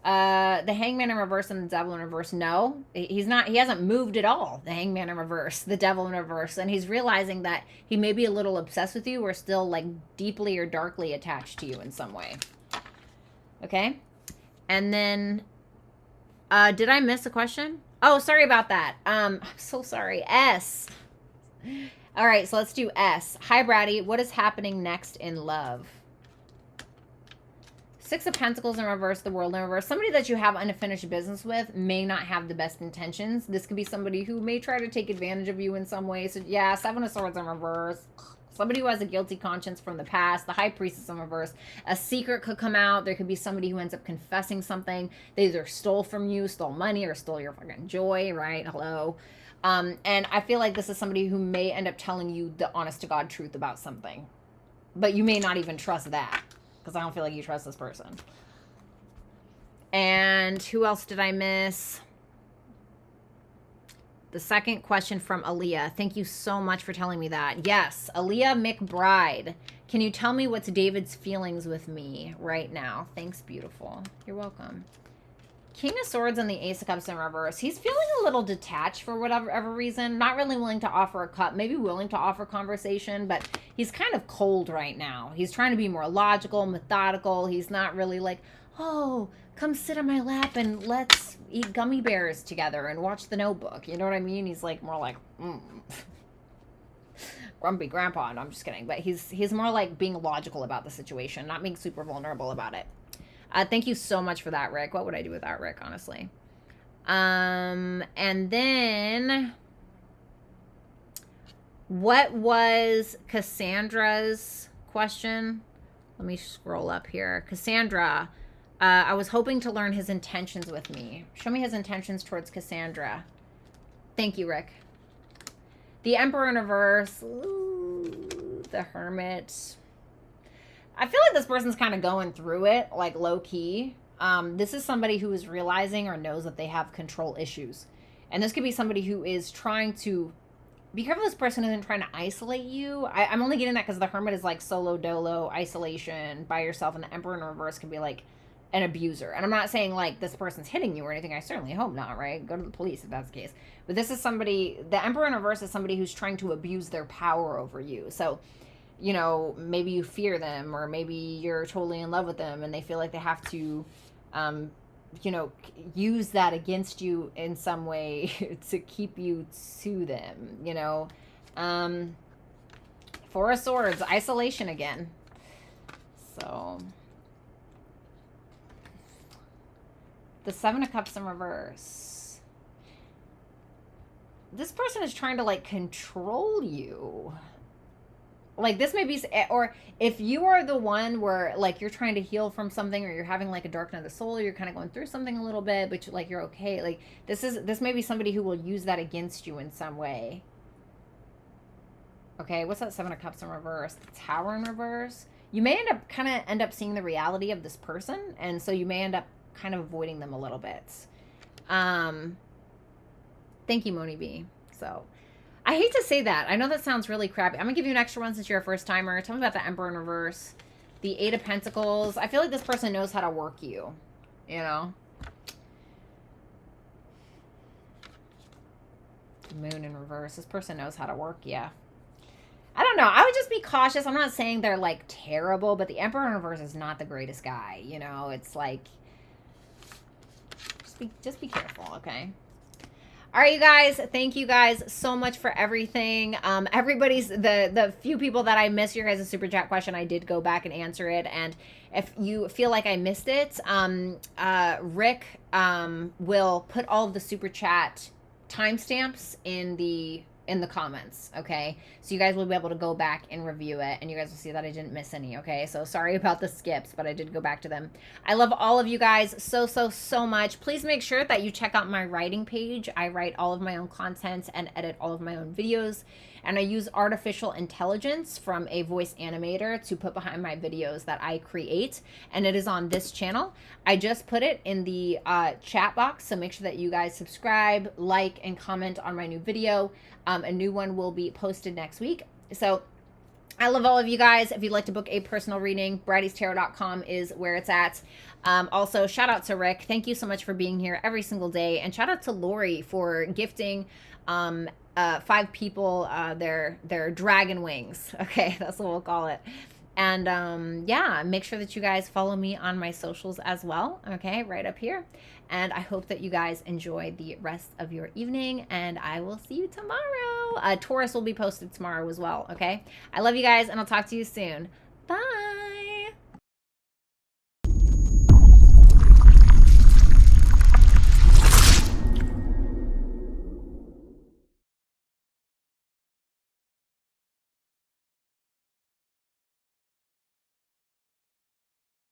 The Hangman in reverse and the Devil in reverse. No, he's not. He hasn't moved at all. The Hangman in reverse, the Devil in reverse. And he's realizing that he may be a little obsessed with you, or still like deeply or darkly attached to you in some way. Okay. And then, did I miss a question? Oh, sorry about that. I'm so sorry. S. All right, so let's do S. Hi, Bratty. What is happening next in love? 6 of Pentacles in reverse, the World in reverse. Somebody that you have unfinished business with may not have the best intentions. This could be somebody who may try to take advantage of you in some way. So, yeah, 7 of Swords in reverse. Somebody who has a guilty conscience from the past. The High Priestess in reverse. A secret could come out. There could be somebody who ends up confessing something. They either stole from you, stole money, or stole your fucking joy, right? Hello. And I feel like this is somebody who may end up telling you the honest-to-God truth about something. But you may not even trust that, because I don't feel like you trust this person. And who else did I miss? The second question from Aaliyah. Thank you so much for telling me that. Yes, Aaliyah McBride. Can you tell me what's David's feelings with me right now? Thanks, beautiful. You're welcome. King of Swords and the Ace of Cups in reverse. He's feeling a little detached for whatever reason. Not really willing to offer a cup. Maybe willing to offer conversation, but he's kind of cold right now. He's trying to be more logical, methodical. He's not really like, oh, come sit on my lap and let's eat gummy bears together and watch The Notebook. You know what I mean? He's like more like, grumpy grandpa. No, I'm just kidding. But he's more like being logical about the situation, not being super vulnerable about it. Thank you so much for that, Rick. What would I do without Rick, honestly? And then what was Cassandra's question? Let me scroll up here. Cassandra, I was hoping to learn his intentions with me. Show me his intentions towards Cassandra. Thank you, Rick. The Emperor in reverse. Ooh, the Hermit. I feel like this person's kind of going through it, like low-key. This is somebody who is realizing or knows that they have control issues. And this could be somebody who is trying to... Be careful this person isn't trying to isolate you. I'm only getting that because the Hermit is like solo dolo, isolation, by yourself. And the Emperor in reverse can be like an abuser. And I'm not saying like this person's hitting you or anything. I certainly hope not, right? Go to the police if that's the case. But this is somebody... The Emperor in reverse is somebody who's trying to abuse their power over you. So... you know, maybe you fear them, or maybe you're totally in love with them and they feel like they have to, you know, use that against you in some way to keep you to them, you know. Four of Swords, isolation again. So, the Seven of Cups in reverse. This person is trying to, like, control you. Like, this may be, or if you are the one where, like, you're trying to heal from something, or you're having, like, a dark night of the soul, or you're kind of going through something a little bit, but, like, you're okay. Like, this may be somebody who will use that against you in some way. Okay, what's that Seven of Cups in reverse? The Tower in reverse. You may end up seeing the reality of this person, and so you may end up kind of avoiding them a little bit. Thank you, Moni B. So, I hate to say that. I know that sounds really crappy. I'm going to give you an extra one since you're a first timer. Tell me about the Emperor in reverse. The Eight of Pentacles. I feel like this person knows how to work you. You know? The Moon in reverse. This person knows how to work you. I don't know. I would just be cautious. I'm not saying they're, like, terrible, but the Emperor in reverse is not the greatest guy. You know? It's like, just be careful, okay? All right, you guys, thank you guys so much for everything. Everybody's, the few people that I missed your guys' super chat question, I did go back and answer it. And if you feel like I missed it, Rick will put all of the super chat timestamps in the comments, okay? So you guys will be able to go back and review it, and you guys will see that I didn't miss any, okay? So sorry about the skips, but I did go back to them. I love all of you guys so much. Please make sure that you check out my writing page. I write all of my own content and edit all of my own videos, and I use artificial intelligence from a voice animator to put behind my videos that I create, and it is on this channel. I just put it in the chat box, so make sure that you guys subscribe, like, and comment on my new video. A new one will be posted next week. So I love all of you guys. If you'd like to book a personal reading, BrattyTarot.com is where it's at. Also, shout out to Rick. Thank you so much for being here every single day. And shout out to Lori for gifting 5 people their dragon wings. Okay, that's what we'll call it. And yeah, make sure that you guys follow me on my socials as well. Okay, right up here. And I hope that you guys enjoy the rest of your evening, and I will see you tomorrow. Taurus will be posted tomorrow as well, okay? I love you guys, and I'll talk to you soon.